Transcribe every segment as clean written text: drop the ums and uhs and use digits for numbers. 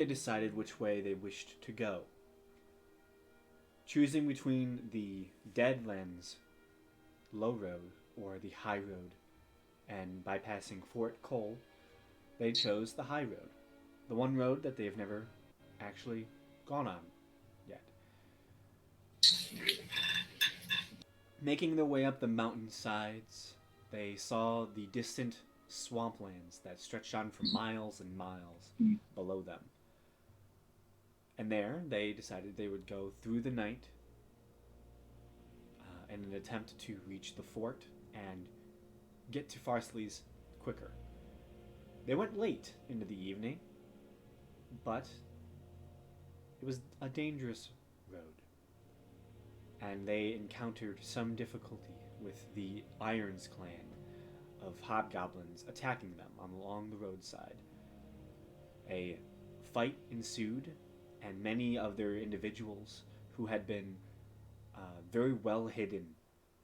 they decided which way they wished to go. Choosing between the Deadlands low road or the high road, and bypassing Fort Cole, they chose the high road, the one road that they've never actually gone on yet. Making their way up the mountainsides, they saw the distant swamplands that stretched on for miles and miles below them. And there, they decided they would go through the night in an attempt to reach the fort and get to Farsley's quicker. They went late into the evening, but it was a dangerous road, and they encountered some difficulty with the Irons clan of hobgoblins attacking them along the roadside. A fight ensued, and many of their individuals who had been very well hidden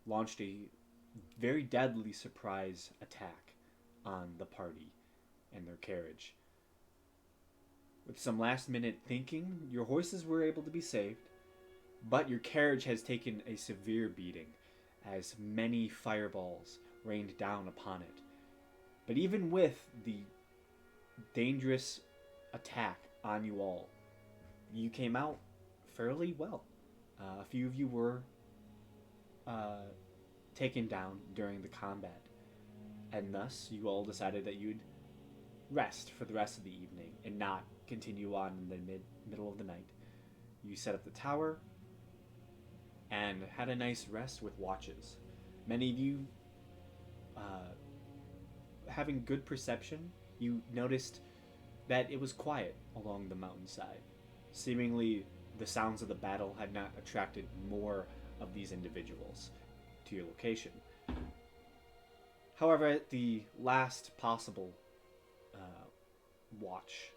launched a very deadly surprise attack on the party and their carriage. With some last minute thinking, your horses were able to be saved, but your carriage has taken a severe beating as many fireballs rained down upon it. But even with the dangerous attack on you all, you came out fairly well. A few of you were taken down during the combat, and thus you all decided that you'd rest for the rest of the evening and not continue on in the middle of the night. You set up the tower and had a nice rest with watches. Many of you, having good perception, you noticed that it was quiet along the mountainside. Seemingly, the sounds of the battle had not attracted more of these individuals to your location. However, at the last possible watch,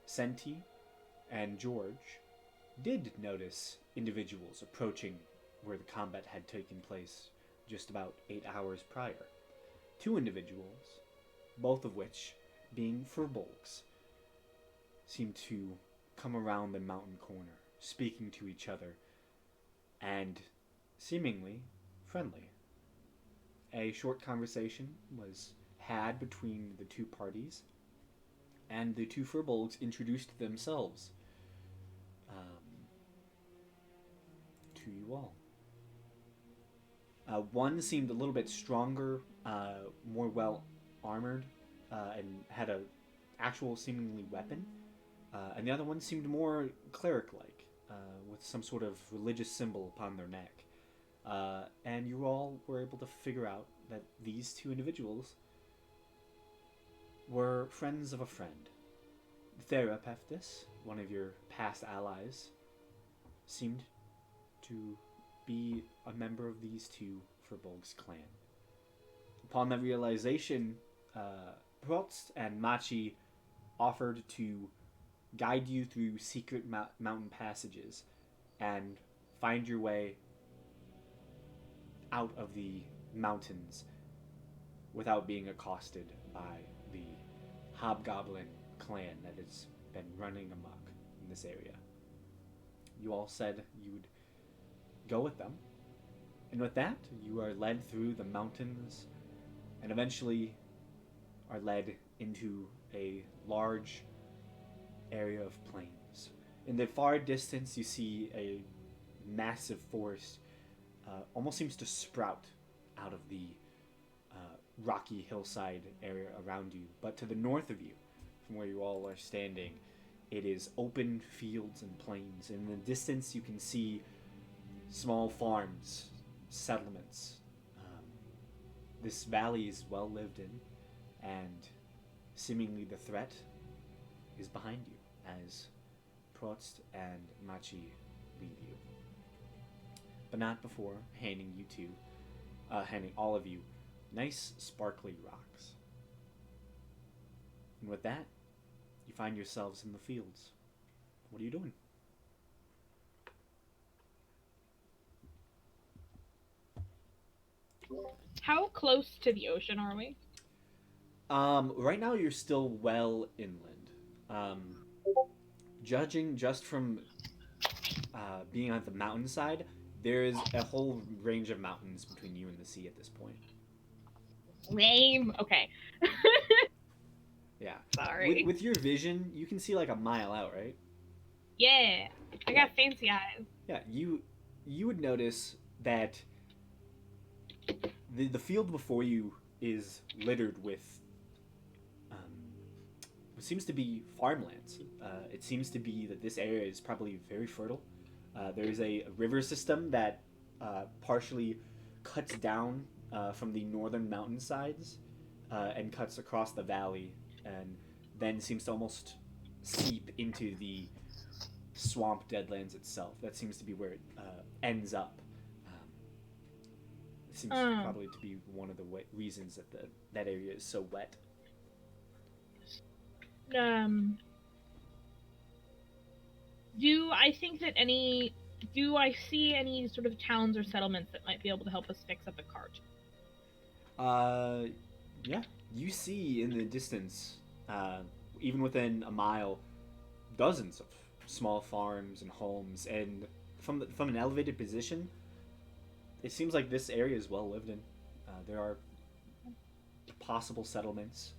Senti and George did notice individuals approaching where the combat had taken place just about 8 hours prior. 2 individuals, both of which being furbolgs, seemed to come around the mountain corner, speaking to each other, and seemingly friendly. A short conversation was had between the two parties, and the 2 furbolgs introduced themselves to you all. One seemed a little bit stronger, more well armored, and had a actual seemingly weapon. And the other one seemed more cleric-like, with some sort of religious symbol upon their neck. And you all were able to figure out that these 2 individuals were friends of a friend. Therapeutus, one of your past allies, seemed to be a member of these 2 Furbolg's clan. Upon that realization, Protst and Machi offered to guide you through secret mountain passages and find your way out of the mountains without being accosted by the hobgoblin clan that has been running amok in this area. You all said you'd go with them, and with that, you are led through the mountains and eventually are led into a large area of plains. In the far distance, you see a massive forest, almost seems to sprout out of the rocky hillside area around you. But to the north of you, from where you all are standing, it is open fields and plains. In the distance, you can see small farms, settlements. This valley is well lived in, and seemingly the threat is behind you as Protst and Machi lead you. But not before handing all of you nice sparkly rocks. And with that, you find yourselves in the fields. What are you doing? How close to the ocean are we? Right now you're still well inland. judging just from being on the mountainside, there is a whole range of mountains between you and the sea at this point. Lame. Okay. Yeah. Sorry. With your vision, you can see like a mile out, right? Yeah. I got fancy eyes. Yeah. You would notice that the field before you is littered with what seems to be farmlands. It seems to be that this area is probably very fertile. There is a river system that partially cuts down from the northern mountainsides and cuts across the valley, and then seems to almost seep into the swamp deadlands itself. That seems to be where it ends up. It seems probably to be one of the reasons that that area is so wet. Do I see any sort of towns or settlements that might be able to help us fix up the cart? Yeah. You see in the distance, even within a mile, dozens of small farms and homes, and from an elevated position, it seems like this area is well lived in. There are possible settlements.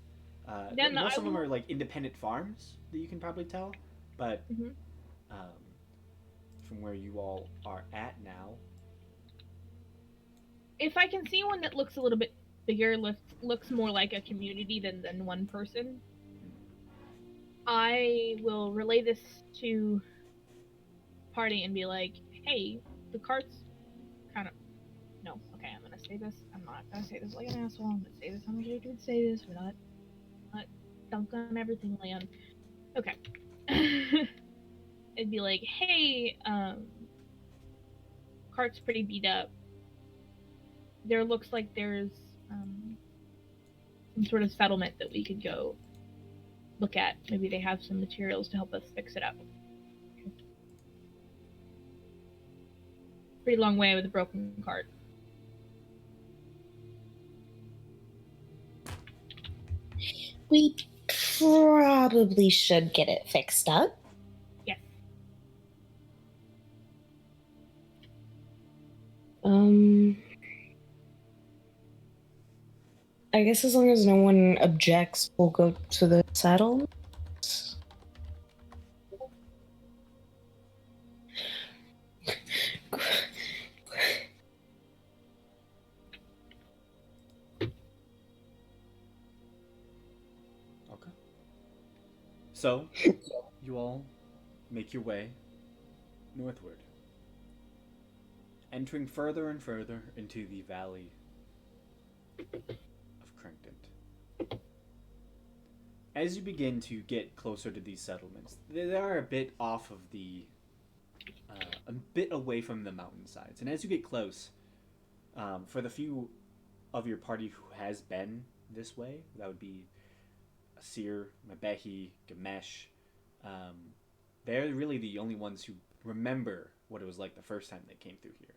Most of them are like independent farms that you can probably tell, but from where you all are at now, if I can see one that looks a little bit bigger, looks more like a community than one person, I will relay this to party and be like, hey, the cart's kind of... No, okay, I'm gonna say this. I'm not gonna say this like an asshole. I'm gonna say this how much I would say this. We're not dunk on everything, Leon. Okay. It'd be like, hey, cart's pretty beat up. There looks like there's some sort of settlement that we could go look at. Maybe they have some materials to help us fix it up. Pretty long way with a broken cart. We probably should get it fixed up. Yes. I guess as long as no one objects, we'll go to the saddle. Okay. So, you all make your way northward, entering further and further into the valley of Crankton. As you begin to get closer to these settlements, they are a bit off of a bit away from the mountainsides. And as you get close, for the few of your party who has been this way, that would be Asir, Mabehi, Gamesh, they're really the only ones who remember what it was like the first time they came through here.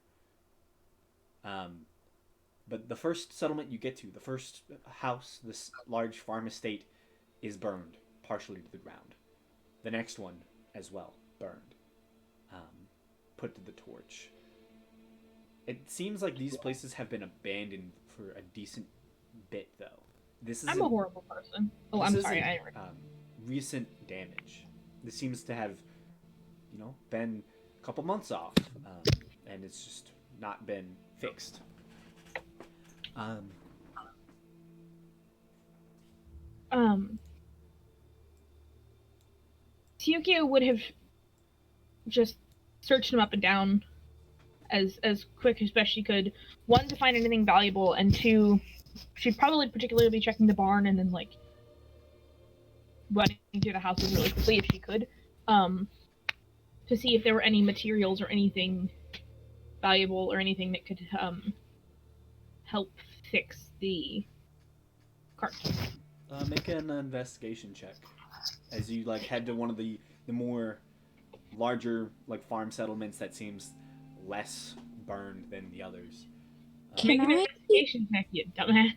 But the first settlement you get to, the first house, this large farm estate, is burned partially to the ground. The next one, as well, burned. Put to the torch. It seems like these places have been abandoned for a decent bit, though. I'm a horrible person. Oh, I'm sorry. Recent damage. This seems to have, been a couple months off, and it's just not been fixed. Tsukiyo would have just searched him up and down as quick as best she could. One, to find anything valuable, and two, she'd probably particularly be checking the barn and then running to the houses really quickly if she could, to see if there were any materials or anything valuable or anything that could help fix the cart. Make an investigation check as you head to one of the more larger farm settlements that seems less burned than the others. Make an investigation check, you dumbass.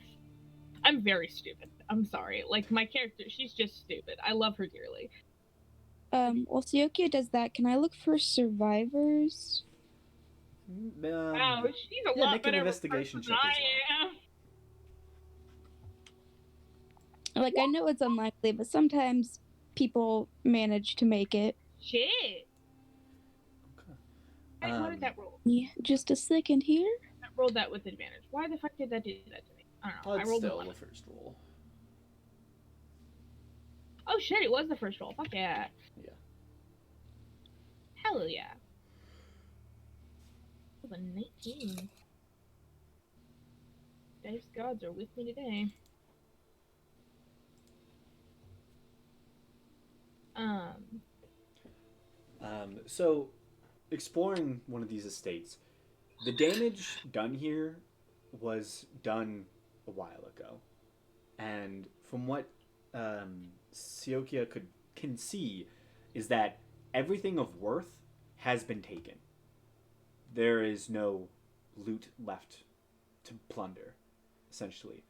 I'm very stupid. I'm sorry. My character, she's just stupid. I love her dearly. While Siokia does that, can I look for survivors? Wow, she's a yeah, lot make an better of a investigation person than check as well. I am. Like, I know it's unlikely, but sometimes people manage to make it. Shit. Okay. What did that roll? Yeah, just a second here. I rolled that with advantage. Why the fuck did that do that to me? I don't know. I It's rolled still an the 11. first roll. Oh shit, it was the first roll. Fuck yeah. Yeah. Hell yeah. That was a 19. Dice gods are with me today. So, exploring one of these estates, the damage done here was done a while ago, and from what Siokia can see, is that everything of worth has been taken. There is no loot left to plunder, essentially.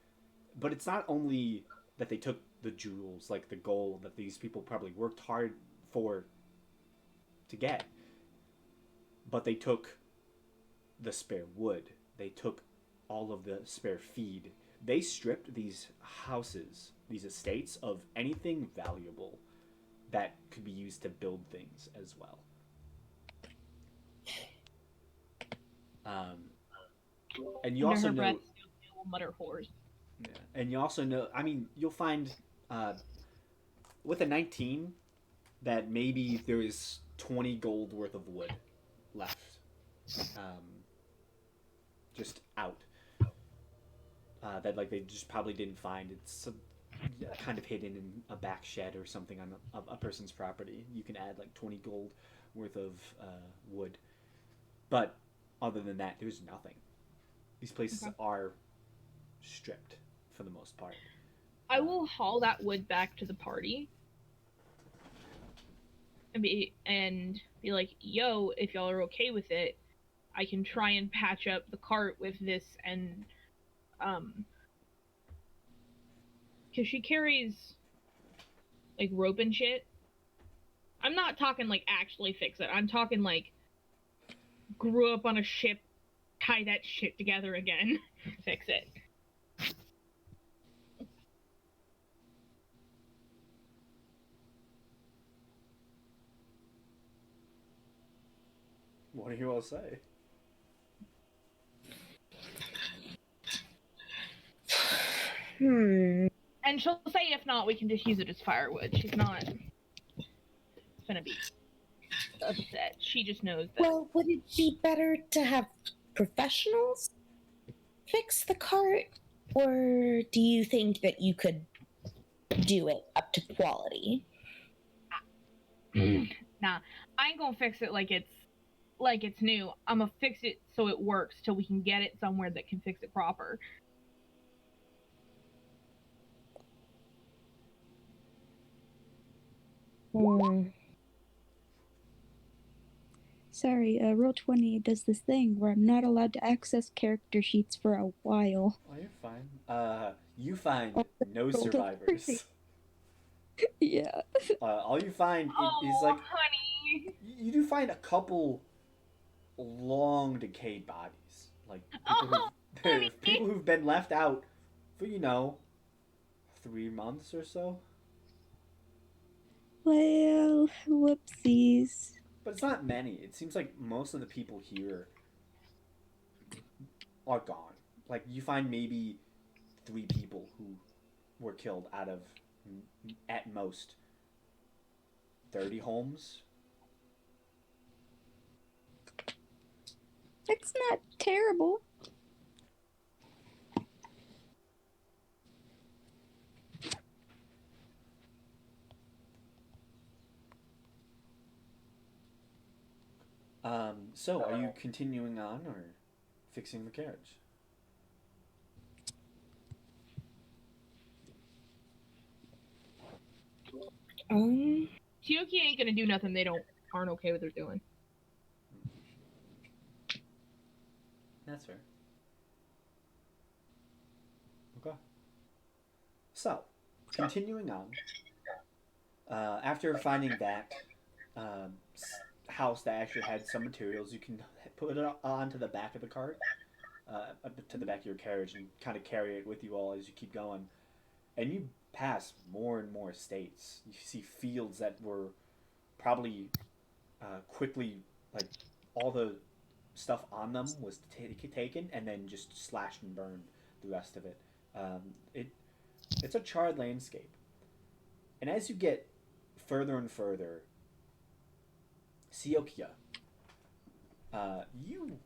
But it's not only that they took the jewels, like the gold that these people probably worked hard for to get, but they took the spare wood. They took all of the spare feed. They stripped these houses, these estates, of anything valuable that could be used to build things as well. And you also know, will mutter whores. yeah, and you also know. I mean, you'll find with a 19 that maybe there is 20 gold worth of wood left, just out. That like they just probably didn't find. It's kind of hidden in a back shed or something on a person's property. You can add like 20 gold worth of wood, but other than that, there's nothing. These places are stripped for the most part. I will haul that wood back to the party and be like, yo, if y'all are okay with it, I can try and patch up the cart with this and because she carries like rope and shit. I'm not talking like actually fix it. I'm talking like grew up on a ship, tie that shit together again, fix it. What do you all say? And she'll say if not, we can just use it as firewood. She's not gonna be upset. She just knows that. Well, would it be better to have professionals fix the cart? Or do you think that you could do it up to quality? Nah, I ain't gonna fix it like it's new. I'm gonna fix it so it works till we can get it somewhere that can fix it proper. Sorry, Roll20 does this thing where I'm not allowed to access character sheets for a while. Oh, you're fine. You find no survivors. Yeah. All you find is like, honey. You do find a couple long decayed bodies, like people who've been left out for 3 months or so. Well, whoopsies. But it's not many. It seems like most of the people here are gone. Like you find maybe 3 people who were killed out of at most 30 homes. It's not terrible. So are you continuing on or fixing the carriage? Tioki ain't gonna do nothing they aren't okay with her doing. That's fair. Okay. So, continuing on. After finding that house that actually had some materials. You can put it onto the back of the cart, to the back of your carriage, and kind of carry it with you all as you keep going. And you pass more and more estates. You see fields that were probably quickly, like, all the stuff on them was taken and then just slashed and burned the rest of it. It's a charred landscape. And as you get further and further, Siokia, you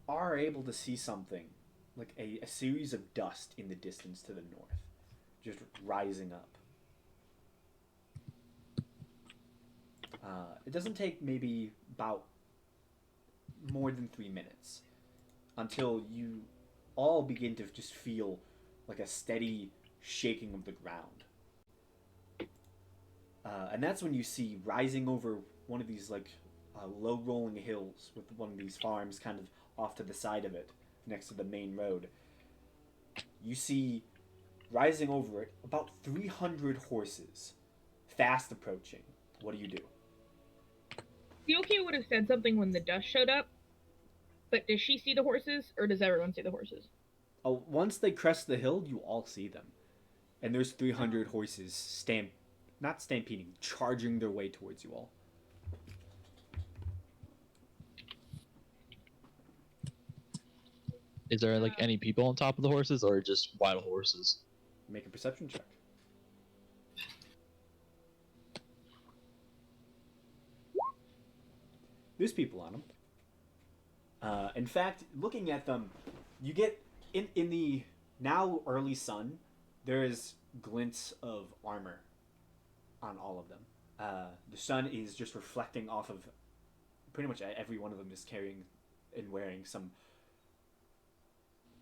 are able to see something, like a series of dust in the distance to the north, just rising up. It doesn't take maybe about more than 3 minutes until you all begin to just feel like a steady shaking of the ground. And that's when you see, rising over one of these low rolling hills with one of these farms kind of off to the side of it next to the main road, you see rising over it about 300 horses fast approaching. What do you do? Siokia would have said something when the dust showed up, but does she see the horses, or does everyone see the horses? Oh, once they crest the hill, you all see them. And there's 300 horses not stampeding, charging their way towards you all. Is there like any people on top of the horses, or just wild horses? Make a perception check. There's people on them. In fact, looking at them, you get in the now early sun, there is glints of armor on all of them. The sun is just reflecting off of pretty much every one of them is carrying and wearing some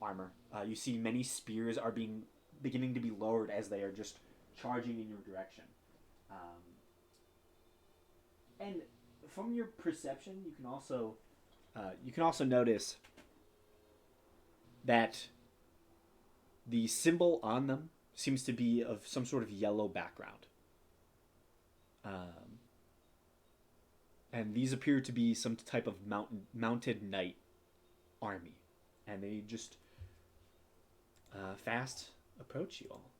armor. You see many spears are beginning to be lowered as they are just charging in your direction. And from your perception, you can also notice that the symbol on them seems to be of some sort of yellow background. And these appear to be some type of mounted knight army. And they just fast approach you all.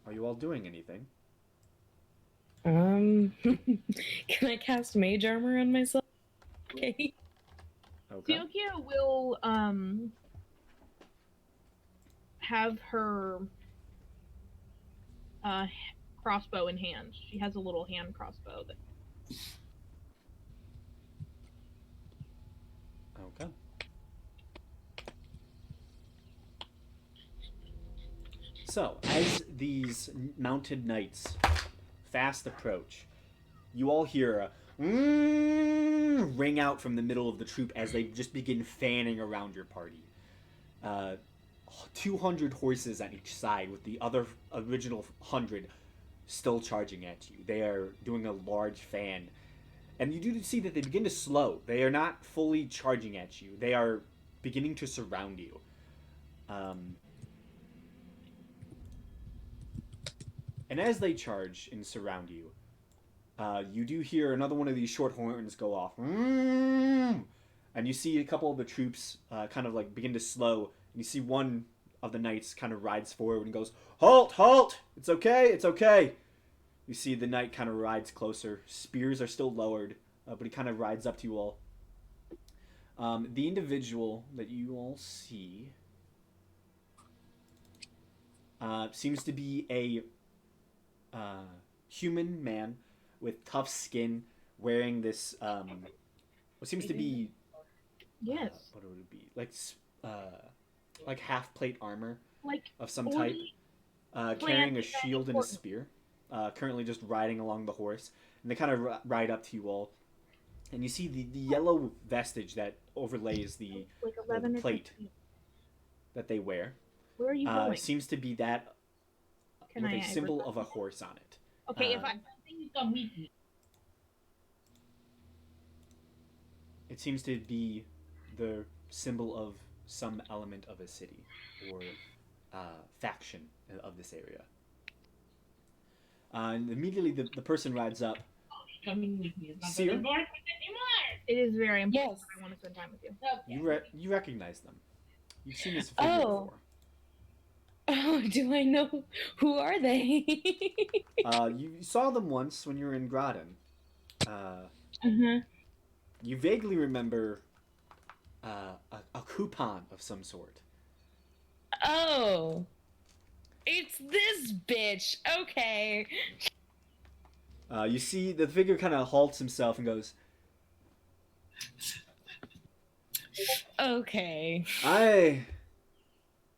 Are you all doing anything? Can I cast mage armor on myself? Okay. Okay. Siokia will have her crossbow in hand. She has a little hand crossbow that. Okay. So, as these mounted knights fast approach, you all hear a ring out from the middle of the troop as they just begin fanning around your party. 200 horses on each side, with the other original 100 still charging at you. They are doing a large fan. And you do see that they begin to slow. They are not fully charging at you. They are beginning to surround you. And as they charge and surround you, you do hear another one of these short horns go off. And you see a couple of the troops kind of like begin to slow. And you see one of the knights kind of rides forward and goes, "Halt! Halt! It's okay! It's okay!" You see the knight kind of rides closer. Spears are still lowered, but he kind of rides up to you all. The individual that you all see seems to be a human man with tough skin, wearing this what seems to be Yes. what would it be, like half plate armor Like of some type, carrying a shield and a spear, currently just riding along the horse. And they kind of ride up to you all, and you see the yellow vestige that overlays the plate that they wear. Where are you going? Seems to be that Can with I a symbol of a horse on it. Okay, if I It seems to be the symbol of some element of a city or faction of this area. And immediately the person rides up. Coming with me. It's not Seer? very important anymore. It is very important. Yes. I want to spend time with you. Okay. You recognize them. You've seen this figure Oh. before. Oh, do I know? Who are they? You saw them once when you were in Groton. Mm-hmm. You vaguely remember a coupon of some sort. Oh. It's this bitch. Okay. You see the figure kind of halts himself and goes, Okay.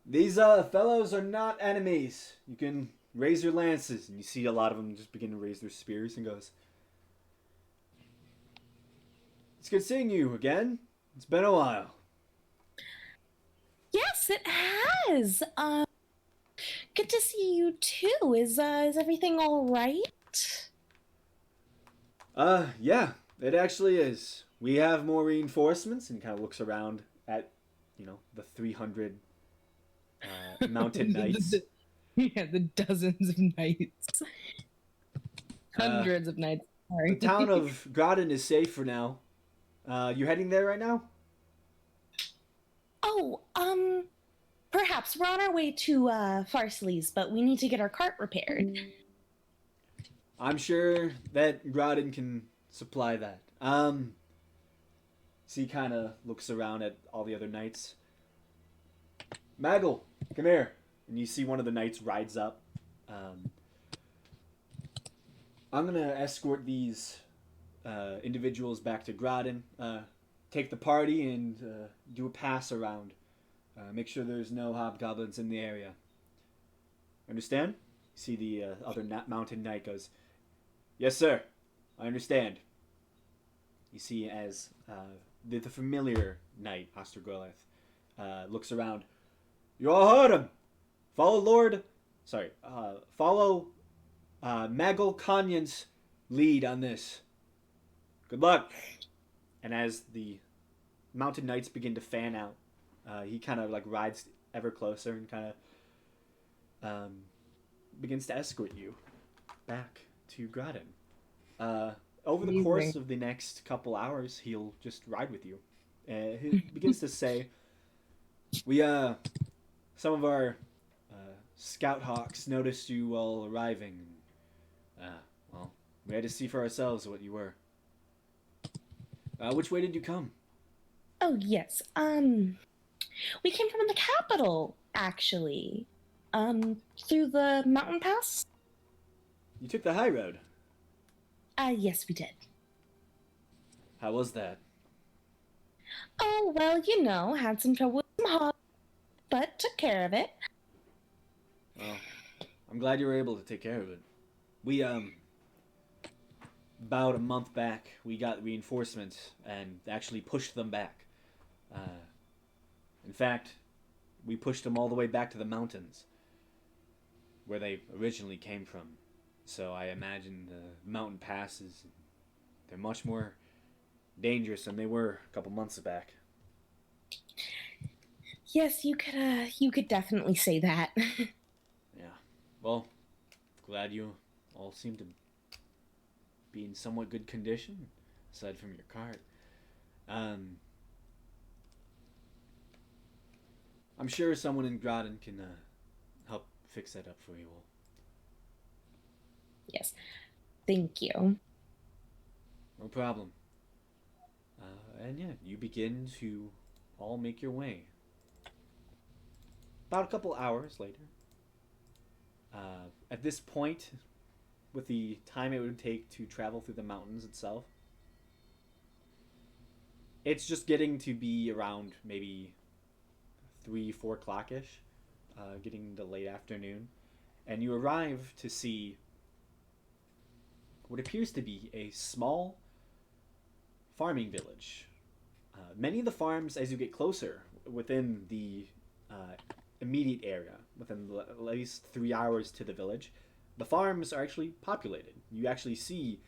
These fellows are not enemies. You can raise your lances. And you see a lot of them just begin to raise their spears and goes, it's good seeing you again. It's been a while. Yes, it has. Good to see you too. Is everything all right? Yeah, it actually is. We have more reinforcements, and kind of looks around at, the 300 mounted knights. Yeah, the dozens of knights. Hundreds of knights. Sorry. The town of Groton is safe for now. You heading there right now? Oh, perhaps we're on our way to Farsley's, but we need to get our cart repaired. I'm sure that Groton can supply that. So he kind of looks around at all the other knights. Maggle, come here. And you see one of the knights rides up. I'm going to escort these individuals back to Groton. Take the party and do a pass around. Make sure there's no hobgoblins in the area. Understand? You see the other mountain knight goes, yes, sir. I understand. You see as the familiar knight, Ostergoleth, looks around. You all heard him. Follow Maggle Canyon's lead on this. Good luck. And as the mountain knights begin to fan out, he kind of like rides ever closer and kind of begins to escort you back to Groton. Over the course of the next couple hours, he'll just ride with you. He begins to say, some of our scout hawks noticed you while arriving. We had to see for ourselves what you were. Which way did you come? Oh, yes. We came from the capital, actually. Through the mountain pass? You took the high road. Yes, we did. How was that? Oh, well, had some trouble with some hogs, but took care of it. Well, I'm glad you were able to take care of it. We, about a month back, we got reinforcements and actually pushed them back. In fact, we pushed them all the way back to the mountains, where they originally came from. So I imagine the mountain passes, they're much more dangerous than they were a couple months back. Yes, you could definitely say that. Yeah. Well, glad you all seem to be in somewhat good condition, aside from your cart. I'm sure someone in Groton can help fix that up for you all. Yes. Thank you. No problem. And yeah, you begin to all make your way. About a couple hours later, at this point, with the time it would take to travel through the mountains itself, it's just getting to be around maybe 3-4 o'clock-ish, getting to late afternoon, and you arrive to see what appears to be a small farming village. Many of the farms, as you get closer, within the immediate area, within at least 3 hours to the village, the farms are actually populated. You actually see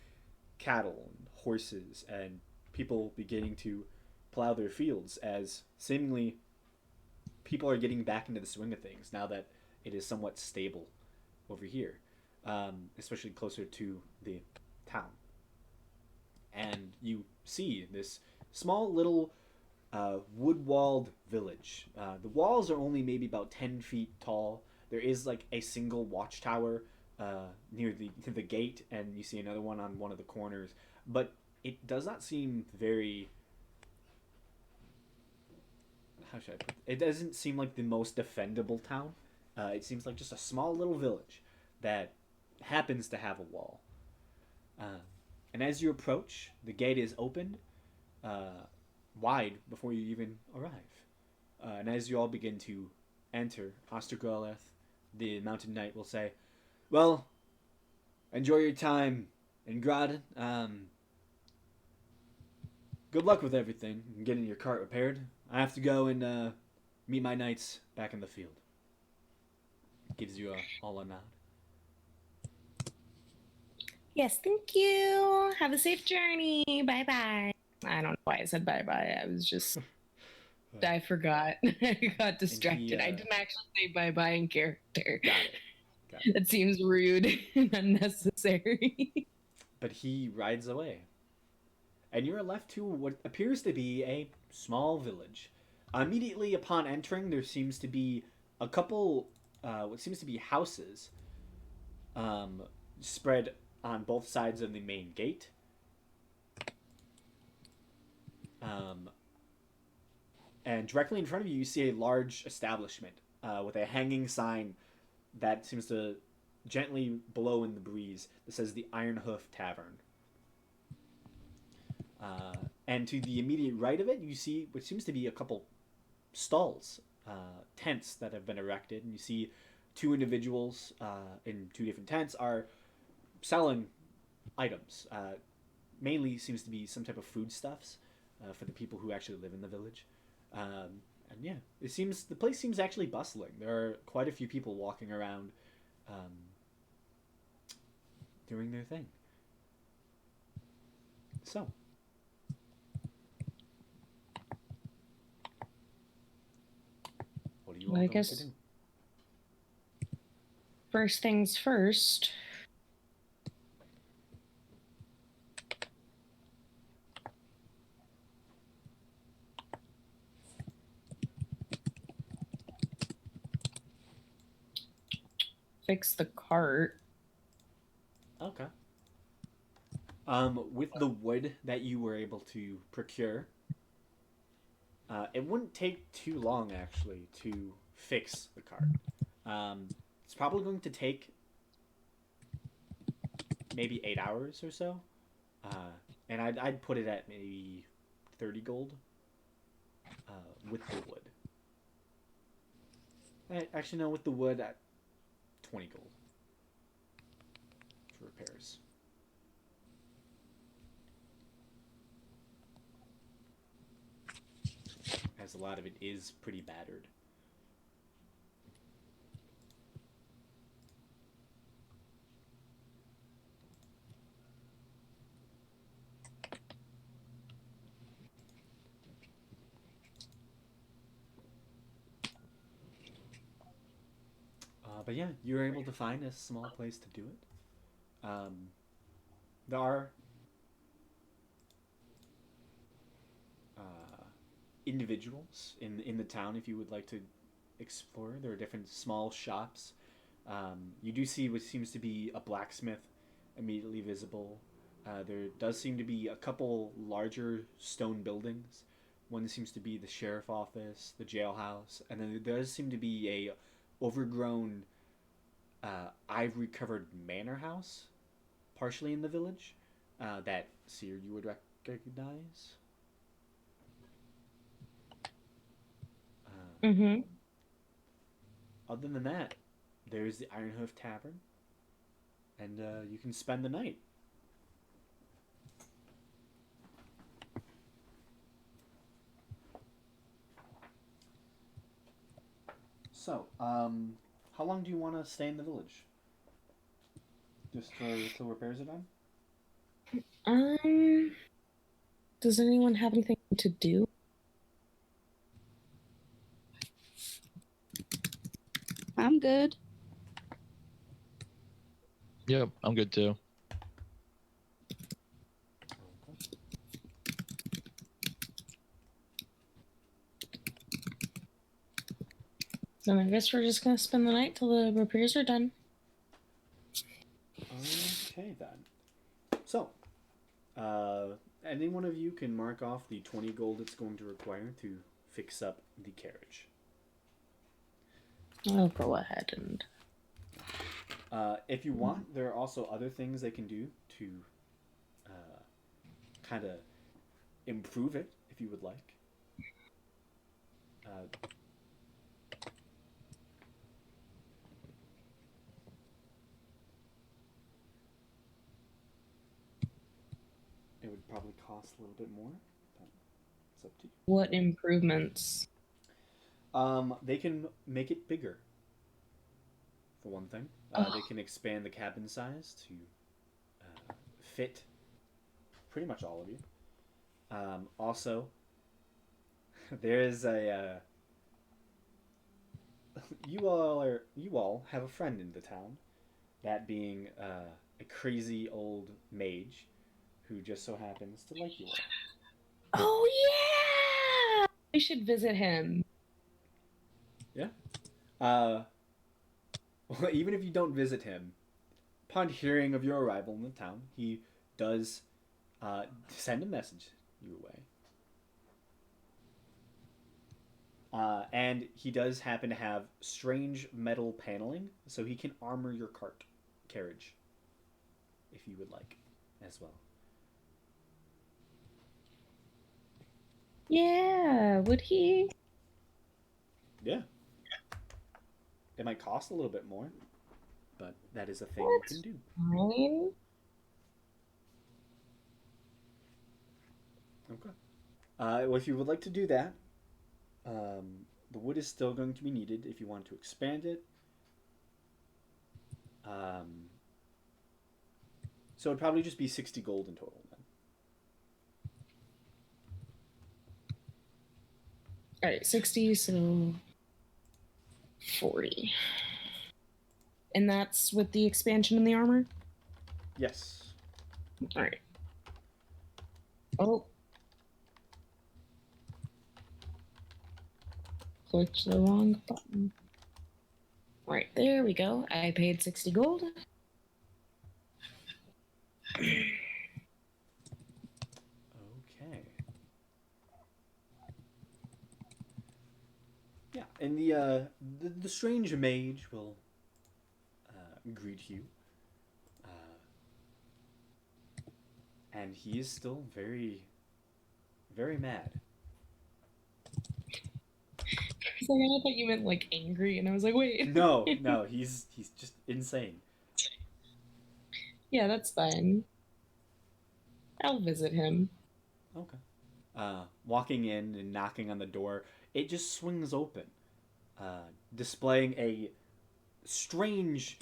cattle and horses and people beginning to plow their fields, as seemingly people are getting back into the swing of things now that it is somewhat stable over here. especially closer to the town. And you see this small little wood-walled village. The walls are only maybe about 10 feet tall. There is like a single watchtower near the gate, and you see another one on one of the corners. But it does not seem very. How should I put it? It doesn't seem like the most defendable town. It seems like just a small little village that happens to have a wall. And as you approach, the gate is open wide before you even arrive. And as you all begin to enter, Ostergroleth, the mountain knight, will say, "Well, enjoy your time in Grad. Good luck with everything and getting your cart repaired. I have to go and meet my knights back in the field." Gives you all a nod. Yes, thank you. Have a safe journey. Bye bye. I don't know why I said bye bye. I was just. I forgot. I got distracted. I didn't actually say bye bye in character. Got it. That seems rude and unnecessary. But he rides away. And you're left to what appears to be a small village. Immediately upon entering, there seems to be a couple, what seems to be houses, spread on both sides of the main gate. And directly in front of you, you see a large establishment with a hanging sign that seems to gently blow in the breeze that says the Iron Hoof Tavern. And to the immediate right of it, you see what seems to be a couple stalls, tents that have been erected. And you see two individuals in two different tents are selling items. Mainly seems to be some type of foodstuffs for the people who actually live in the village. And yeah, the place seems actually bustling. There are quite a few people walking around doing their thing. So, what are you all Well, I going guess to do? first things first. Fix the cart. Okay. With the wood that you were able to procure, it wouldn't take too long actually to fix the cart. It's probably going to take maybe 8 hours or so, and I'd put it at maybe 30 gold with the wood. Actually, no, with the wood at 20 gold for repairs. As a lot of it is pretty battered. But yeah, you were able to find a small place to do it. There are individuals in the town if you would like to explore. There are different small shops. You do see what seems to be a blacksmith immediately visible. There does seem to be a couple larger stone buildings. One seems to be the sheriff office, the jailhouse, and then there does seem to be a overgrown ivory covered manor house partially in the village that Seer you would recognize. Mm-hmm. Other than that, there's the Iron Hoof Tavern, and you can spend the night. So, how long do you want to stay in the village? Just till repairs are done? Does anyone have anything to do? I'm good. Yep, I'm good too. So I guess we're just gonna spend the night till the repairs are done. Okay then. So, any one of you can mark off the 20 gold it's going to require to fix up the carriage. I'll go ahead and. If you want, there are also other things they can do to kind of improve it, if you would like. It would probably cost a little bit more, but it's up to you. What improvements? They can make it bigger, for one thing. They can expand the cabin size to fit pretty much all of you. Also, there's a you all have a friend in the town, that being a crazy old mage who just so happens to like you all. Oh yeah! We should visit him. Yeah. Well, even if you don't visit him, upon hearing of your arrival in the town, he does send a message your way. And he does happen to have strange metal paneling, so he can armor your carriage, if you would like, as well. Yeah, would he? Yeah. It might cost a little bit more, but that is a thing you can do. Fine. Okay. Well, if you would like to do that, the wood is still going to be needed if you want to expand it. So it'd probably just be 60 gold in total then. All right, 60, so 40. And that's with the expansion in the armor? Yes. All right. Oh. Clicked the wrong button. All right, there we go. I paid 60 gold. Okay. Yeah, and the strange mage will greet you, and he is still very, very mad. It's like, I thought you meant like angry, and I was like, wait. No, he's just insane. Yeah, that's fine. I'll visit him. Okay. Walking in and knocking on the door, it just swings open, displaying a strange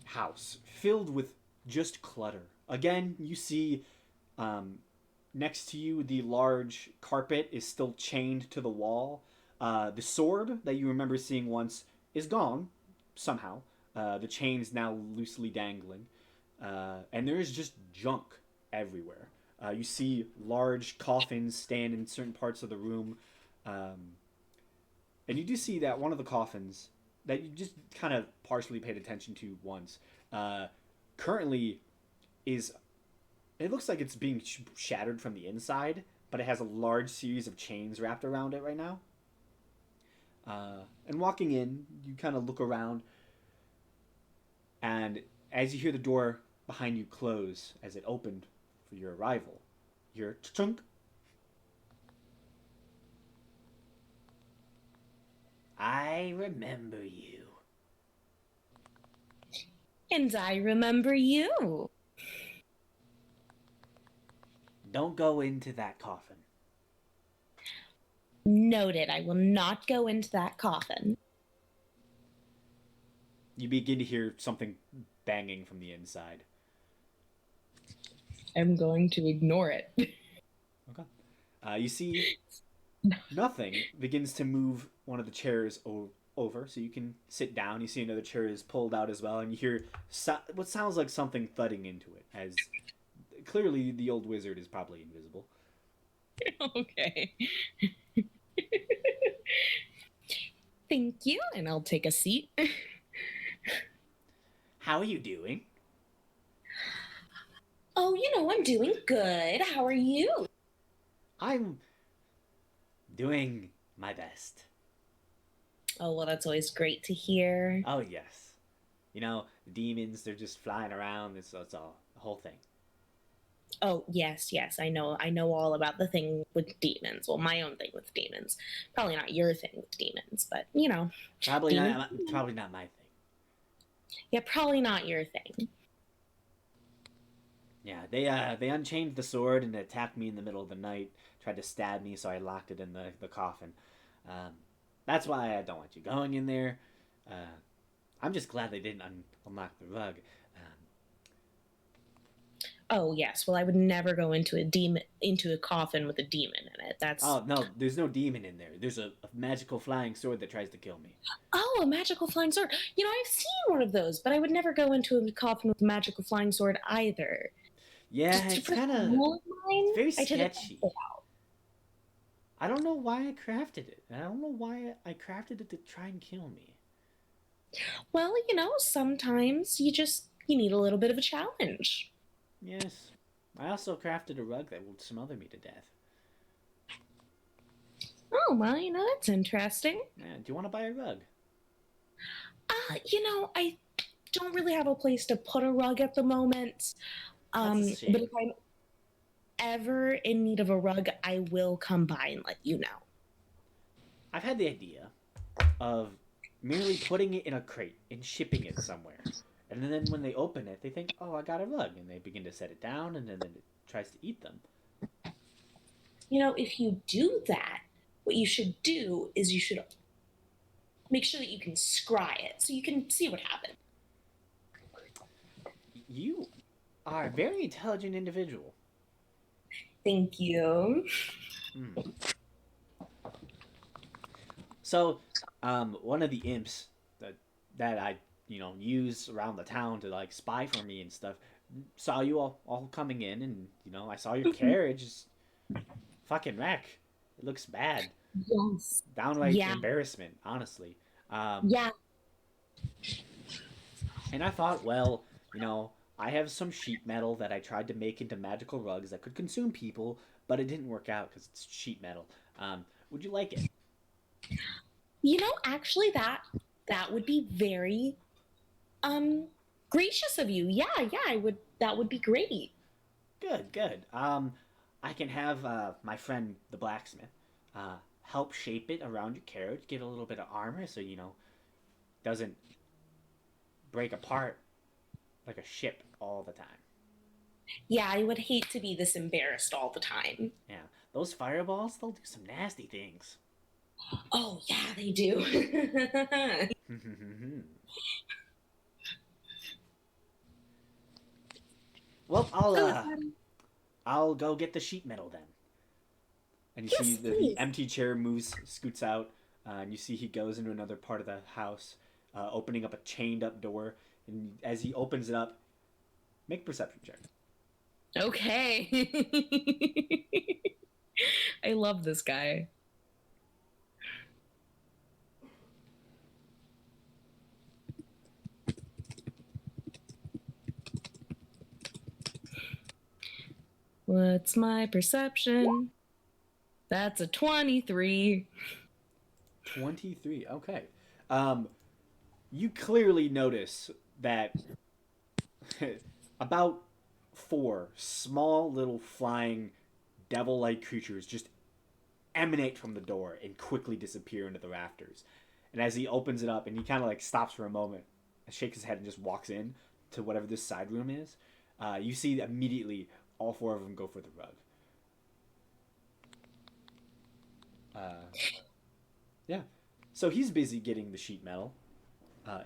house filled with just clutter. Again, you see next to you, the large carpet is still chained to the wall. The sword that you remember seeing once is gone, somehow. The chain's now loosely dangling. And there is just junk everywhere. You see large coffins stand in certain parts of the room. And you do see that one of the coffins that you just kind of partially paid attention to once, currently is... It looks like it's being shattered from the inside, but it has a large series of chains wrapped around it right now. And walking in, you kind of look around, and as you hear the door behind you close as it opened for your arrival, you're chunk. I remember you. And I remember you. Don't go into that coffin. Noted. I will not go into that coffin. You begin to hear something banging from the inside. I'm going to ignore it. Okay. You see nothing begins to move one of the chairs over so you can sit down. You see another chair is pulled out as well, and you hear what sounds like something thudding into it, as clearly the old wizard is probably invisible. Okay. Thank you, and I'll take a seat. How are you doing? Oh, I'm doing good. How are you? I'm doing my best. Oh, well, that's always great to hear. Oh, yes. The demons, they're just flying around. It's all the whole thing. Oh, yes, I know all about the thing with demons. Well, my own thing with demons. Probably not your thing with demons, but, Probably demons. not my thing. Yeah, probably not your thing. Yeah, they unchained the sword and attacked me in the middle of the night. Tried to stab me, so I locked it in the coffin. That's why I don't want you going in there. I'm just glad they didn't unlock the rug. Oh, yes. Well, I would never go into a coffin with a demon in it. That's... Oh, no, there's no demon in there. There's a magical flying sword that tries to kill me. Oh, a magical flying sword. I've seen one of those, but I would never go into a coffin with a magical flying sword either. Yeah, it's kind of very sketchy. I don't know why I crafted it. I don't know why I crafted it to try and kill me. Well, sometimes you need a little bit of a challenge. Yes. I also crafted a rug that would smother me to death. Oh, well, that's interesting. Yeah, do you want to buy a rug? I don't really have a place to put a rug at the moment. That's a shame. But if I'm ever in need of a rug, I will come by and let you know. I've had the idea of merely putting it in a crate and shipping it somewhere. And then when they open it, they think, oh, I got a rug. And they begin to set it down, and then it tries to eat them. If you do that, what you should do is you should make sure that you can scry it so you can see what happened. You are a very intelligent individual. Thank you. So, one of the imps that I use around the town to spy for me and stuff saw you all coming in, and I saw your carriage is fucking wreck. It looks bad. Yes. Downright embarrassment, honestly. Yeah. And I thought, well, I have some sheet metal that I tried to make into magical rugs that could consume people, but it didn't work out because it's sheet metal. Would you like it? Actually, that would be very gracious of you. Yeah, I would. That would be great. Good. I can have my friend the blacksmith help shape it around your carriage, give it a little bit of armor so doesn't break apart like a ship all the time. Yeah, I would hate to be this embarrassed all the time. Yeah, those fireballs, they'll do some nasty things. Oh, yeah, they do. Well, I'll go get the sheet metal then. And you see the empty chair scoots out, and you see he goes into another part of the house, opening up a chained up door. And as he opens it up, make a perception check. Okay. I love this guy. What's my perception? That's a 23. 23, okay. You clearly notice that about 4 small little flying devil-like creatures just emanate from the door and quickly disappear into the rafters. And as he opens it up, and he kind of stops for a moment, shakes his head and just walks in to whatever this side room is, you see immediately all 4 of them go for the rug. Yeah. So he's busy getting the sheet metal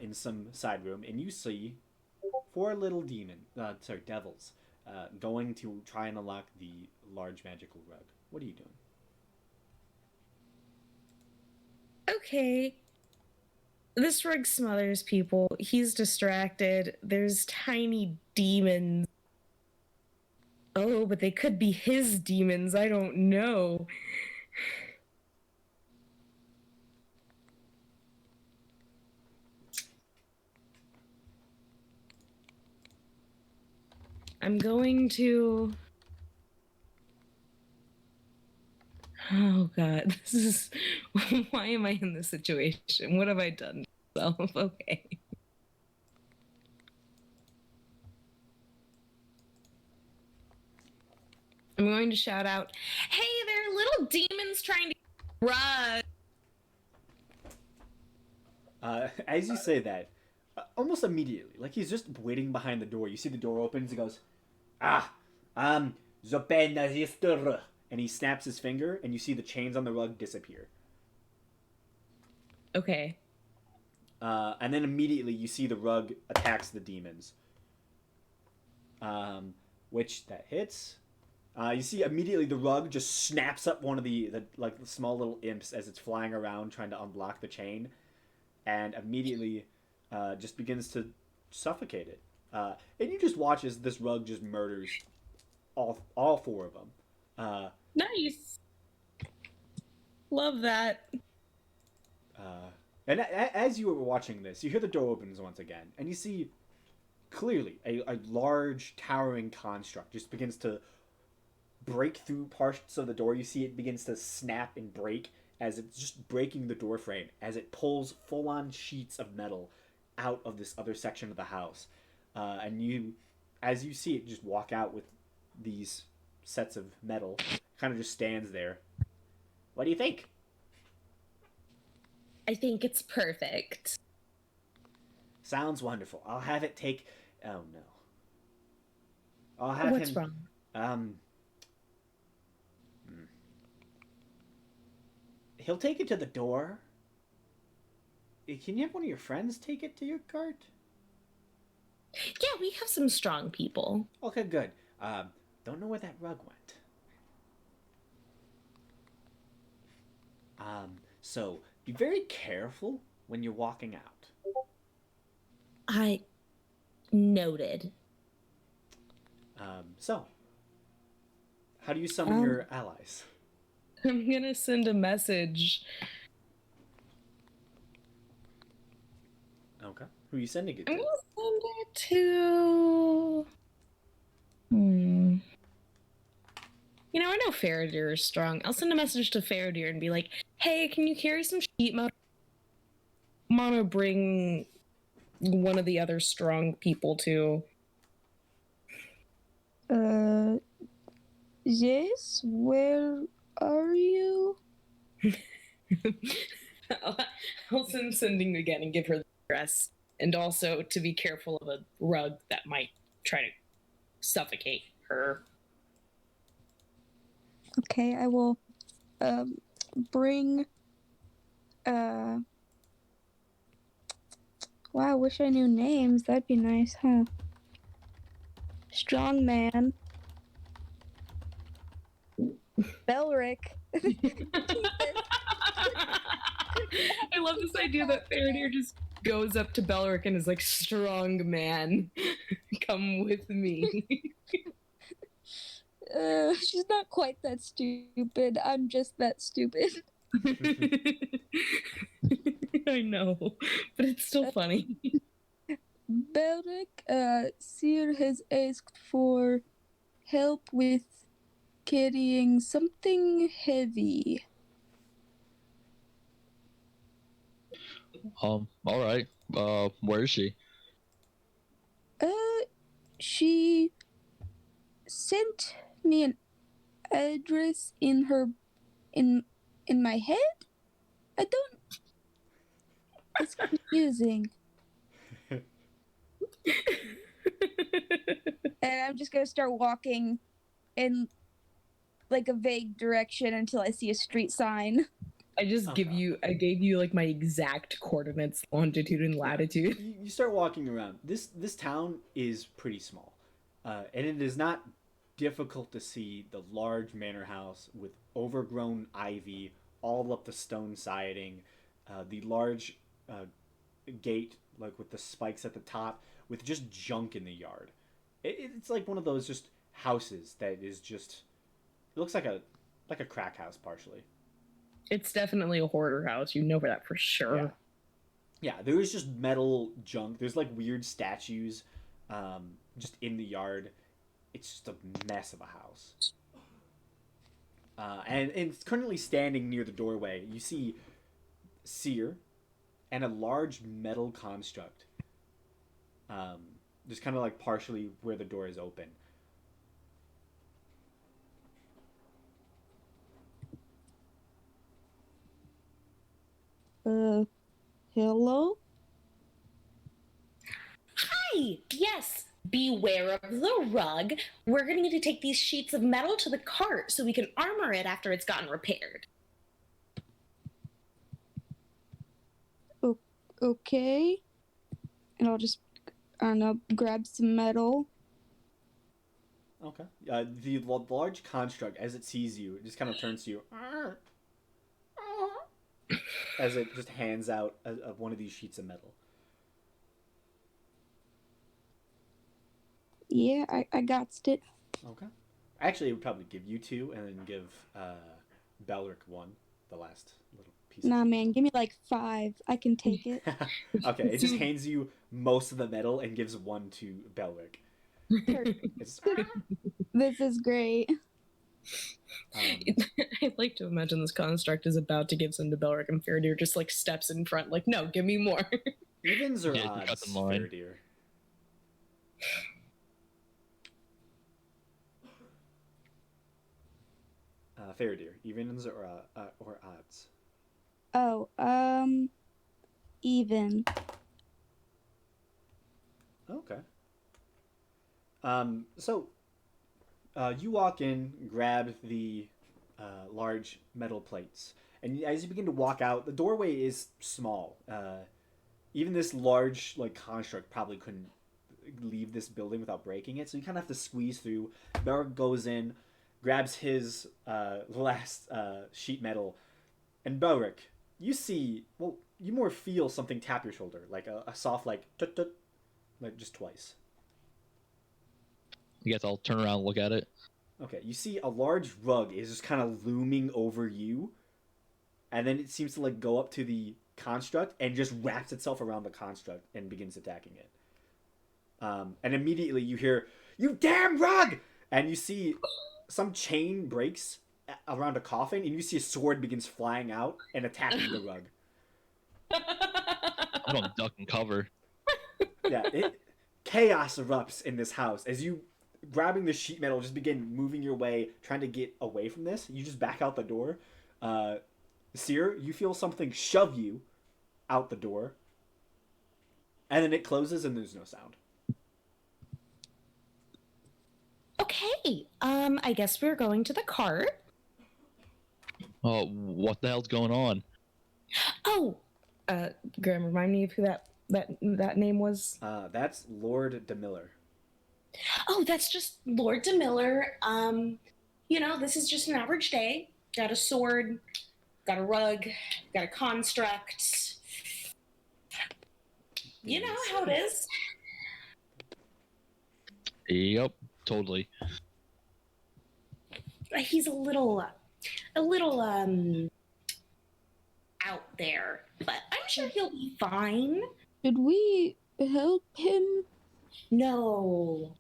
in some side room, and you see 4 little devils going to try and unlock the large magical rug. What are you doing? Okay. This rug smothers people. He's distracted. There's tiny demons. Oh, but they could be his demons. I don't know. I'm going to... Oh, God. This is... Why am I in this situation? What have I done to myself? Okay. I'm going to shout out, hey, there are little demons trying to run. As you say that, almost immediately, like he's just waiting behind the door. You see the door opens. He goes, the pen register, and he snaps his finger, and you see the chains on the rug disappear. Okay. And then immediately you see the rug attacks the demons. Which that hits. You see immediately the rug just snaps up one of the like the small little imps as it's flying around trying to unblock the chain, and immediately just begins to suffocate it. And you just watch as this rug just murders all four of them. Nice. Love that. And as you were watching this, you hear the door opens once again, and you see clearly a large towering construct just begins to break through parts of the door. You see it begins to snap and break as it's just breaking the door frame, as it pulls full-on sheets of metal out of this other section of the house. And you, as you see it just walk out with these sets of metal, kind of just stands there. What do you think? I think it's perfect. Sounds wonderful. I'll have it take... Oh, no. I'll have What's him... wrong? He'll take it to the door. Can you have one of your friends take it to your cart? Yeah, we have some strong people. Okay, good. Don't know where that rug went. So be very careful when you're walking out. I noted. So how do you summon your allies? I'm gonna send a message. Okay. Who are you sending it I'm to? gonna send it to... You know, I know Faradir is strong. I'll send a message to Faradir and be like, hey, can you carry some sheet metal? I'm gonna bring one of the other strong people too. Yes, where are you? I'll send sending again and give her the address. And also to be careful of a rug that might try to suffocate her. Okay, I will bring wow, I wish I knew names. That'd be nice, huh? Strong man. Belric. I love this idea that Faradir just goes up to Belric and is like, strong man, come with me. She's not quite that stupid. I'm just that stupid. I know, but it's still funny. Belric, Seer has asked for help with carrying something heavy. All right. Where is she? She sent me an address in her in my head. I don't. It's confusing. And I'm just gonna start walking in like a vague direction until I see a street sign. I gave you like my exact coordinates, longitude and latitude. You start walking around. This town is pretty small, and it is not difficult to see the large manor house with overgrown ivy all up the stone siding, the large gate, like with the spikes at the top, with just junk in the yard. It's like one of those just houses that is just. It looks like a crack house partially. It's definitely a hoarder house. You know that for sure. Yeah. Yeah, there is just metal junk. There's like weird statues just in the yard. It's just a mess of a house. And it's currently standing near the doorway. You see Seer and a large metal construct. Just kind of like partially where the door is open. Hello? Hi! Yes! Beware of the rug. We're going to need to take these sheets of metal to the cart so we can armor it after it's gotten repaired. Okay. And I'll just, I don't know, grab some metal. Okay. The large construct, as it sees you, it just kind of turns to you. As it just hands out one of these sheets of metal. Yeah, I got it. Okay. Actually, it would probably give you two, and then give Belric one, the last little piece. Nah, man, give me like 5. I can take it. Okay, it just hands you most of the metal and gives one to Belric. It's, This is great. I'd like to imagine this construct is about to give some to Belric, and Faradir just like steps in front, like, no, give me more. evens or Yeah, cut odds, the line. Faradir? Faradir, evens or odds? Oh, even. Okay. So you walk in, grab the large metal plates, and as you begin to walk out, the doorway is small. Even this large like construct probably couldn't leave this building without breaking it, so you kind of have to squeeze through. Belric goes in, grabs his last sheet metal, and Belric, you see, well, you more feel something tap your shoulder, like a soft like tut tut, like just twice. I guess I'll turn around and look at it. Okay, you see a large rug is just kind of looming over you, and then it seems to like go up to the construct and just wraps itself around the construct and begins attacking it. And immediately you hear, "You damn rug!" And you see some chain breaks around a coffin, and you see a sword begins flying out and attacking the rug. I'm gonna duck and cover. Yeah, chaos erupts in this house as you grabbing the sheet metal, just begin moving your way, trying to get away from this. You just back out the door. Seer, you feel something shove you out the door, and then it closes and there's no sound. Okay, I guess we're going to the cart. Oh, what the hell's going on? Oh, Graham, remind me of who that name was. That's Lord DeMiller. oh, that's just Lord DeMiller. This is just an average day. Got a sword, got a rug, got a construct. You know how it is. Yep, totally. He's a little out there, but I'm sure he'll be fine. Should we help him? No,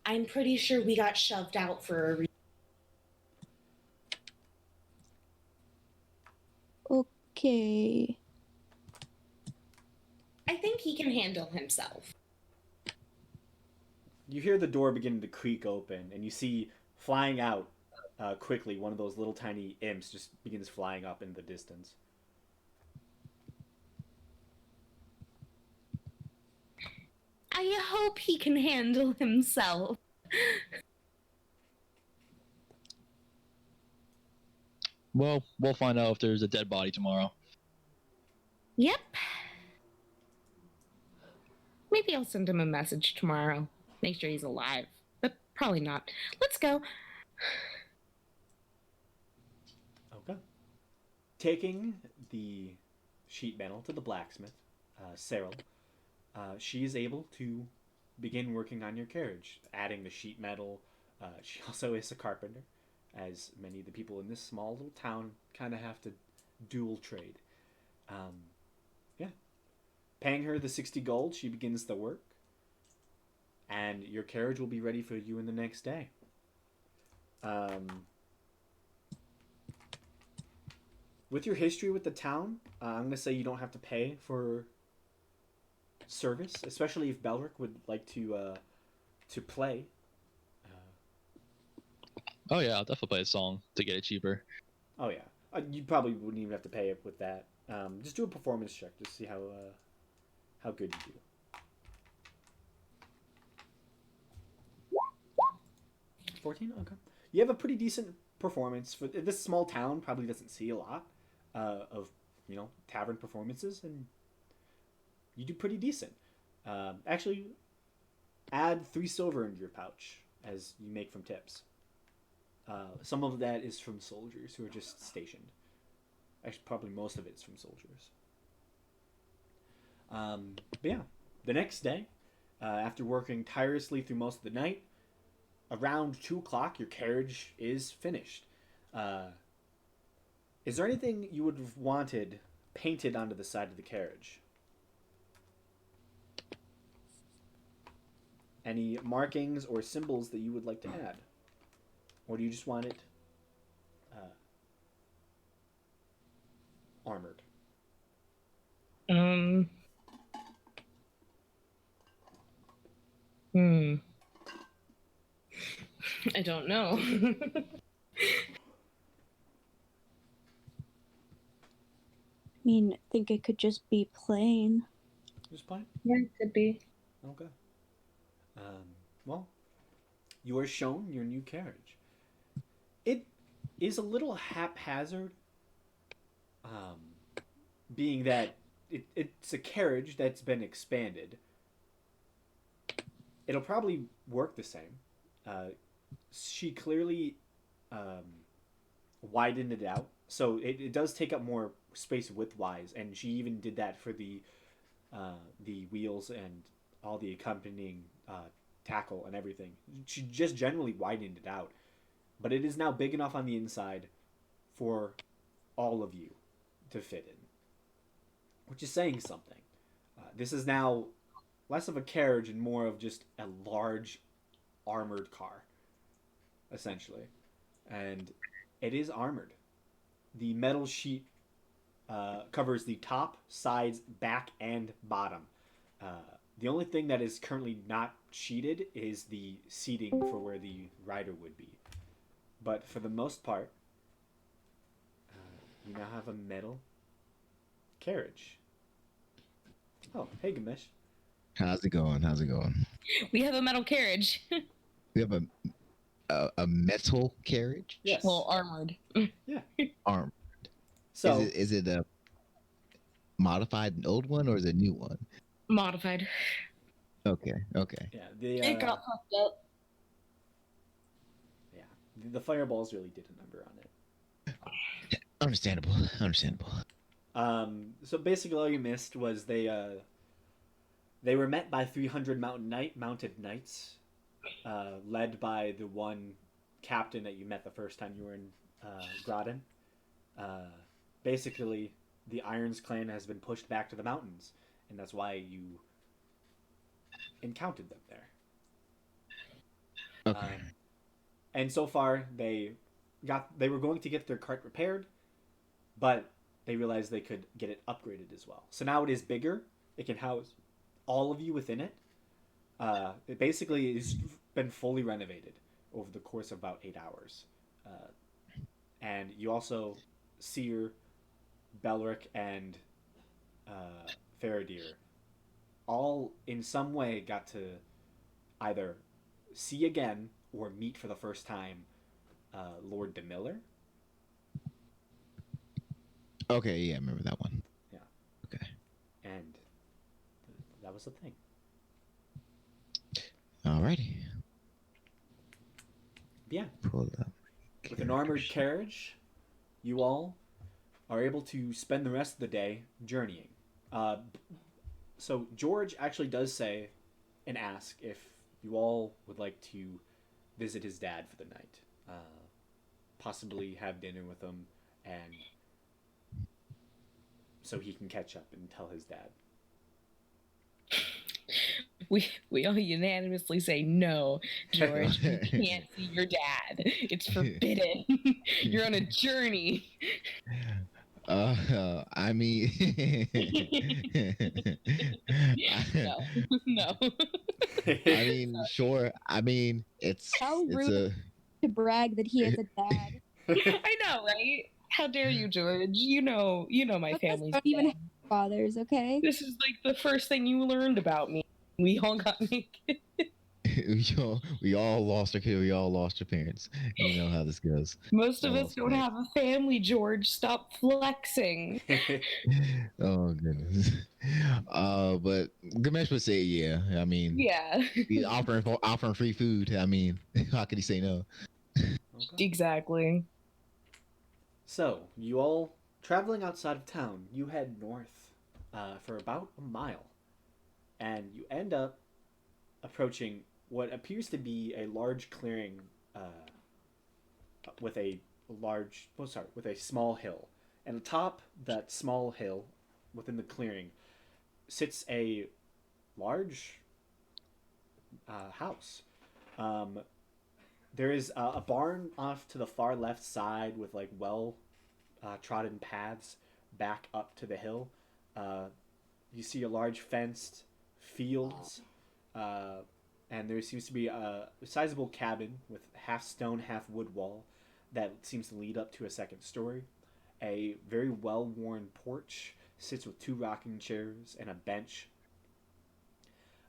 I'm pretty sure we got shoved out for a reason. Okay. I think he can handle himself. You hear the door beginning to creak open, and you see flying out quickly one of those little tiny imps just begins flying up in the distance. I hope he can handle himself. Well, we'll find out if there's a dead body tomorrow. Yep. Maybe I'll send him a message tomorrow. Make sure he's alive. But probably not. Let's go. Okay. Taking the sheet metal to the blacksmith, Cyril, she is able to begin working on your carriage, adding the sheet metal. She also is a carpenter, as many of the people in this small little town kind of have to dual trade. Yeah. Paying her the 60 gold, she begins the work, and your carriage will be ready for you in the next day. With your history with the town, I'm going to say you don't have to pay for service, especially if Belric would like to play. Oh yeah, I'll definitely play a song to get it cheaper. Oh yeah, you probably wouldn't even have to pay it with that. Just do a performance check to see how good you do. 14? Okay. You have a pretty decent performance for this small town. Probably doesn't see a lot of tavern performances, and you do pretty decent. Actually, add 3 silver into your pouch as you make from tips. Some of that is from soldiers who are just stationed. Actually, probably most of it is from soldiers. But yeah, the next day, after working tirelessly through most of the night, around 2 o'clock, your carriage is finished. Is there anything you would have wanted painted onto the side of the carriage? Any markings or symbols that you would like to add? Or do you just want it armored? I don't know. I mean, I think it could just be plain. Just plain? Yeah, it could be. Okay. Well, you are shown your new carriage. It is a little haphazard, being that it's a carriage that's been expanded. It'll probably work the same. She clearly widened it out, so it does take up more space width-wise, and she even did that for the wheels and all the accompanying tackle and everything. She just generally widened it out, but it is now big enough on the inside for all of you to fit in, which is saying something. This is now less of a carriage and more of just a large armored car, essentially. And it is armored. The metal sheet covers the top, sides, back, and bottom. The only thing that is currently not sheeted is the seating for where the rider would be. But for the most part, you now have a metal carriage. Oh, hey, Gamesh. How's it going? How's it going? We have a metal carriage. We have a metal carriage? Yes. Well, armored. Yeah. Arm. So Is it a modified old one or is it a new one? Modified. Okay. yeah, It got fucked up. yeah, the fireballs really did a number on it. Understandable. So basically, all you missed was they were met by 300 mounted knights, led by the one captain that you met the first time you were in Groden. Basically, the Irons clan has been pushed back to the mountains, and that's why you encountered them there. Okay. And so far, they were going to get their cart repaired, but they realized they could get it upgraded as well. So now it is bigger. It can house all of you within it. It basically has been fully renovated over the course of about 8 hours. And you also, Seer, Belric, and Faradir all in some way got to either see again or meet for the first time Lord DeMiller. Okay, yeah, I remember that one. Yeah. Okay. And that was the thing. Alrighty. Yeah. Pull up. With an armored carriage, you all are able to spend the rest of the day journeying. So George actually does say and ask if you all would like to visit his dad for the night, possibly have dinner with him, and so he can catch up and tell his dad. We all unanimously say no, George. You can't see your dad. It's forbidden. You're on a journey. I mean, No, no. I mean, sure. I mean, How it's rude a to brag that he has a dad. I know, right? How dare you, George? You know my Most of us family's don't even dead. have fathers, okay? This is like the first thing you learned about me. We all got naked. we all lost our kid. We all lost our parents. You know how this goes. Most of Oh, us don't fuck. have a family, George. Stop flexing. Oh goodness. But Gamesh would say, yeah. I mean, Yeah, he's offering free food. I mean, how could he say no? Okay. exactly. So, you all, traveling outside of town, you head north for about a mile. And you end up approaching what appears to be a large clearing with a with a small hill. And atop that small hill, within the clearing, sits a large house. Um, there is a barn off to the far left side with like well trodden paths back up to the hill. Uh, you see a large fenced fields, and there seems to be a sizable cabin with half stone, half wood wall that seems to lead up to a second story. A very well worn porch sits with two rocking chairs and a bench,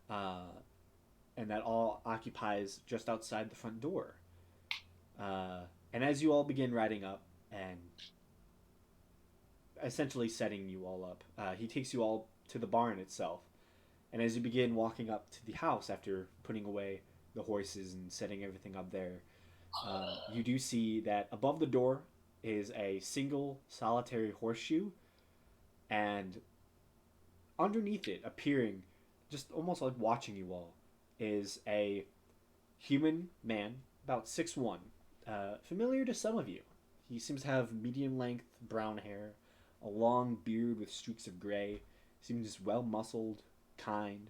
uh, and that all occupies just outside the front door. And as you all begin riding up and essentially setting you all up, he takes you all to the barn itself. And as you begin walking up to the house after putting away the horses and setting everything up there, you do see that above the door is a single solitary horseshoe, and underneath it, appearing just almost like watching you all, is a human man about 6'1", familiar to some of you. He seems to have medium length brown hair, a long beard with streaks of gray, seems well muscled, kind,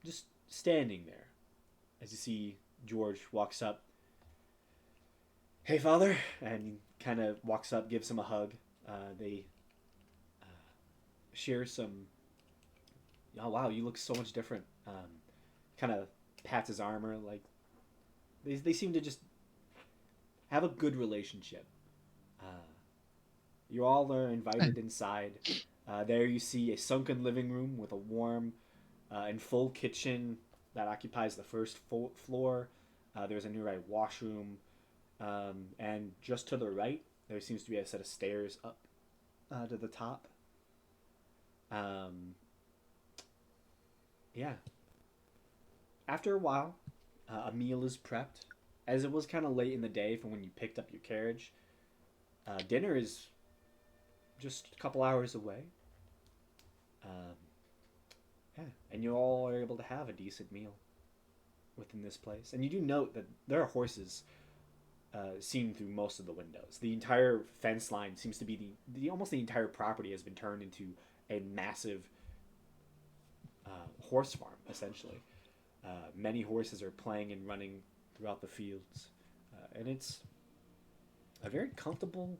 just standing there as you see George walks up. Hey, father, and he kind of walks up, gives him a hug. They share some. Oh wow, you look so much different. Kind of pats his armor. Like they seem to just have a good relationship. You all are invited inside. There you see a sunken living room with a warm and full kitchen that occupies the first floor. There's a nearby washroom. And just to the right, there seems to be a set of stairs up to the top. Yeah. After a while, a meal is prepped. As it was kind of late in the day from when you picked up your carriage, dinner is just a couple hours away. Yeah, and you all are able to have a decent meal within this place. And you do note that there are horses seen through most of the windows. The entire fence line seems to be the almost the entire property has been turned into a massive horse farm, essentially. Many horses are playing and running throughout the fields, and it's a very comfortable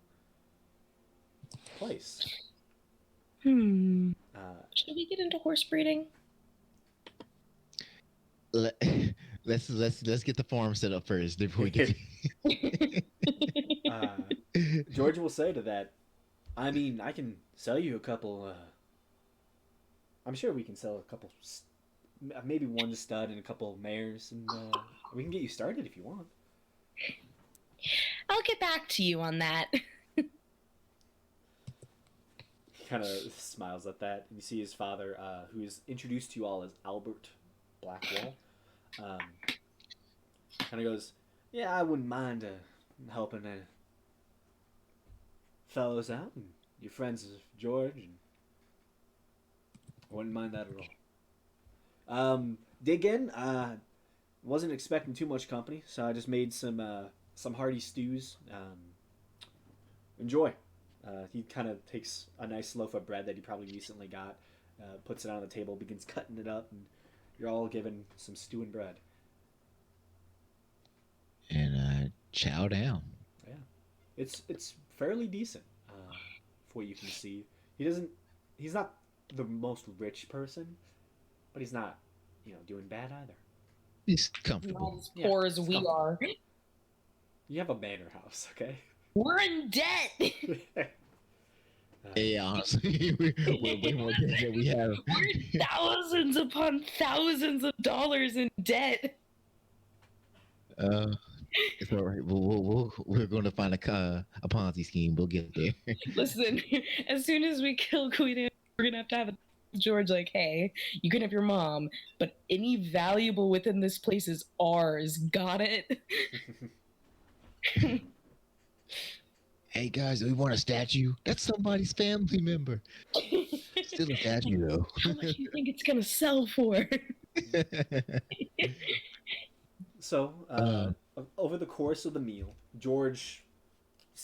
place. Should we get into horse breeding? Let's get the farm set up first before we get. George will say to that, I mean, I can sell you a couple. I'm sure we can sell a couple, maybe one stud and a couple mares, and we can get you started if you want. I'll get back to you on that. He kind of smiles at that, and you see his father, who is introduced to you all as Albert Blackwell. Kind of goes, yeah, I wouldn't mind helping fellows out and You're friends with George, and I wouldn't mind that at all. Dig in. Wasn't expecting too much company, so I just made some hearty stews. Enjoy. He kind of takes a nice loaf of bread that he probably recently got, puts it on the table, begins cutting it up, and you're all given some stew and bread. And chow down. Yeah, it's fairly decent for what you can see. He's not the most rich person, but he's not doing bad either. It's comfortable. Not as poor as we are. You have a manor house, okay? We're in debt. Yeah, honestly, we're way more debt than we have. We're thousands upon thousands of dollars in debt. It's all right. We're going to find a Ponzi scheme. We'll get there. Listen, as soon as we kill Queen Anne, we're gonna have to have a George like, hey, you can have your mom, but any valuable within this place is ours. Got it? Hey guys, we want a statue. That's somebody's family member. Still a statue though. How much do you think it's gonna sell for? So, over the course of the meal, George.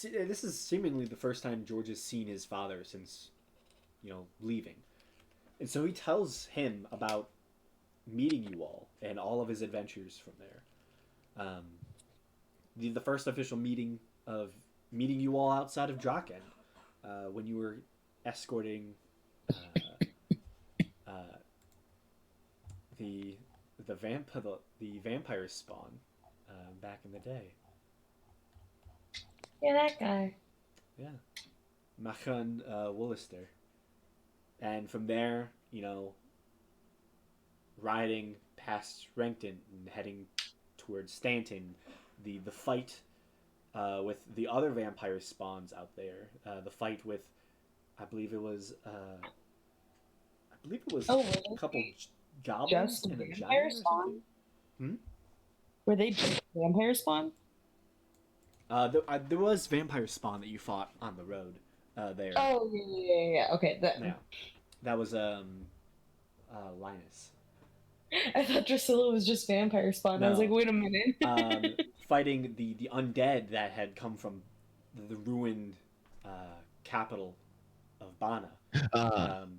This is seemingly the first time George has seen his father since, leaving. And so he tells him about meeting you all and all of his adventures from there. The first official meeting you all outside of Draken, when you were escorting the vampire spawn back in the day. Yeah, that guy. Yeah, Machan Woolister. And from there, riding past Renton and heading towards Stanton, the fight with the other vampire spawns out there, the fight with, I believe it was a couple goblins Just and a vampire giant or spawn? something. Were they just vampire spawn? There was vampire spawn that you fought on the road there. Oh, yeah. Okay, Yeah. That was Linus. I thought Drusilla was just vampire spawn. I was No. like, wait a minute. Fighting the undead that had come from the ruined capital of Bana. Those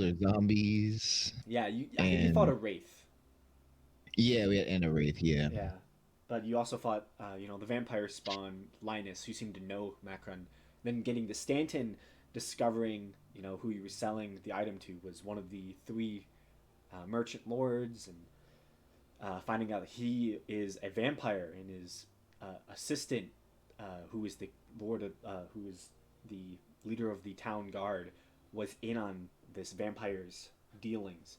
are zombies. Yeah, I think you fought a wraith. Yeah, we had and a wraith. Yeah. Yeah, but you also fought the vampire spawn Linus, who seemed to know Macron. Then getting to Stanton, discovering who you were selling the item to was one of the three merchant lords, and finding out that he is a vampire and his assistant, who is the who is the leader of the town guard, was in on this vampire's dealings,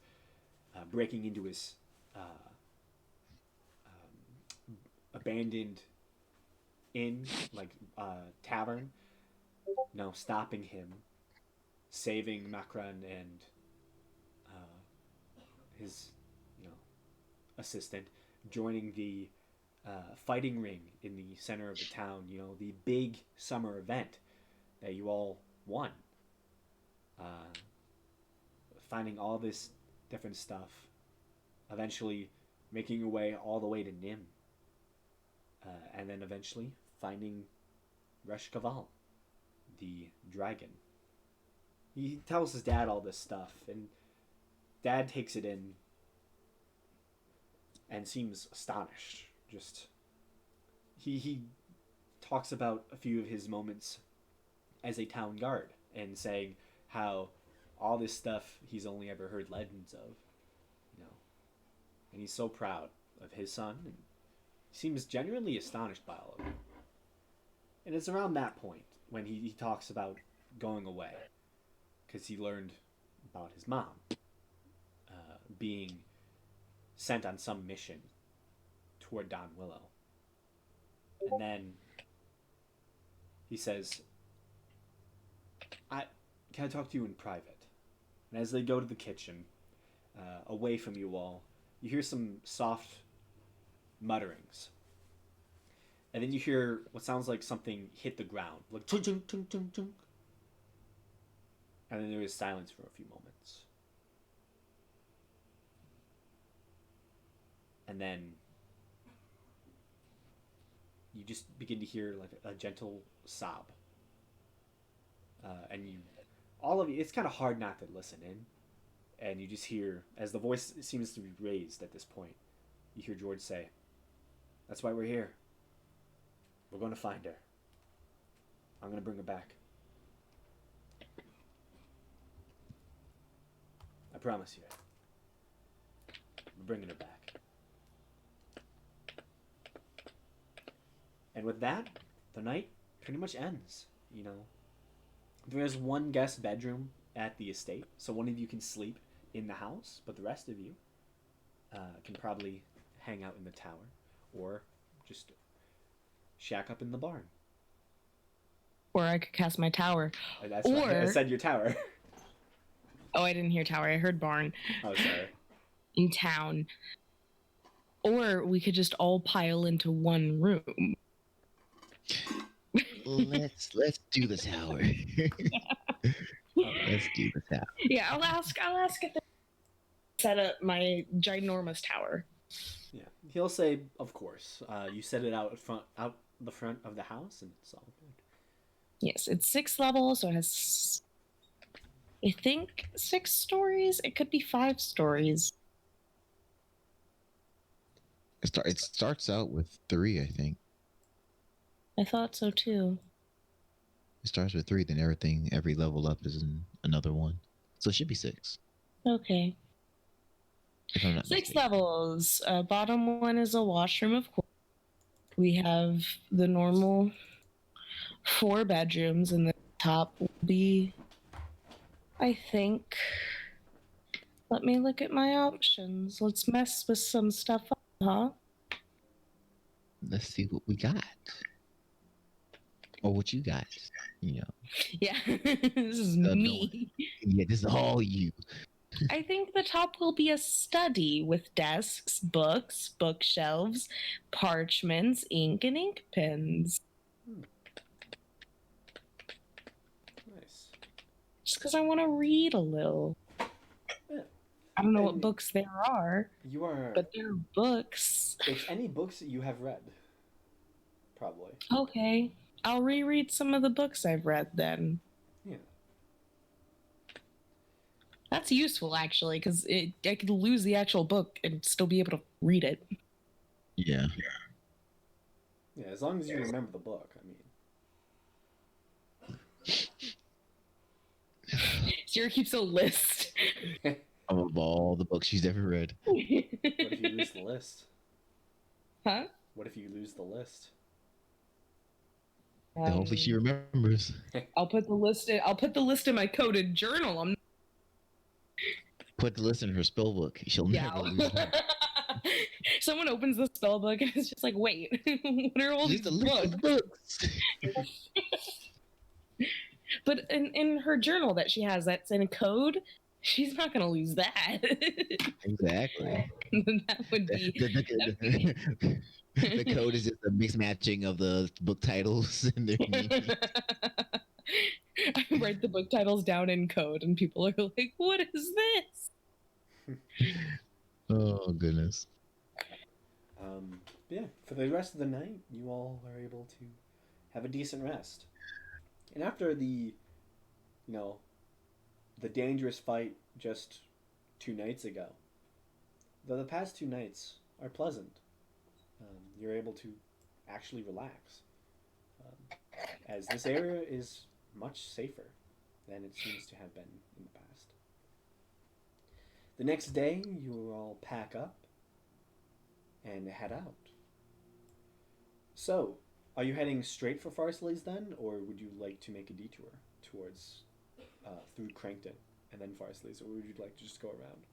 breaking into his abandoned inn, tavern, stopping him, saving Macron and his assistant, joining the fighting ring in the center of the town, the big summer event that you all won. Finding all this different stuff, eventually making your way all the way to Nim, and then eventually finding Reshkaval, the dragon. He tells his dad all this stuff, and Dad takes it in and seems astonished. Just he talks about a few of his moments as a town guard and saying how all this stuff he's only ever heard legends of, and he's so proud of his son, and seems genuinely astonished by all of it. And it's around that point when he talks about going away, because he learned about his mom being sent on some mission toward Don Willow. And then he says, can I talk to you in private? And as they go to the kitchen, away from you all, you hear some soft mutterings. And then you hear what sounds like something hit the ground, like chung chung chung chung chung. And then there is silence for a few moments. And then you just begin to hear like a gentle sob. And all of you, it's kind of hard not to listen in. And you just hear, as the voice seems to be raised at this point, you hear George say, "That's why we're here. We're going to find her. I'm going to bring her back. I promise you. We're bringing her back." And with that, the night pretty much ends, you know. There is one guest bedroom at the estate, so one of you can sleep in the house, but the rest of you can probably hang out in the tower or just shack up in the barn. Or I could cast my tower. That's why I said your tower. Oh, I didn't hear tower. I heard barn. Oh, sorry. In town. Or we could just all pile into one room. Let's do the tower. Let's do the tower. Yeah, I'll ask if they set up my ginormous tower. Yeah, he'll say, "Of course." You set it out the front of the house, and it's all good. Yes, it's 6 levels, so it has, I think, 6 stories. It could be 5 stories. It starts out with 3, I think. I thought so too. It starts with 3, then every level up is in another one. So it should be 6. Okay. If I'm not 6 mistaken. levels. Bottom one is a washroom, of course. We have the normal 4 bedrooms, and the top will be, I think. Let me look at my options. Let's mess with some stuff up, huh? Let's see what we got. Or what you got. You know. Yeah, this is No. me. Yeah, this is all you. I think the top will be a study with desks, books, bookshelves, parchments, ink, and ink pens. Nice. Just because I want to read a little. Yeah. I don't know what And books there are, You are. but there are books. It's any books that you have read. Probably. Okay, I'll reread some of the books I've read then. Yeah. That's useful, actually, because I could lose the actual book and still be able to read it. Yeah. Yeah, as long as you remember the book, I mean. Sarah keeps a list. Of all the books she's ever read. What if you lose the list? Huh? What if you lose the list? Then hopefully she remembers. I'll put the list in my coded journal. Put the list in her spell book. She'll never lose it. Someone opens the spell book and it's just like, wait, what are all these Just a list of books? books. But in her journal that she has that's in code, she's not gonna lose that. Exactly. That would be The code is just a mixed matching of the book titles and their names. I write the book titles down in code and people are like, what is this? Oh goodness. Yeah, for the rest of the night, you all are able to have a decent rest. And after the dangerous fight just 2 nights ago, though the past 2 nights are pleasant, you're able to actually relax, as this area is much safer than it seems to have been in the past. The next day, you all pack up and head out. So, are you heading straight for Farsley's then, or would you like to make a detour towards through Crankton and then Farsley's, or would you like to just go around?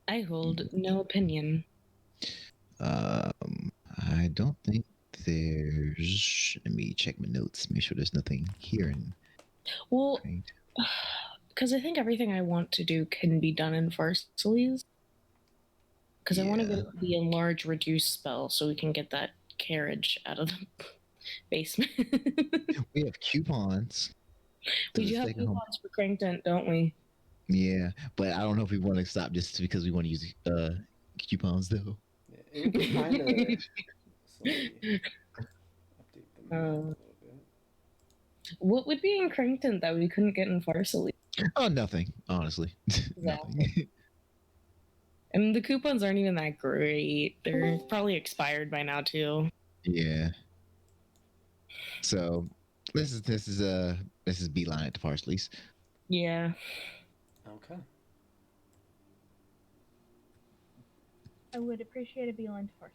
I hold no opinion. I don't think there's. Let me check my notes. Make sure there's nothing here. Well, Crankton. because I think everything I want to do can be done in Farsley's. Because I want to Yeah. get the enlarge reduce spell so we can get that carriage out of the basement. We have coupons. We to do have take it home. coupons for Crankdent, don't we? Yeah, but I don't know if we want to stop just because we want to use coupons though. It would be kind of. So let me update the map a little bit. What would be in Crankdent that we couldn't get in Farsley? Oh, nothing. Honestly, nothing. And the coupons aren't even that great. They're probably expired by now too. Yeah. So this is beeline at the Parsley's. Yeah. Okay. I would appreciate a beeline to Farsi.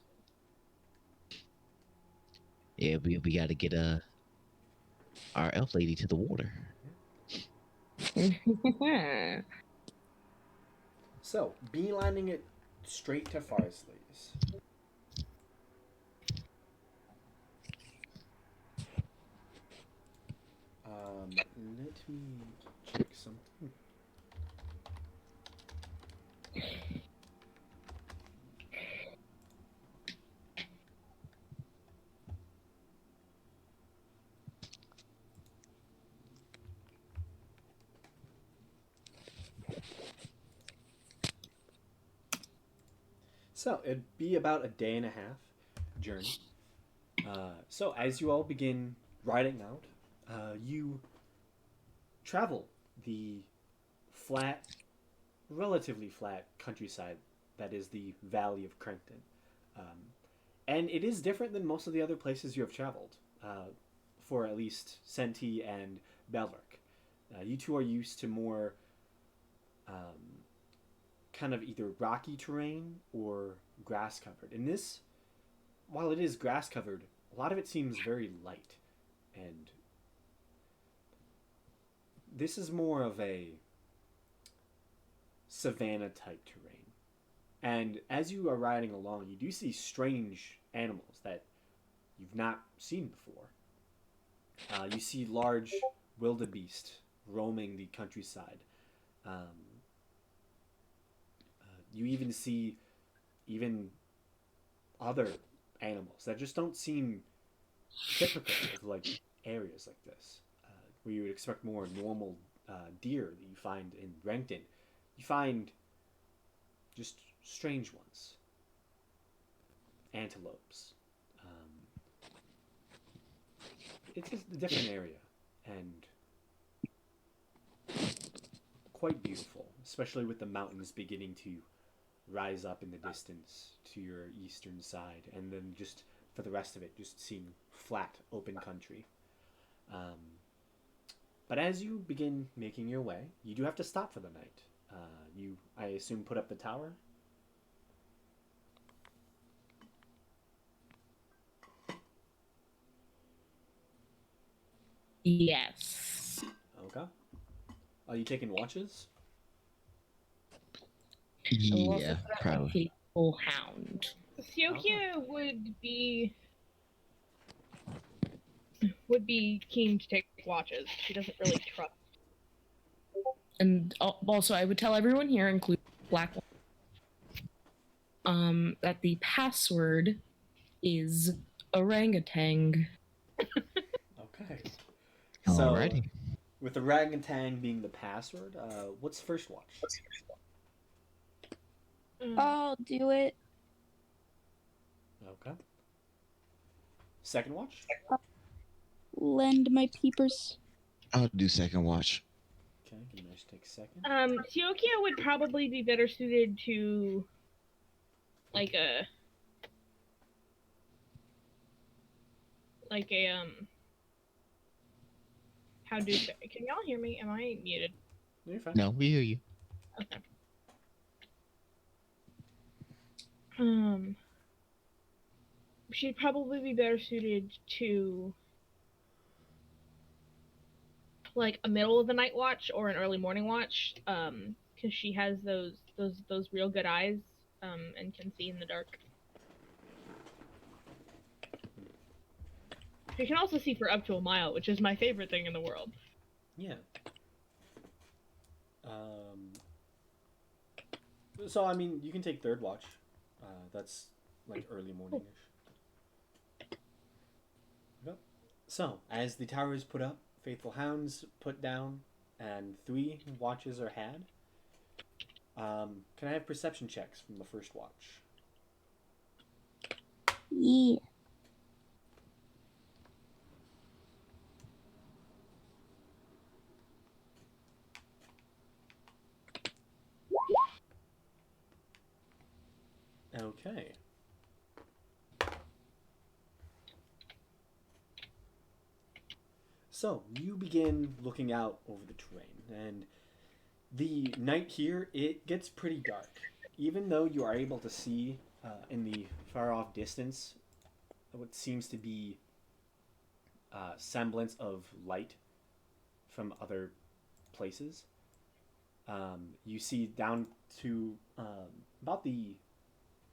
Yeah, we got to get our elf lady to the water. So, beelining it straight to Farsley's. Let me check something. So, it'd be about a day and a half journey. So, as you all begin riding out, you travel the flat, relatively flat countryside that is the Valley of Crankton. And it is different than most of the other places you have traveled, for at least Senti and Belric. You two are used to more kind of either rocky terrain or grass covered. And this, while it is grass covered, a lot of it seems very light. And this is more of a savanna type terrain. And as you are riding along, you do see strange animals that you've not seen before. You see large wildebeest roaming the countryside. You even see other animals that just don't seem typical of like areas like this, where you would expect more normal deer that you find in Renkton. You find just strange ones, antelopes. It's just a different area and quite beautiful, especially with the mountains beginning to rise up in the distance to your eastern side, and then just for the rest of it, just seeing flat, open country. But as you begin making your way, you do have to stop for the night. You, I assume, put up the tower? Yes. Okay. Are you taking watches? Yeah, probably. Faithful hound. Siokia would be keen to take watches. She doesn't really trust. And also, I would tell everyone here, including Blackwell, that the password is orangutan. Okay. So, Alrighty. with orangutan being the password, what's first watch? I'll do it. Okay. Second watch? Lend my peepers. I'll do second watch. Okay, you managed to take second. Siokia would probably be better suited to like a how do can y'all hear me? Am I muted? No, you're fine. No, we hear you. Okay. She'd probably be better suited to like a middle of the night watch or an early morning watch, because she has those real good eyes, and can see in the dark. She can also see for up to a mile, which is my favorite thing in the world. Yeah. So, I mean, you can take third watch That's like early morning-ish. Yep. So, as the tower is put up, faithful hounds put down, and 3 watches are had. Can I have perception checks from the first watch? Yeah. Okay. So, you begin looking out over the terrain, and the night here, it gets pretty dark. Even though you are able to see in the far off distance what seems to be semblance of light from other places, you see down to about the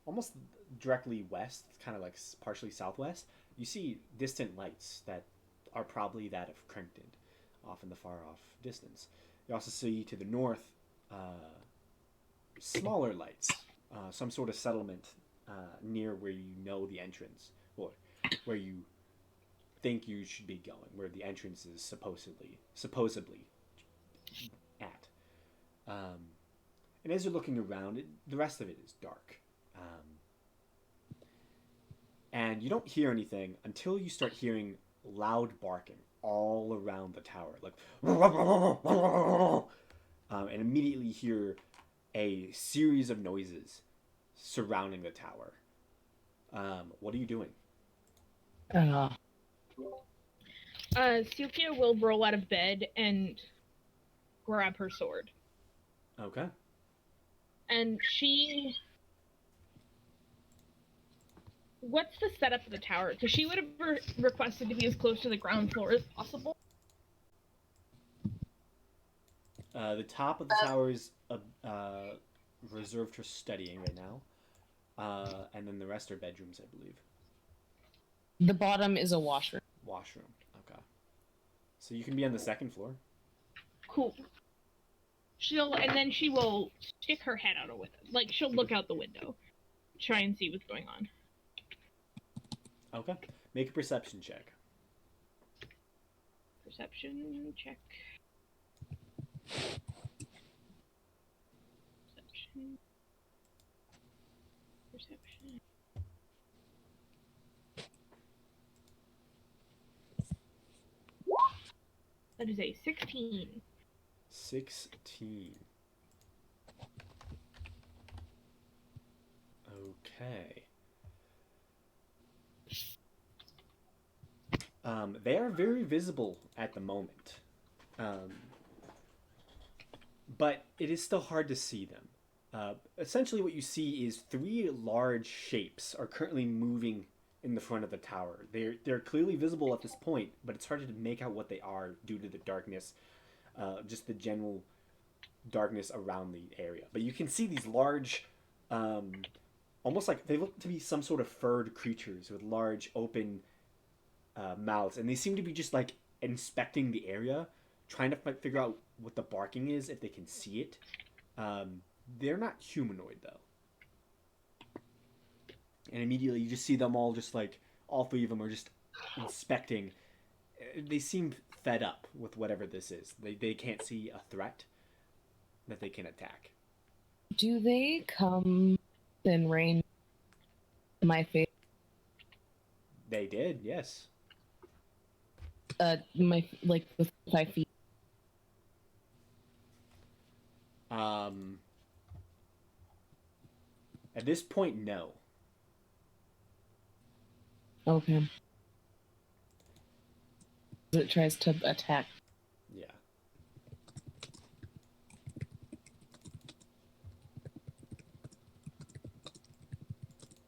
almost directly west, kind of like partially southwest, you see distant lights that are probably that of Crinkton off in the far off distance. You also see to the north smaller lights, some sort of settlement near where you know the entrance, or where you think you should be going, where the entrance is supposedly at. And as you're looking around, the rest of it is dark. And you don't hear anything until you start hearing loud barking all around the tower, like, and immediately hear a series of noises surrounding the tower. What are you doing? Sukia will roll out of bed and grab her sword. Okay. And she... What's the setup of the tower? Because she would have requested to be as close to the ground floor as possible. The top of the tower is reserved for studying right now. And then the rest are bedrooms, I believe. The bottom is a washroom. Washroom. Okay. So you can be on the second floor. Cool. And then she will stick her head out of window. Like, she'll look out the window. Try and see what's going on. Okay. Make a perception check. Perception check. Perception. That is a 16. 16. Okay. They are very visible at the moment. But it is still hard to see them. Essentially what you see is 3 large shapes are currently moving in the front of the tower. They're clearly visible at this point, but it's hard to make out what they are due to the darkness, just the general darkness around the area. But you can see these large, almost like they look to be some sort of furred creatures with large open mouths, and they seem to be just like inspecting the area, trying to figure out what the barking is, if they can see it. They're not humanoid though. And immediately you just see them all just like, all 3 of them are just inspecting. They seem fed up with whatever this is. They can't see a threat that they can attack. Do they come in range of my face? They did, yes. My, like, with 5 feet. At this point, no. Okay. It tries to attack. Yeah.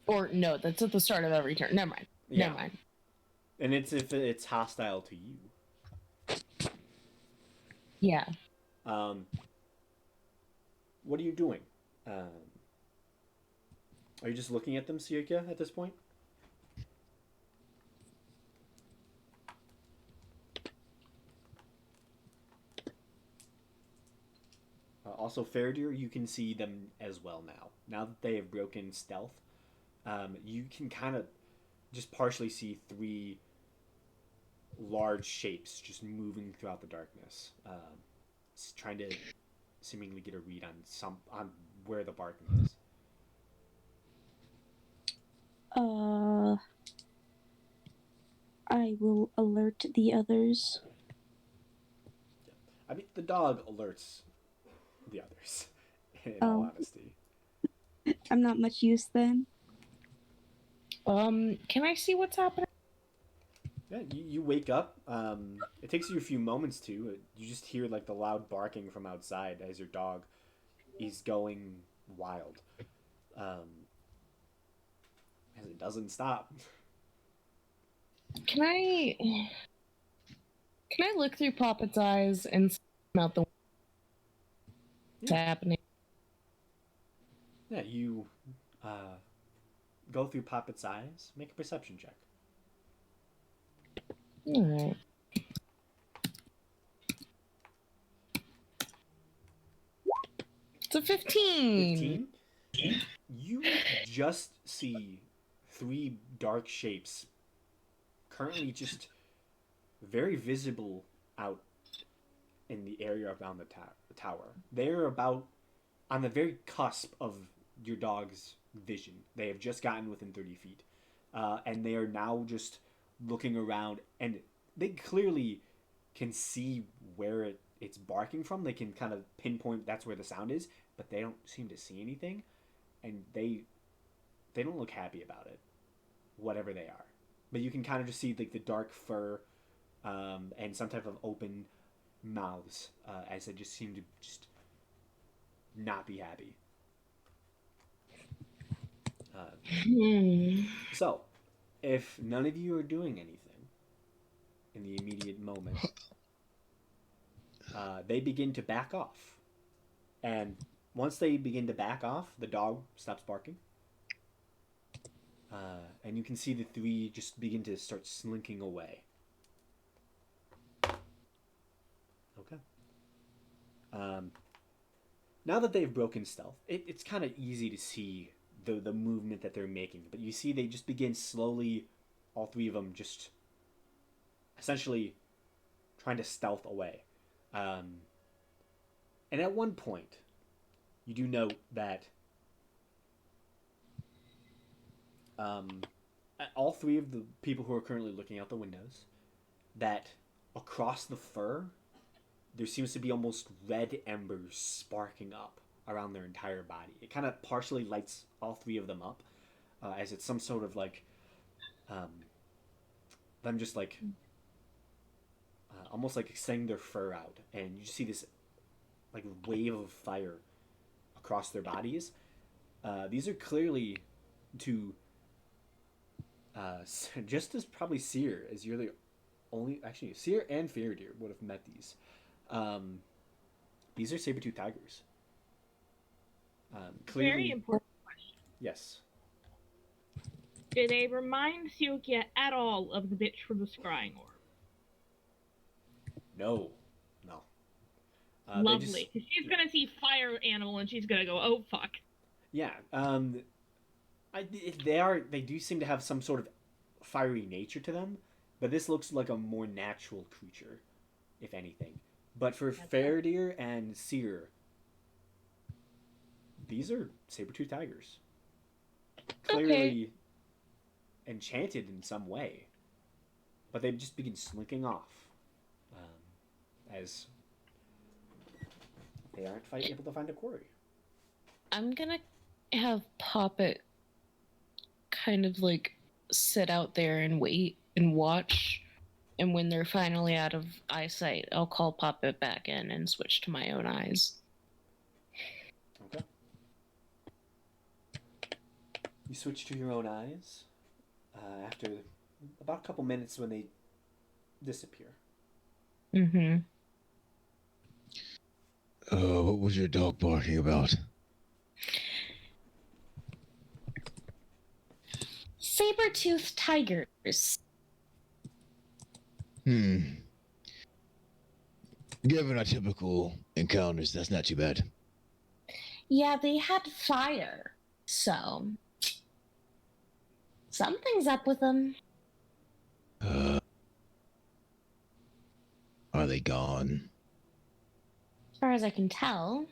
Or no, that's at the start of every turn. Never mind. Yeah. Never mind. And it's if it's hostile to you. Yeah. What are you doing? Are you just looking at them, Sirka, at this point? Also, Faradir, you can see them as well now. Now that they have broken stealth, you can kind of just partially see three large shapes just moving throughout the darkness, trying to seemingly get a read on where the barking is. I will alert the others. I mean, the dog alerts the others. In all honesty, I'm not much use then. Can I see what's happening? yeah, you wake up. It takes you a few moments to. You just hear like the loud barking from outside as your dog is going wild. As it doesn't stop. Can I look through Poppet's eyes and see out the what's happening? Yeah, you go through Poppet's eyes. Make a perception check. Alright. It's a 15. 15? You just see three dark shapes currently just very visible out in the area around the tower. They're about on the very cusp of your dog's vision. They have just gotten within 30 feet. And they are now just looking around, and they clearly can see where it's barking from. They can kind of pinpoint that's where the sound is, but they don't seem to see anything, and they don't look happy about it, whatever they are. But you can kind of just see like the dark fur and some type of open mouths as they just seem to just not be happy. So, if none of you are doing anything in the immediate moment, they begin to back off. And once they begin to back off, the dog stops barking. And you can see the three just begin to start slinking away. Okay. Now that they've broken stealth, it's kind of easy to see the movement that they're making. But you see they just begin slowly, all three of them just essentially trying to stealth away. And at one point, you do note that all three of the people who are currently looking out the windows, that across the fur, there seems to be almost red embers sparking up around their entire body. It kind of partially lights all three of them up, as it's some sort of like them just like almost like extending their fur out, and you see this like wave of fire across their bodies. These are clearly to just as probably Seer, as you're the only, actually Seer and Faradir would have met these. These are Saber-Toothed Tigers. Clearly, Very important question. yes. Do they remind Sukia at all of the bitch from the scrying orb? No. Lovely. Because she's gonna see fire animal and she's gonna go, oh fuck. Yeah. They do seem to have some sort of fiery nature to them, but this looks like a more natural creature, if anything. But for Faradir and Seer, these are Saber-Toothed Tigers. Clearly enchanted in some way. But they just begin slinking off. As they aren't able to find a quarry. I'm gonna have Poppet kind of like sit out there and wait and watch. And when they're finally out of eyesight, I'll call Poppet back in and switch to my own eyes. Okay. You switch to your own eyes after about a couple minutes when they disappear. Mm-hmm. What was your dog barking about? Saber-Toothed Tigers. Given our typical encounters, that's not too bad. Yeah, they had fire, so Something's up with them. Are they gone? As far as I can tell.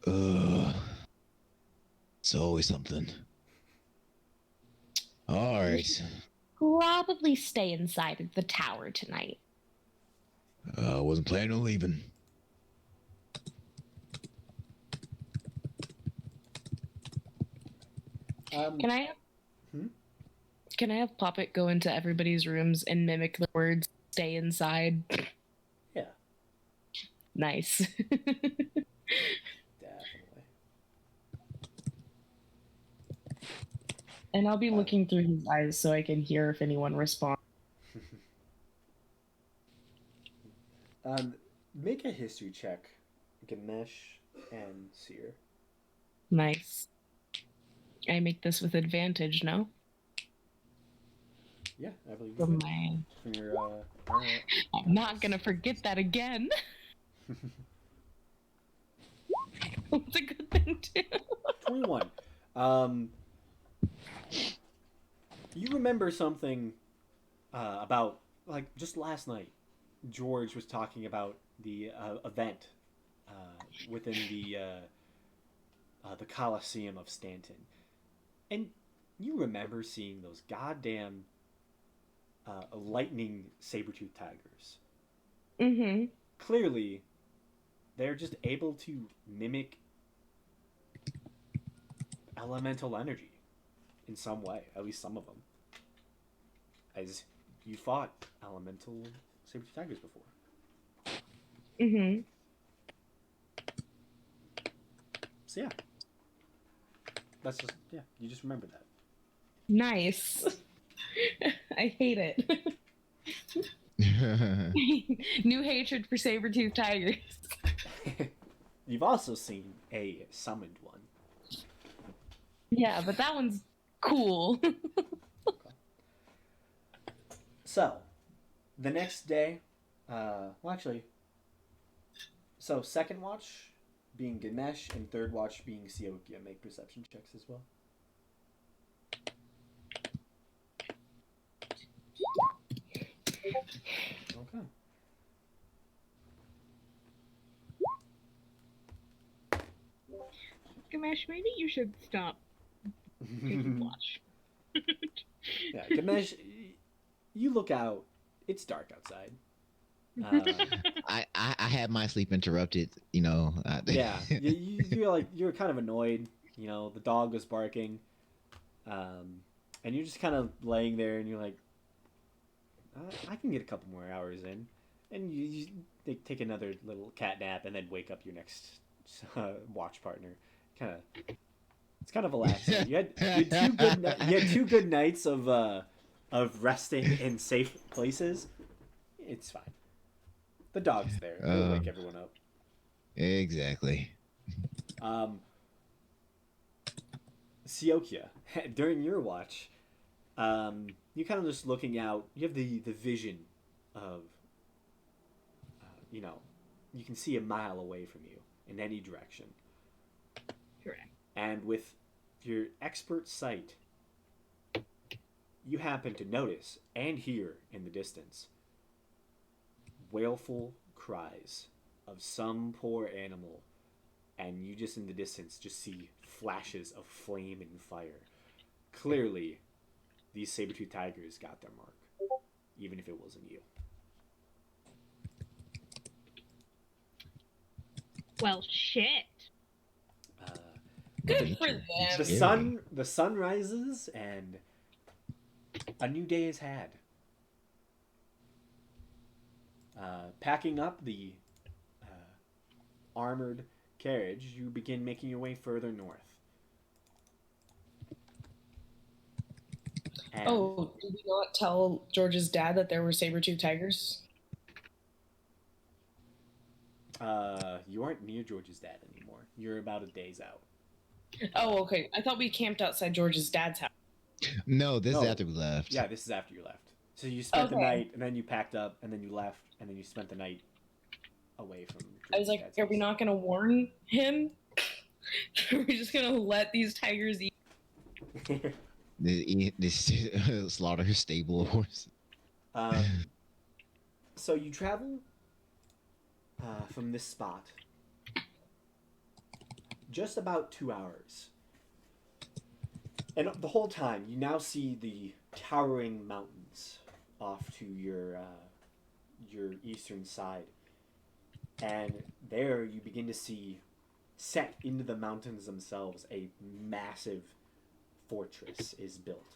It's always something. All right. Probably stay inside of the tower tonight. I wasn't planning on leaving. Can I? Hmm? Can I have Poppet go into everybody's rooms and mimic the words "stay inside"? Yeah, Nice. definitely. And I'll be looking through his eyes so I can hear if anyone responds. Make a history check, Ganesh and Seer. Nice. I make this with advantage, no? Yeah, I believe For you would. my... From your, I'm not gonna forget that again. It's a good thing too. 21. You remember something about, like, just last night, George was talking about the event within the Coliseum of Stanton. And you remember seeing those goddamn lightning saber-toothed tigers. Mm-hmm. Clearly, they're just able to mimic elemental energy in some way, at least some of them. As you fought elemental saber-toothed tigers before. Mm-hmm. So yeah. That's just, yeah, you just remember that. Nice. I hate it. New hatred for Saber-Toothed Tigers. You've also seen a summoned one. Yeah, but that one's cool. So, the next day, well, actually, so second watch being Ganesh and third watch being Siokia. Make perception checks as well. Okay. Gamesh, maybe you should stop taking watch. Yeah, Ganesh, you look out. It's dark outside. I had my sleep interrupted. You know. Yeah, you're kind of annoyed. You know, the dog was barking, and you're just kind of laying there, and you're like, I can get a couple more hours in, and you take another little cat nap, and then wake up your next watch partner. It's kind of relaxing. You had two good nights of resting in safe places. It's fine. The dog's there. He'll wake everyone up. Exactly. Siokia, during your watch, you kind of just looking out. You have the vision of, you know, you can see a mile away from you in any direction. Correct. And with your expert sight, you happen to notice and hear in the distance wailful cries of some poor animal, and you just in the distance just see flashes of flame and fire. Clearly, these saber-toothed tigers got their mark, even if it wasn't you. Well, shit. Good for them. The sun rises and a new day is had. Packing up the armored carriage, you begin making your way further north. And Oh, did we not tell George's dad that there were saber-toothed tigers? you aren't near George's dad anymore. You're about a day's out. Oh, okay. I thought we camped outside George's dad's house. No, this No. is after we left. Yeah, this is after you left. So you spent the Okay. night, and then you packed up, and then you left, and then you spent the night away from. I was like, George's are dad's we house. not going to warn him? We're just gonna let these tigers eat. This slaughter his stable of horses. So you travel from this spot just about 2 hours. And the whole time, you now see the towering mountains off to your eastern side. And there you begin to see, set into the mountains themselves, a massive fortress is built.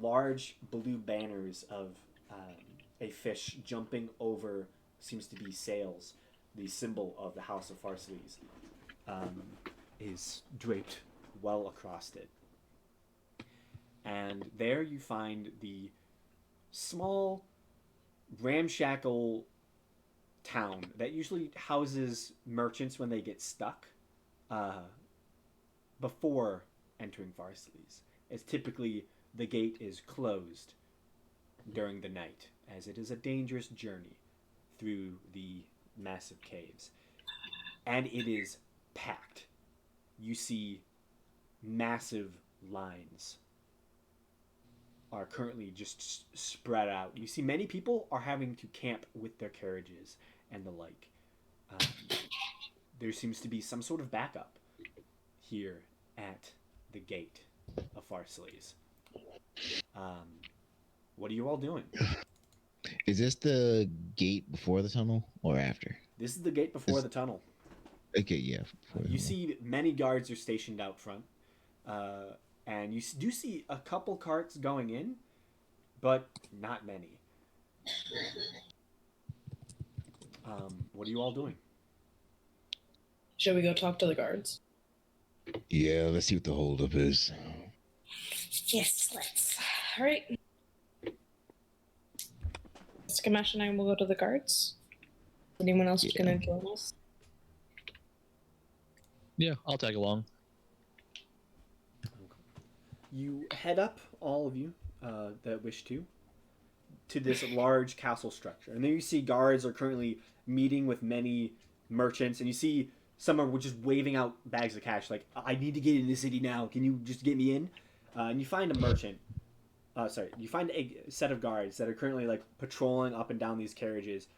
Large blue banners of a fish jumping over, seems to be sails, the symbol of the House of Farsleys, is draped well across it. And there you find the small, ramshackle town that usually houses merchants when they get stuck before entering Farsleys. As typically the gate is closed during the night, as it is a dangerous journey through the massive caves. And it is packed. You see massive lines are currently just spread out. You see many people are having to camp with their carriages and the like. There seems to be some sort of backup here at the gate of Farsleys. What are you all doing? Is this the gate before the tunnel or after? This is the gate before the tunnel. Okay, yeah. You see many guards are stationed out front. And you do see a couple carts going in, but not many. What are you all doing? Shall we go talk to the guards? Yeah, let's see what the holdup is. Yes, let's. All right. Skamash and I will go to the guards. Anyone else gonna join us? Yeah, I'll tag along. You head up, all of you that wish to this large castle structure. And there you see guards are currently meeting with many merchants, and you see some are just waving out bags of cash, like, I need to get in the city now. Can you just get me in? And you find a merchant. You find a set of guards that are currently like patrolling up and down these carriages,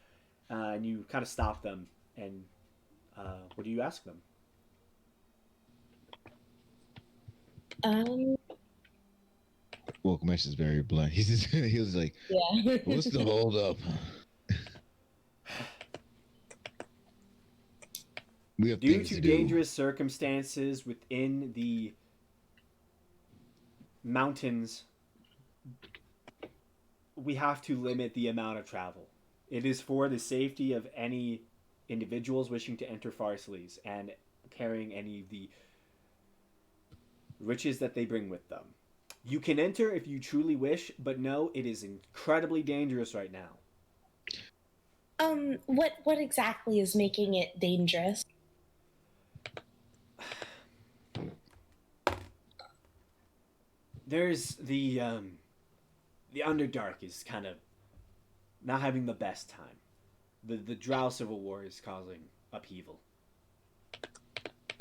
and you kind of stop them. And what do you ask them? Well, Kamesh is very blunt. He was like, Yeah. "What's the holdup?" We have Due things to to dangerous circumstances within the mountains, we have to limit the amount of travel. It is for the safety of any individuals wishing to enter Farsleys and carrying any of the riches that they bring with them. You can enter if you truly wish, but no, it is incredibly dangerous right now. What exactly is making it dangerous? There's the Underdark is kind of not having the best time. The Drow Civil War is causing upheaval.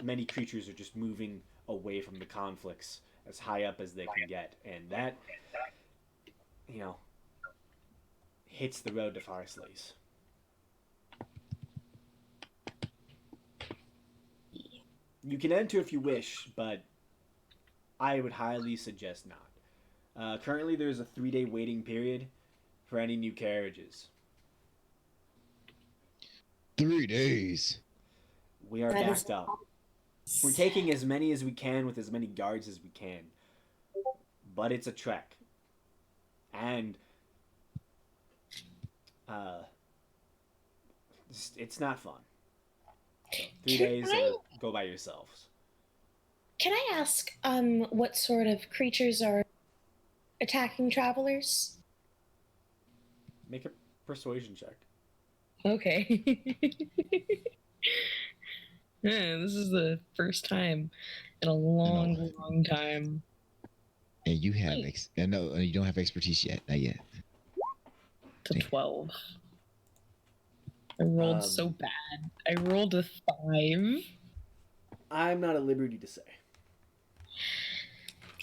Many creatures are just moving away from the conflicts as high up as they can get, and that, hits the road to Farsleys. You can enter if you wish, but I would highly suggest not. Currently, there's a 3-day waiting period for any new carriages. 3 days. We are backed up. We're taking as many as we can with as many guards as we can. But it's a trek. And it's not fun. So 3 days go by yourselves. Can I ask what sort of creatures are attacking travelers? Make a persuasion check. Okay. Yeah, this is the first time in a long time. And you have no, you don't have expertise yet. Not yet. To 12. I rolled so bad. I rolled a 5. I'm not at liberty to say.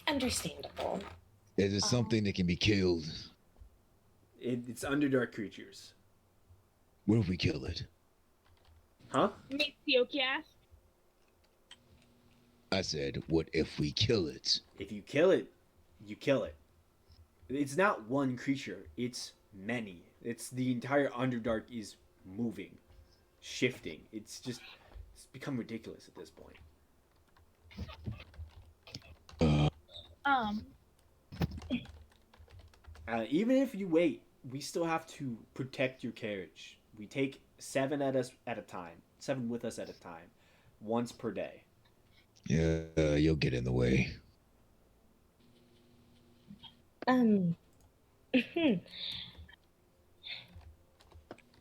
Understandable. Is it something that can be killed? It's Underdark creatures. What if we kill it? Huh? Makes Yoki ask. I said, what if we kill it? If you kill it, you kill it. It's not one creature, it's many. It's the entire Underdark is moving, shifting. It's become ridiculous at this point. Even if you wait, we still have to protect your carriage. We take 7 at us at a time. 7 with us at a time. Once per day. Yeah, you'll get in the way.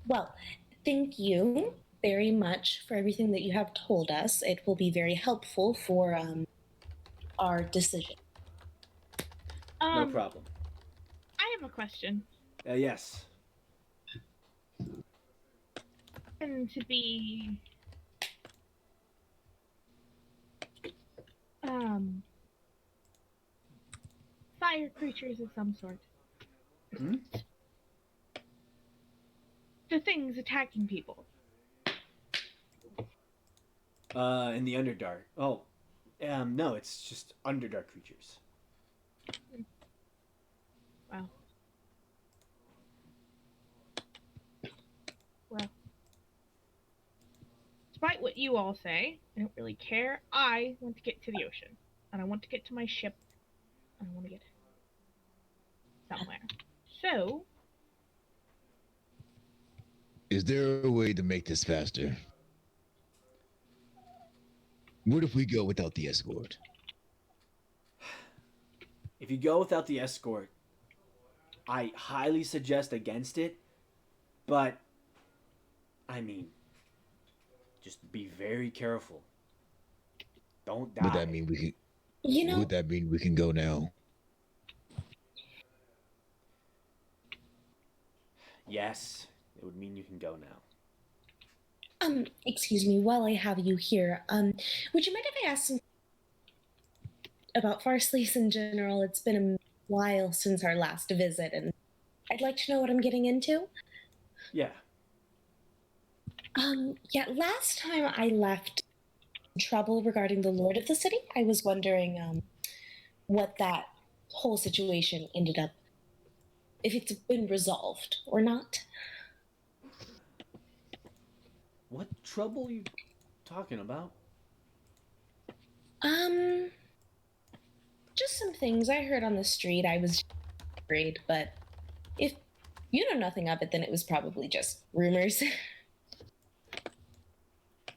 Well, thank you very much for everything that you have told us. It will be very helpful for our decision. No problem. I have a question. Yes. And to be fire creatures of some sort. Hmm? The things attacking people. In the Underdark. Oh. No, it's just Underdark creatures. Wow. Well. Despite what you all say, I don't really care. I want to get to the ocean. And I want to get to my ship. And I want to get somewhere. So, Is there a way to make this faster? What if we go without the escort? If you go without the escort, I highly suggest against it. But, I mean, just be very careful. Don't die. Would that mean we can? You know, Would that mean we can go now? Yes, it would mean you can go now. excuse me, while I have you here, would you mind if I ask some about Farsleys in general? It's been a while since our last visit, and I'd like to know what I'm getting into. Yeah. Yeah, last time I left trouble regarding the Lord of the City, I was wondering, what that whole situation ended up, if it's been resolved or not. What trouble are you talking about? Just some things I heard on the street. I was afraid, but if you know nothing of it, then it was probably just rumors.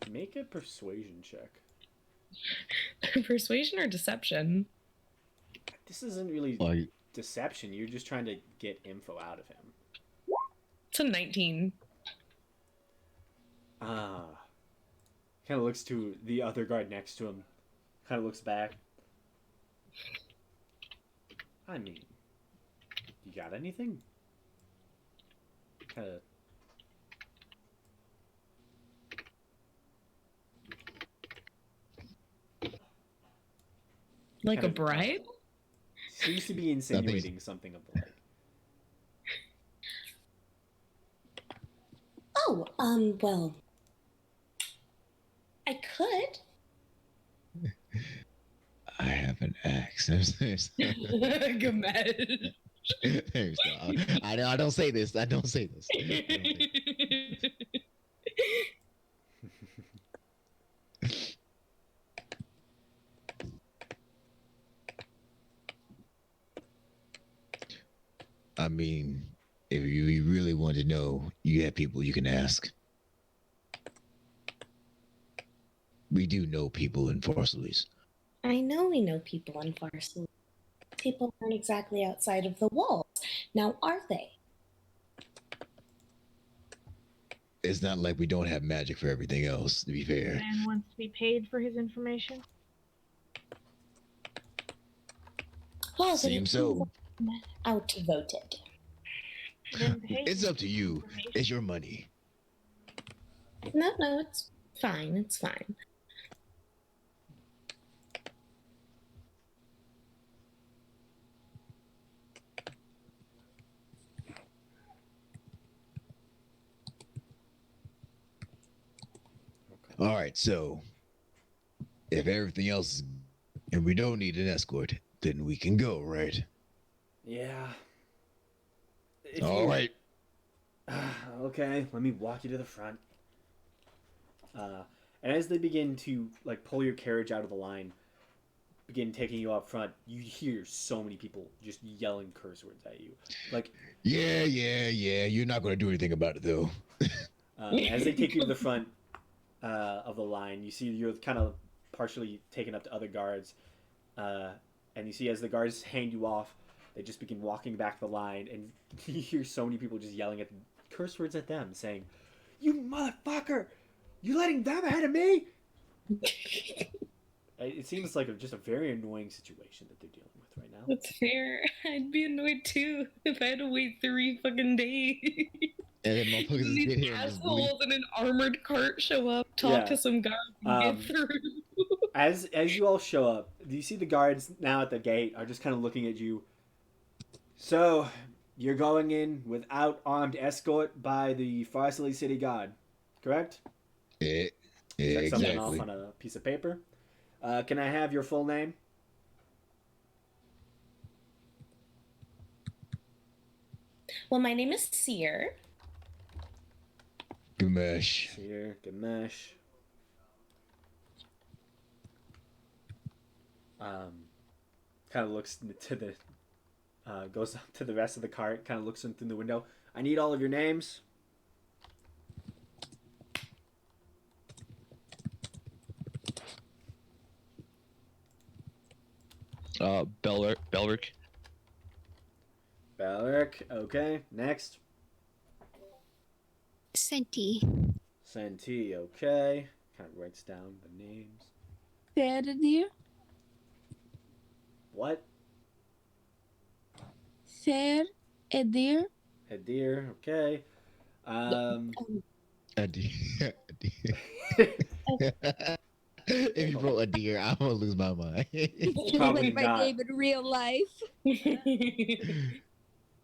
Make a persuasion check. Persuasion or deception? This isn't really Like, deception. You're just trying to get info out of him. It's a 19. Ah. Kind of looks to the other guard next to him. Kind of looks back. I mean, you got anything? Kind of. Like Kind a of- bribe? Seems to be insinuating something of the like. Oh, well, I could. I have an axe. There's Gamed. I don't say this. I don't say this. I don't say- I mean, if you really want to know, you have people you can ask. We do know people in Farsley's. I know we know people in Farsleys. People aren't exactly outside of the walls. Now, are they? It's not like we don't have magic for everything else, to be fair. man wants to be paid for his information. Well, then Seems it so. outvoted. Then pay It's him up to you. information. It's your money. No, it's fine. It's fine. All right, so if everything else is and we don't need an escort, then we can go, right? Yeah. If All you- right. Okay, let me walk you to the front. And as they begin to like pull your carriage out of the line, begin taking you up front, you hear so many people just yelling curse words at you. Like, Yeah. You're not gonna do anything about it, though. as they take you to the front of the line, you see you're kind of partially taken up to other guards, and you see as the guards hand you off, they just begin walking back the line, and you hear so many people just yelling at curse words at them, saying, "You motherfucker! You letting them ahead of me?" It seems like just a very annoying situation that they're dealing with right now. That's fair. I'd be annoyed too if I had to wait 3 fucking days. And then motherfuckers just These get here and just bleed. assholes in an armored cart show up, talk Yeah. to some guards, and get through. As you all show up, do you see the guards now at the gate are just kind of looking at you? So, you're going in without armed escort by the Farsley City Guard, correct? Yeah, Check something off exactly. on a piece of paper. Can I have your full name? Well, my name is Seer. Gamesh. Here, Ganesh. Kind of looks to the, goes up to the rest of the cart, kind of looks in through the window. I need all of your names. Belric. Balric, okay. Next. Senti. Santee, okay. Kind of writes down the names. Faradir. What? Faradir. Hadir, okay. A deer. If you wrote a deer, I'm gonna lose my mind. Probably Like my not. name in real life.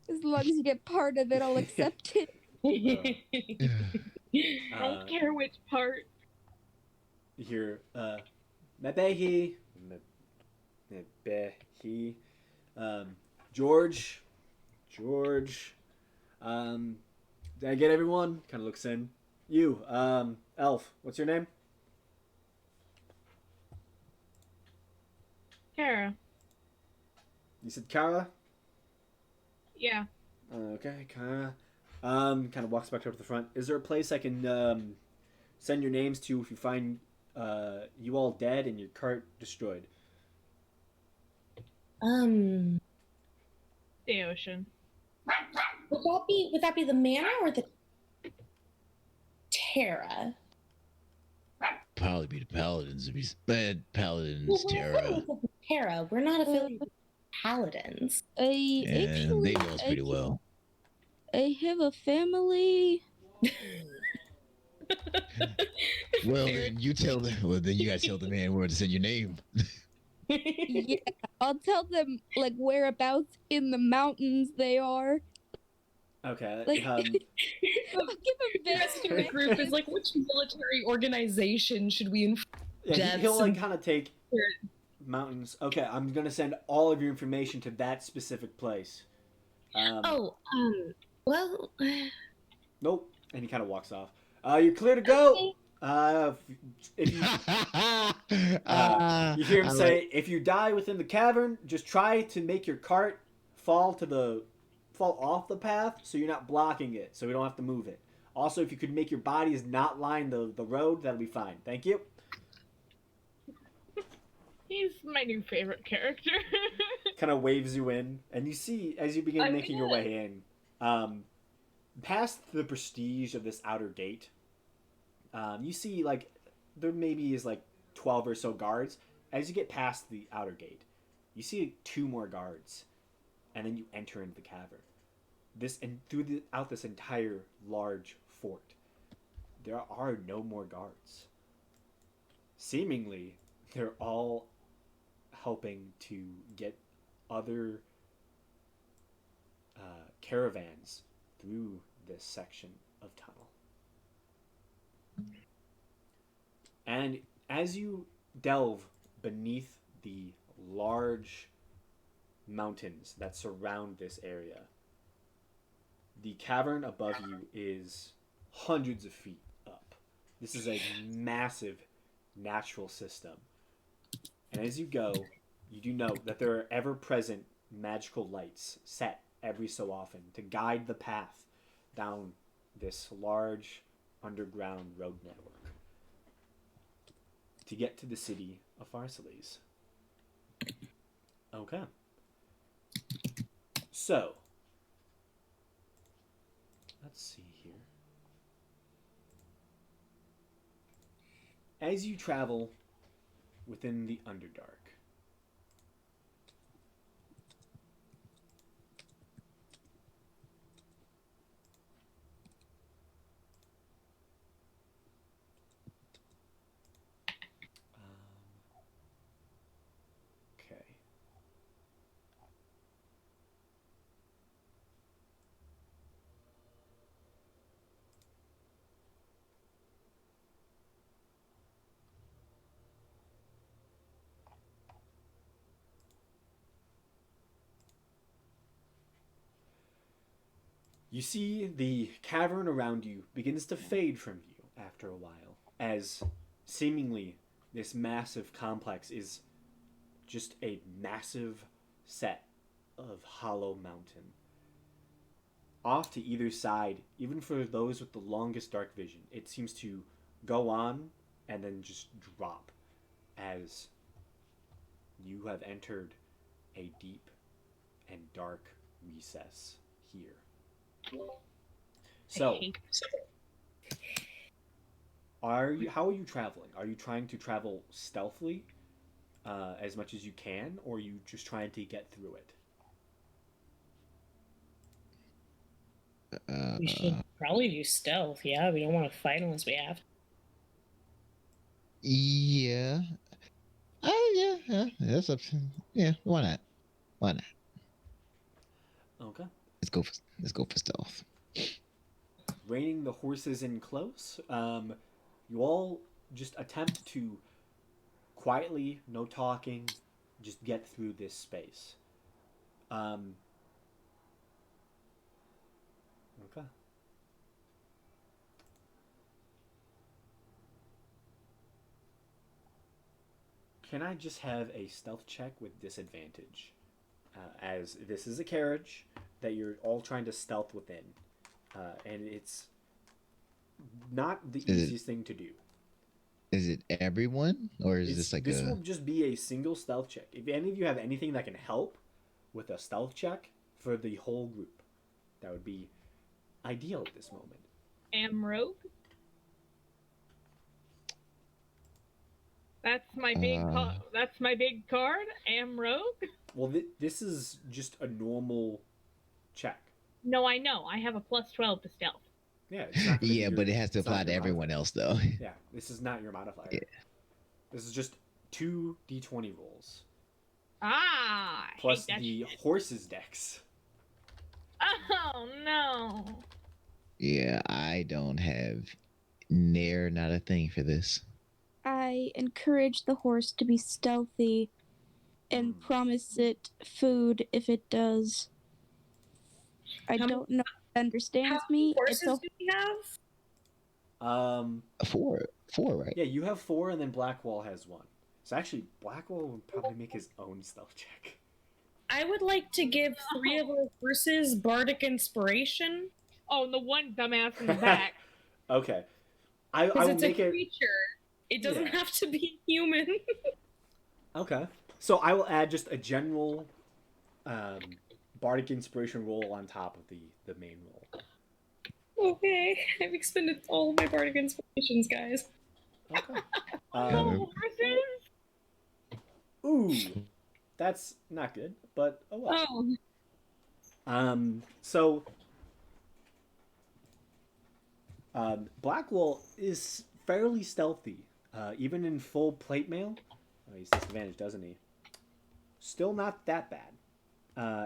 As long as you get part of it, I'll accept it. I don't care which part. You hear, Mebehi, Mebehi, George, did I get everyone? Kind of looks in. You, Elf, what's your name? Kara. You said Kara? Yeah. Okay, Kara. Kind of walks back up to the front. Is there a place I can, send your names to if you find, you all dead and your cart destroyed? The ocean. Would that be the manor or the Terra? Probably be the paladins. Paladins, Well, Terra. Terra. We're not affiliated with paladins. And Actually, they know us pretty well. I have a family. Well, then you tell them. Well, then you gotta tell the man where to send your name. Yeah, I'll tell them like whereabouts in the mountains they are. Okay, Like, I'll give them The rest of the best group is like, which military organization should we inform? yeah, he'll like That's- kind of take mountains. Okay, I'm gonna send all of your information to that specific place. Well, Nope. And he kind of walks off. You're clear to go. If you, you hear him say, "If you die within the cavern, just try to make your cart fall off the path, so you're not blocking it, so we don't have to move it. Also, if you could make your bodies not line the road, that'll be fine. Thank you." He's my new favorite character. Kind of waves you in, and you see as you begin making your way in, past the prestige of this outer gate, you see like there maybe is like 12 or so guards. As you get past the outer gate, you see 2 more guards, and then you enter into the cavern. Throughout this entire large fort, there are no more guards. Seemingly, they're all helping to get other caravans through this section of tunnel. And as you delve beneath the large mountains that surround this area, the cavern above you is hundreds of feet up. This is a massive natural system. And as you go, you do note that there are ever present magical lights set every so often to guide the path down this large underground road network to get to the city of Pharsalles. Okay. So, let's see here. As you travel within the Underdark, okay. You see the cavern around you begins to fade from you after a while, as seemingly this massive complex is just a massive set of hollow mountain. Off to either side, even for those with the longest dark vision, it seems to go on and then just drop as you have entered a deep and dark recess here. So, how are you traveling? Are you trying to travel stealthily as much as you can, or are you just trying to get through it? We should probably do stealth. Yeah, we don't want to fight unless we have to. Yeah. Yeah. That's up. Yeah. Why not? Why not? Okay. Let's go for stealth. Reining the horses in close, you all just attempt to quietly, no talking, just get through this space. Okay. Can I just have a stealth check with disadvantage? As this is a carriage that you're all trying to stealth within. And it's not the easiest thing to do. Is it everyone, or is this like this will just be a single stealth check. If any of you have anything that can help with a stealth check for the whole group, that would be ideal at this moment. Am rogue. That's my big. That's my big card. Am rogue. Well, this is just a normal check. No, I know. I have a +12 to stealth. Yeah. It's not yeah, but it has to apply to everyone else, though. Yeah, this is not your modifier. Yeah. This is just 2 d20 rolls. Ah. Plus the horse's dex. Oh no. Yeah, I don't have not a thing for this. I encourage the horse to be stealthy and promise it food if it does. I don't know if it understands me. How many horses do we have? 4, right? Yeah, you have 4, and then Blackwell has 1. So actually, Blackwell would probably make his own stealth check. I would like to give 3 of our horses bardic inspiration. Oh, and the one dumbass in the back. Okay. I will it's make a creature. It doesn't have to be human. Okay. So I will add just a general bardic inspiration roll on top of the main roll. Okay. I've expended all of my bardic inspirations, guys. Okay. Horses? Ooh. That's not good, but oh well. Oh. So Blackwell is fairly stealthy, even in full plate mail. Oh, he's disadvantaged, doesn't he? Still not that bad.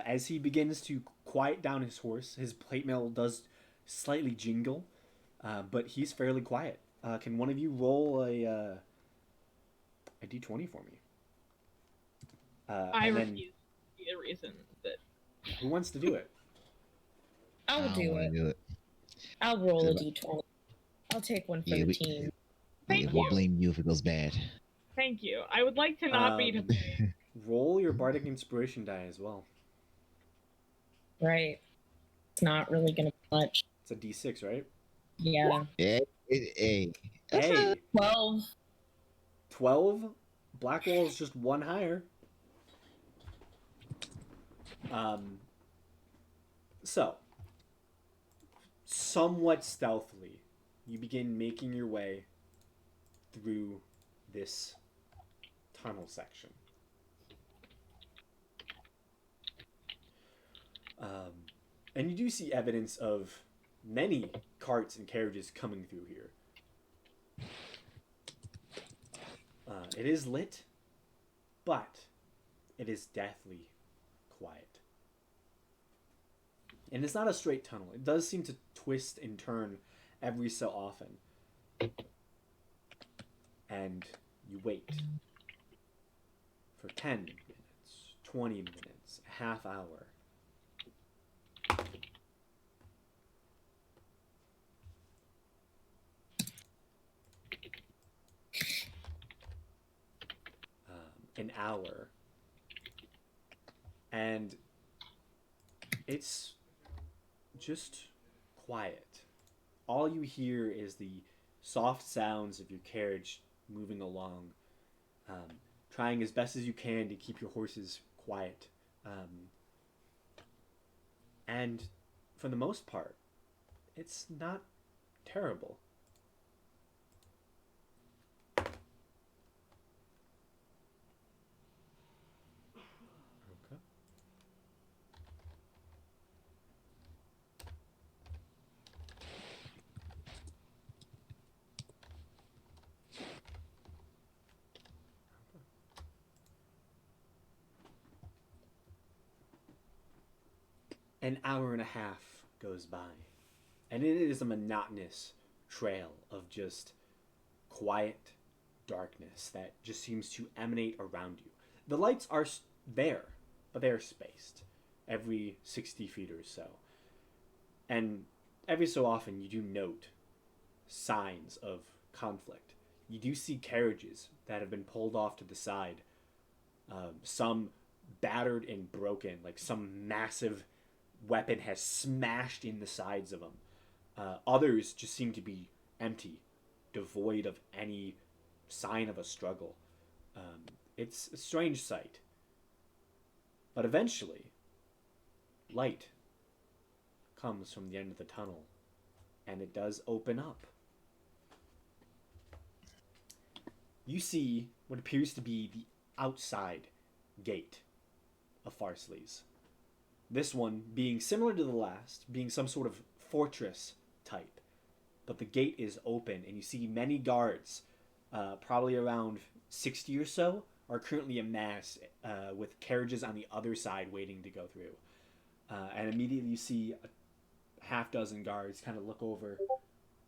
As he begins to quiet down his horse, his plate mail does slightly jingle, but he's fairly quiet. Can one of you roll a d20 for me. I and then refuse to be a reason that. who wants to do it? I'll I don't do wanna it. do it. I'll roll a Good d20. I'll take one for Yeah, the team. Thank we'll you. blame you if it goes bad. Thank you. I would like to not be to blame. Roll your bardic inspiration die as well. Right. It's not really gonna be much. It's a d6, right? Yeah. Yeah, hey. Hey, 12. 12. Blackwell is just one higher. So, somewhat stealthily, you begin making your way through this tunnel section. And you do see evidence of many carts and carriages coming through here. It is lit, but it is deathly quiet. And it's not a straight tunnel. It does seem to twist and turn every so often. And you wait for 10 minutes, 20 minutes, a half hour. An hour. And it's just quiet. All you hear is the soft sounds of your carriage moving along, trying as best as you can to keep your horses quiet. And for the most part, it's not terrible. Okay. An hour and a half goes by, and it is a monotonous trail of just quiet darkness that just seems to emanate around you. The lights are there, but they are spaced every 60 feet or so. And every so often you do note signs of conflict. You do see carriages that have been pulled off to the side, some battered and broken, like some massive weapon has smashed in the sides of them. Others just seem to be empty, devoid of any sign of a struggle. It's a strange sight. But eventually, light comes from the end of the tunnel, and it does open up. You see what appears to be the outside gate of Farsleys. This one being similar to the last, being some sort of fortress type. But the gate is open, and you see many guards, probably around 60 or so, are currently amassed with carriages on the other side waiting to go through. And immediately you see a half dozen guards kind of look over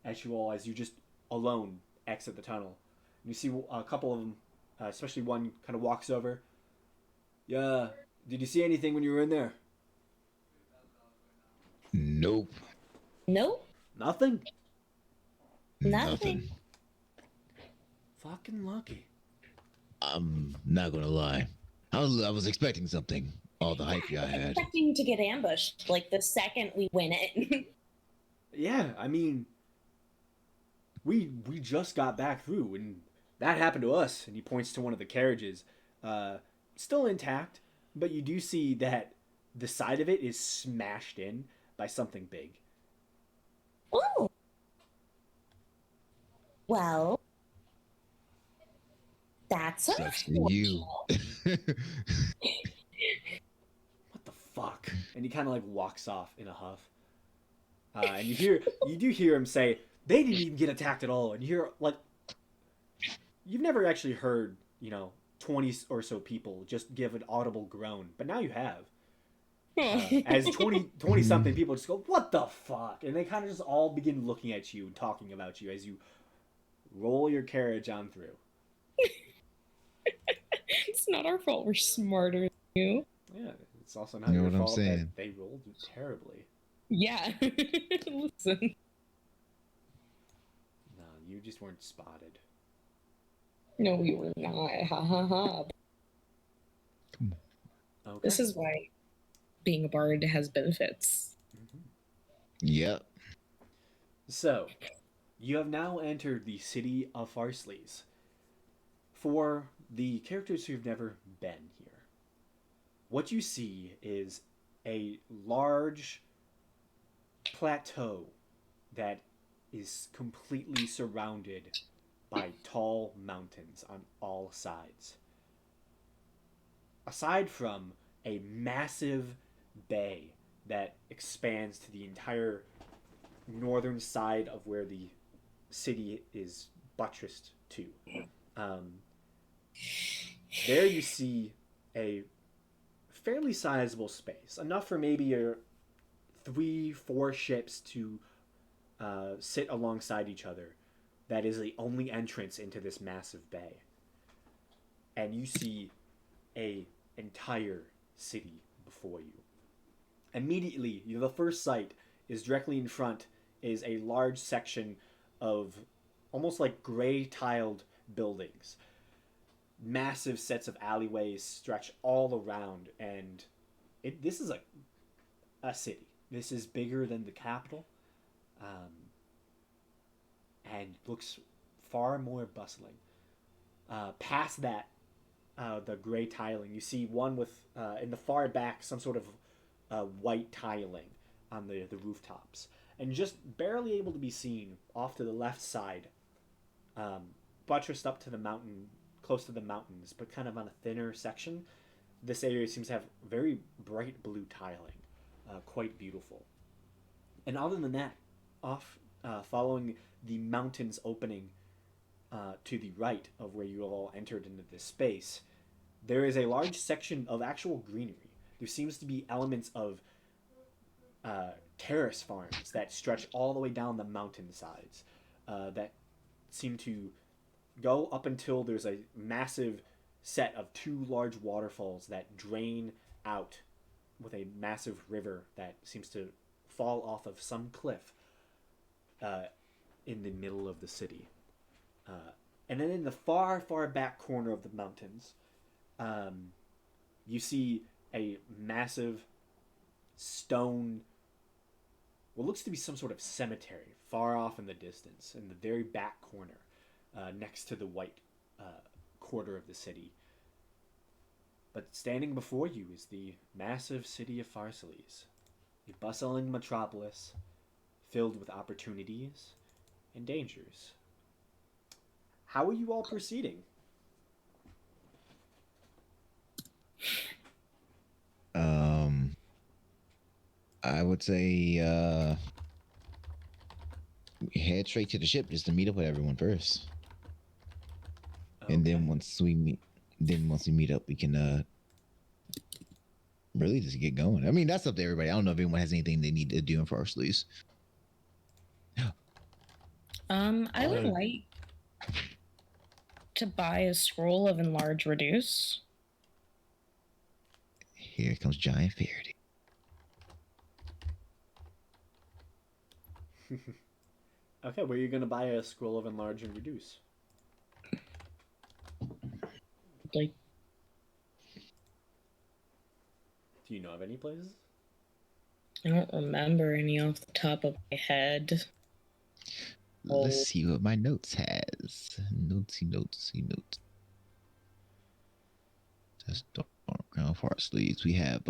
at you all as you just alone exit the tunnel. And you see a couple of them, especially one, kind of walks over. Yeah, did you see anything when you were in there? Nope. Nope. Nothing? Nothing. Fucking lucky. I'm not gonna lie. I was expecting something. All the hype I had. Expecting to get ambushed like the second we win it. Yeah, I mean, we just got back through, and that happened to us. And he points to one of the carriages, still intact, but you do see that the side of it is smashed in by something big. Oh. Well, that's Sucks to you. What the fuck? And he kind of like walks off in a huff. And you do hear him say, they didn't even get attacked at all. And you hear, like, you've never actually heard, 20 or so people just give an audible groan, but now you have. As 20 something people just go, what the fuck? And they kind of just all begin looking at you and talking about you as you roll your carriage on through. It's not our fault we're smarter than you. Yeah, it's also not You know your what I'm fault saying? that they rolled terribly. Yeah. Listen. No, you just weren't spotted. No, we were not. Ha ha ha. Okay. This is why being a bard has benefits. Mhm. Yep. So, you have now entered the city of Farsleys. For the characters who've never been here, what you see is a large plateau that is completely surrounded by tall mountains on all sides. Aside from a massive bay that expands to the entire northern side of where the city is buttressed to. Um, there you see a fairly sizable space, enough for maybe your 3, 4 ships to sit alongside each other. That is the only entrance into this massive bay, and you see a entire city before you. Immediately, the first sight is directly in front is a large section of almost like gray tiled buildings. Massive sets of alleyways stretch all around, and this is a city. This is bigger than the capital, and looks far more bustling. Past that, the gray tiling, you see one with in the far back some sort of white tiling on the rooftops, and just barely able to be seen off to the left side, buttressed up to the mountain, close to the mountains, but kind of on a thinner section. This area seems to have very bright blue tiling, quite beautiful. And other than that, off following the mountains opening to the right of where you all entered into this space, there is a large section of actual greenery. There seems to be elements of terrace farms that stretch all the way down the mountainsides that seem to go up until there's a massive set of 2 large waterfalls that drain out with a massive river that seems to fall off of some cliff in the middle of the city. And then in the far, far back corner of the mountains, you see a massive stone, what looks to be some sort of cemetery far off in the distance, in the very back corner, next to the white quarter of the city. But standing before you is the massive city of Farsleys, a bustling metropolis filled with opportunities and dangers. How are you all proceeding? I would say head straight to the ship just to meet up with everyone first. Okay. And then once we meet up, we can really just get going. I mean, that's up to everybody. I don't know if anyone has anything they need to do in Forest Lease. I would like to buy a scroll of enlarge reduce. Here comes Giant Faraday. Okay, where are you going to buy a scroll of enlarge and reduce? Like, Do you know of any places? I don't remember any off the top of my head. Let's see what my notes has. Notesy. That's Dark Crown Forest Leads. We have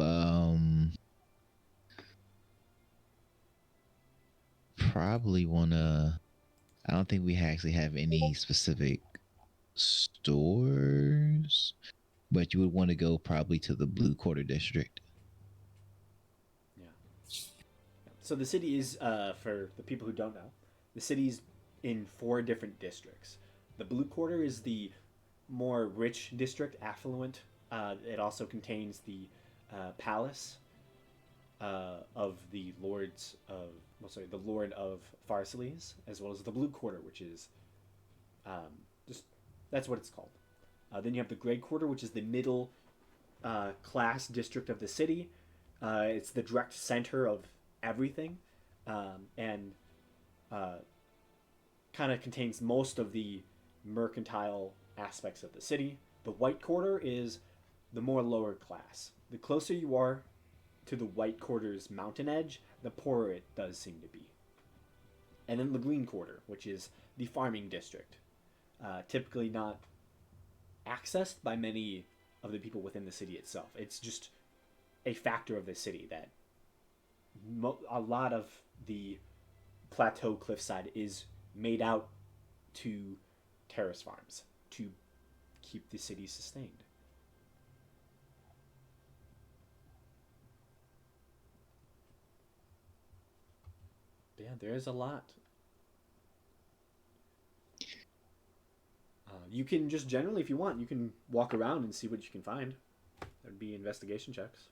probably wanna. I don't think we actually have any specific stores, but you would want to go probably to the Blue Quarter District. Yeah. So the city is, for the people who don't know, the city's in 4 different districts. The Blue Quarter is the more rich district, affluent. It also contains the palace of the lords of, the Lord of Farsleys, as well as the Blue Quarter, which is just that's what it's called. Then you have the Gray Quarter, which is the middle class district of the city. It's the direct center of everything, and kind of contains most of the mercantile aspects of the city. The White Quarter is the more lower class. The closer you are to the White Quarter's mountain edge, the poorer it does seem to be. And then the Green Quarter, which is the farming district, typically not accessed by many of the people within the city itself. It's just a factor of the city that a lot of the plateau cliffside is made out to terrace farms to keep the city sustained. But yeah, there is a lot. You can just generally, if you want, you can walk around and see what you can find. There'd be investigation checks.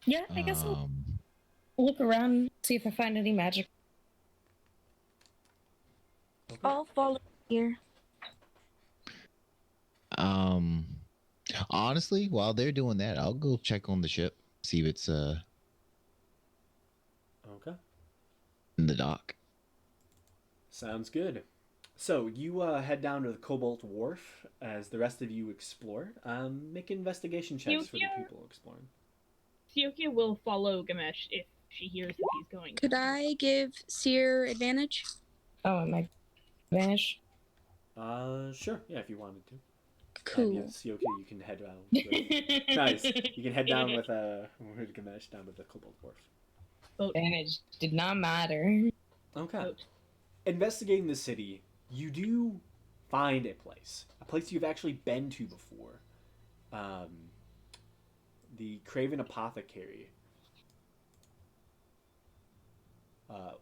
Yeah, I guess I'll look around, see if I find any magic. Okay. I'll follow here. Honestly, while they're doing that, I'll go check on the ship, see if it's Okay. in the dock. Sounds good. So you head down to the Cobalt Wharf as the rest of you explore. Make investigation checks for the people exploring. Siokia will follow Gamesh if she hears that he's going. Could I give Seer advantage? Oh, am I vanish? Sure. Yeah, if you wanted to. Cool. Yes, Siokia, you can head down. Nice. You can head down with Gamesh down to the Cobalt Wharf. Vanish did not matter. Okay. Investigating the city, you do find a place you've actually been to before. The Craven Apothecary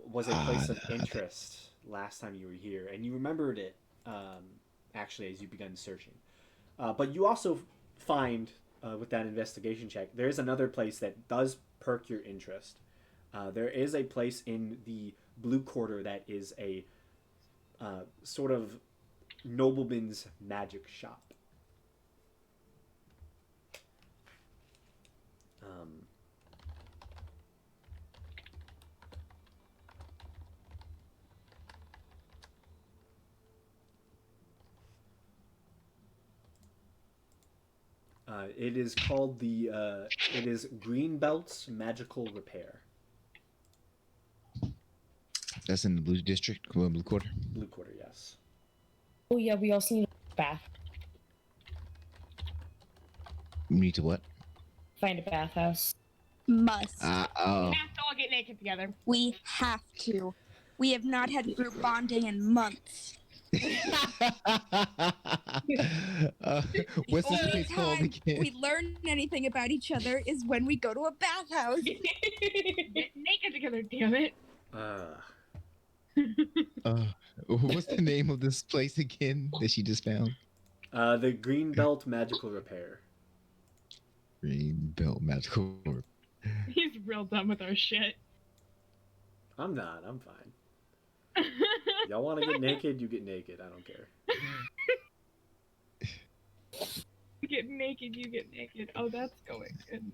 was a place of interest last time you were here, and you remembered it actually as you began searching. But you also find, with that investigation check, there is another place that does perk your interest. There is a place in the Blue Quarter that is a sort of nobleman's magic shop. It is called it is Greenbelt's Magical Repair. That's in the Blue District, Blue Quarter. Blue Quarter, yes. Oh yeah, we also need a bath. We need to what? Find a bathhouse. Must. We have to all get naked together. We have to. We have not had group bonding in months. What's The this only place called time again? we learn anything about each other is when we go to a bathhouse. Get naked together, damn it. What's the name of this place again that she just found? The Greenbelt Magical Repair. Greenbelt Magical. He's real done with our shit. I'm not. I'm fine. Y'all want to get naked? You get naked. I don't care. You get naked, you get naked. Oh, that's going good.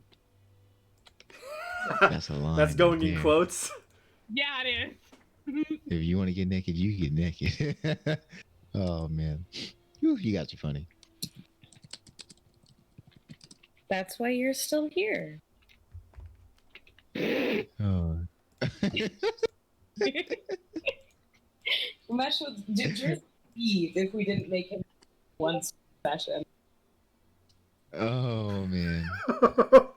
That's a line. That's going right in there. quotes. Yeah, it is. If you want to get naked, you get naked. Oh man, whew, you got you funny. That's why you're still here. Oh. Mesh would just leave if we didn't make him one session. Oh man,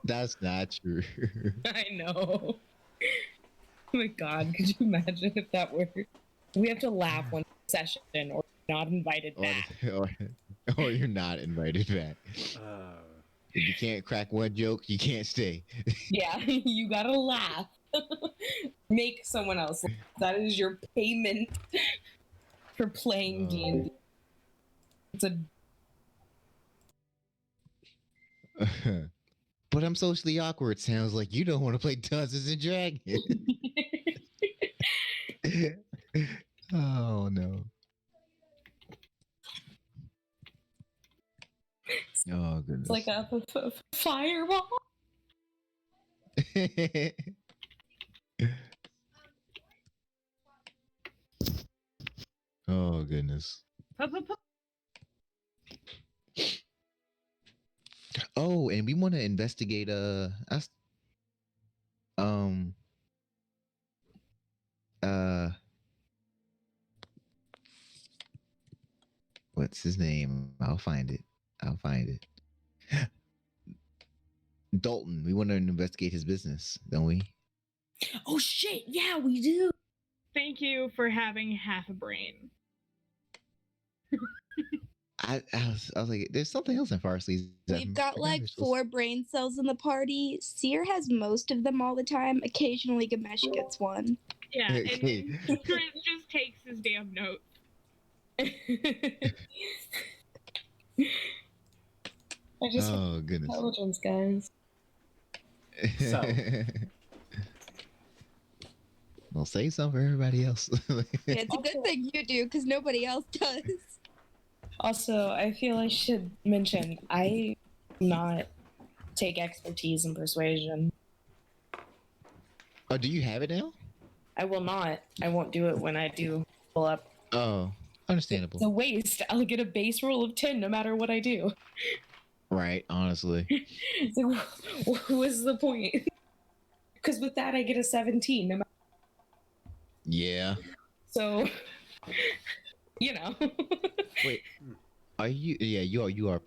that's not true. I know. Oh my god, could you imagine if that were? We have to laugh one session or not invited back. Or you're not invited back. If you can't crack one joke, you can't stay. Yeah, you gotta laugh. Make someone else laugh. That is your payment for playing D&D. It's a But I'm socially awkward. Sounds like you don't want to play Dungeons and Dragons. Oh no. Oh goodness. It's like a fireball. Oh goodness. Oh, and we want to investigate us um uh what's his name? I'll find it. I'll find it. Dalton. We want to investigate his business, don't we? Oh shit! Yeah, we do. Thank you for having half a brain. I was like, there's something else in Farsley's. We've got like 4 brain cells in the party. Seer has most of them all the time. Occasionally, Gamesh gets one. Yeah, and then Chris just takes his damn notes. I just Oh goodness. intelligence, guys. So. Well, say something for everybody else. It's a good thing you do, because nobody else does. Also, I feel I should mention I do not take expertise in persuasion. Oh, do you have it now? I will not. I won't do it when I do pull up. Oh, understandable. It's a waste. I'll get a base roll of 10 no matter what I do. Right, honestly. It's like, what's the point? Because with that, I get a 17 no matter. Yeah. So, you know. Wait, are you? Yeah, you are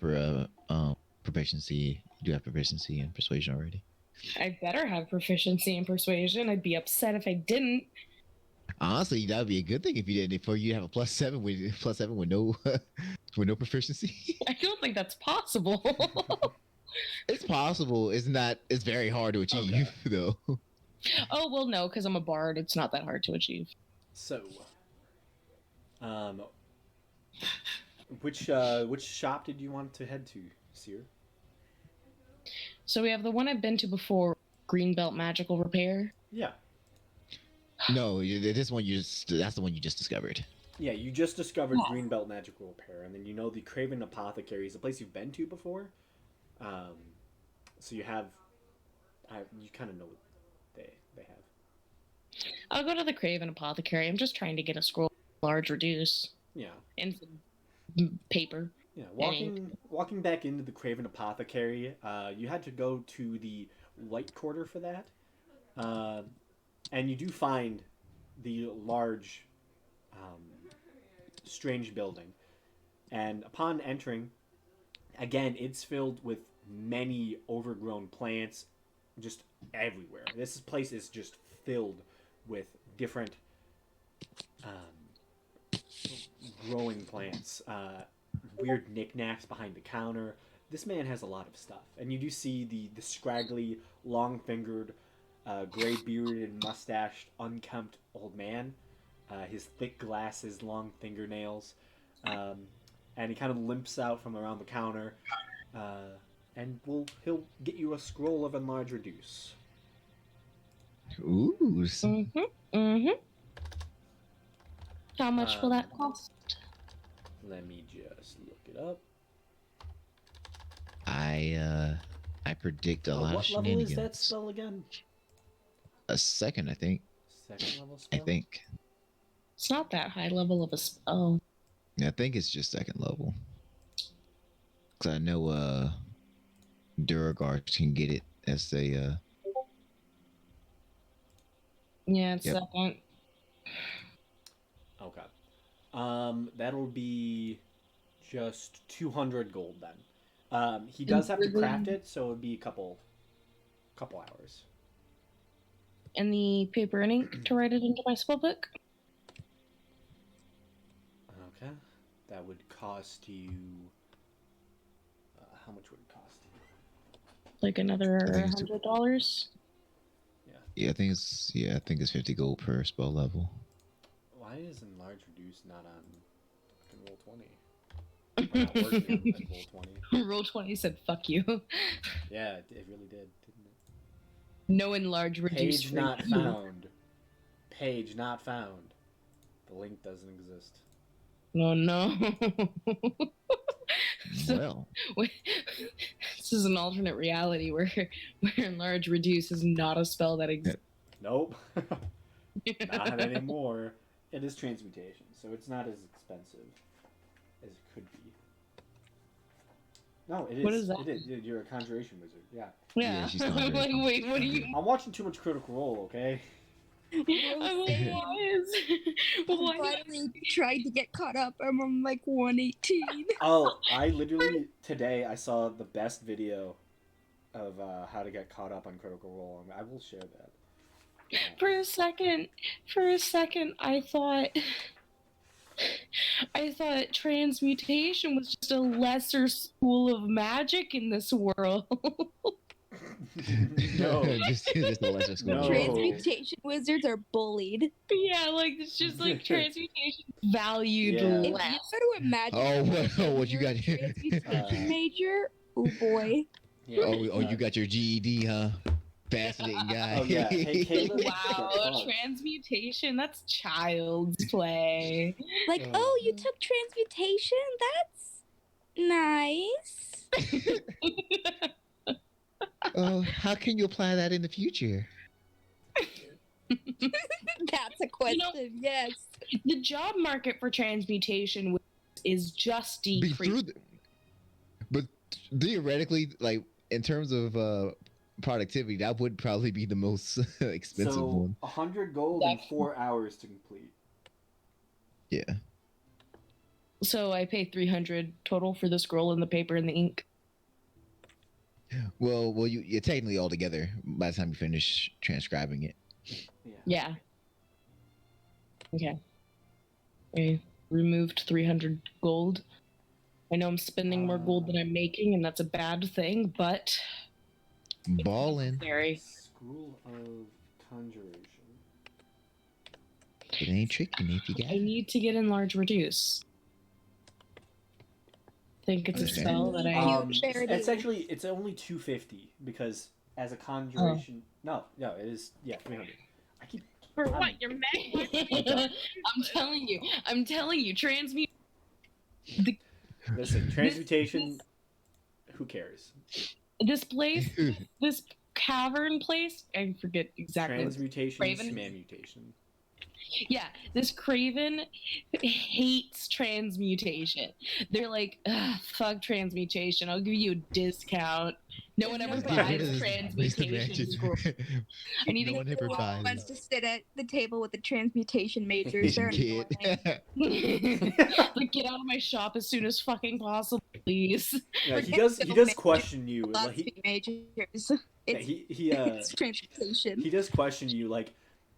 proficiency. You do have proficiency in persuasion already. I better have proficiency in persuasion. I'd be upset if I didn't. Honestly, that would be a good thing if you did. For you to have a +7 with no with no proficiency. I don't think that's possible. It's possible. It's not. It's very hard to achieve, though. Oh well, no, because I'm a bard. It's not that hard to achieve. So, which shop did you want to head to, Seer? So we have the one I've been to before, Greenbelt Magical Repair. Yeah. No, this one that's the one you just discovered. Yeah, you just discovered Greenbelt Magical Repair, and then you know the Craven Apothecary is a place you've been to before. So you kind of know what they have. I'll go to the Craven Apothecary. I'm just trying to get a scroll large reduce. Yeah. And some paper. Yeah, walking back into the Craven Apothecary, you had to go to the Light Quarter for that. And you do find the large, strange building. And upon entering, again, it's filled with many overgrown plants just everywhere. This place is just filled with different growing plants. Weird knickknacks behind the counter. This man has a lot of stuff. And you do see the scraggly, long-fingered, gray-bearded, mustached, unkempt old man. His thick glasses, long fingernails. And he kind of limps out from around the counter. And he'll get you a scroll of enlarge reduce. Ooh. Mm-hmm. Mm-hmm. How much will that cost? Let me just look it up. I predict a lot of What level shenanigans. is that spell again? A second, I think. Second level spell? I think. It's not that high level of a spell. Yeah, I think it's just second level. Cause I know Duragard can get it as a Yeah, it's Yep. second. Okay. That'll be just 200 gold then. He does have to craft it, so it'd be a couple hours. And the paper and ink to write it into my spell book. Okay. That would cost you. How much would it cost you? Like another I think it's $100. Yeah, I think it's 50 gold per spell level. Why is enlarge reduce not on fucking roll 20? Or not working on roll 20? Roll 20 said fuck you. Yeah, it really did, didn't it? No enlarge reduce. Page not found. Page not found. The link doesn't exist. Oh no. So, Well, this is an alternate reality where enlarge reduce is not a spell that exists. Nope. Not anymore. It is transmutation, so it's not as expensive as it could be. No, it is. What is that? It is. You're a conjuration wizard. Yeah. Yeah. she's I'm like, conjuring. wait, what do you? I'm watching too much Critical Role, okay? I'm like, why is? I Why? finally tried to get caught up. I'm on like 118. Oh, I literally today I saw the best video of how to get caught up on Critical Role. I will share that. For a second, I thought transmutation was just a lesser school of magic in this world. No. just a lesser school. No. Transmutation wizards are bullied. Yeah, like it's just like transmutation valued Yeah. If you less. go to imagine What you got here? transmutation major, oh boy. Yeah. You got your GED, huh? Fascinating guy. Oh yeah. Hey, Caleb. Wow, get fucked. transmutation, that's child's play. Like, oh, you took transmutation? That's nice. Oh, how can you apply that in the future? That's a question, yes. The job market for transmutation is just decreasing. But theoretically, like in terms of productivity, that would probably be the most expensive So one. 100 gold and 4 hours to complete. Yeah. So I pay 300 total for the scroll and the paper and the ink. Well, you're technically all together by the time you finish transcribing it. Yeah. Okay. I removed 300 gold. I know I'm spending more gold than I'm making, and that's a bad thing, but Ballin'. very. School of Conjuration. It ain't tricking if you got I it. need to get enlarge reduce. Think it's a Okay. spell that I. It's actually it's only 250 because as a conjuration. No, it is 300. I keep. For what? You're mad? I'm telling you, transmute. Listen, transmutation. Who cares? This place, this cavern place, I forget exactly. Transmutation, Craven? smamutation. Yeah, this Craven hates transmutation. They're like, ugh, fuck transmutation. I'll give you a discount. No one ever buys transmutation scroll. I need no to one ever buys wants it. to sit at the table with the transmutation majors. They're Kid. annoying. like get out of my shop as soon as fucking possible, please. Yeah, he does question you. Like, Philosophy majors. yeah, It's transmutation. he does question you. Like,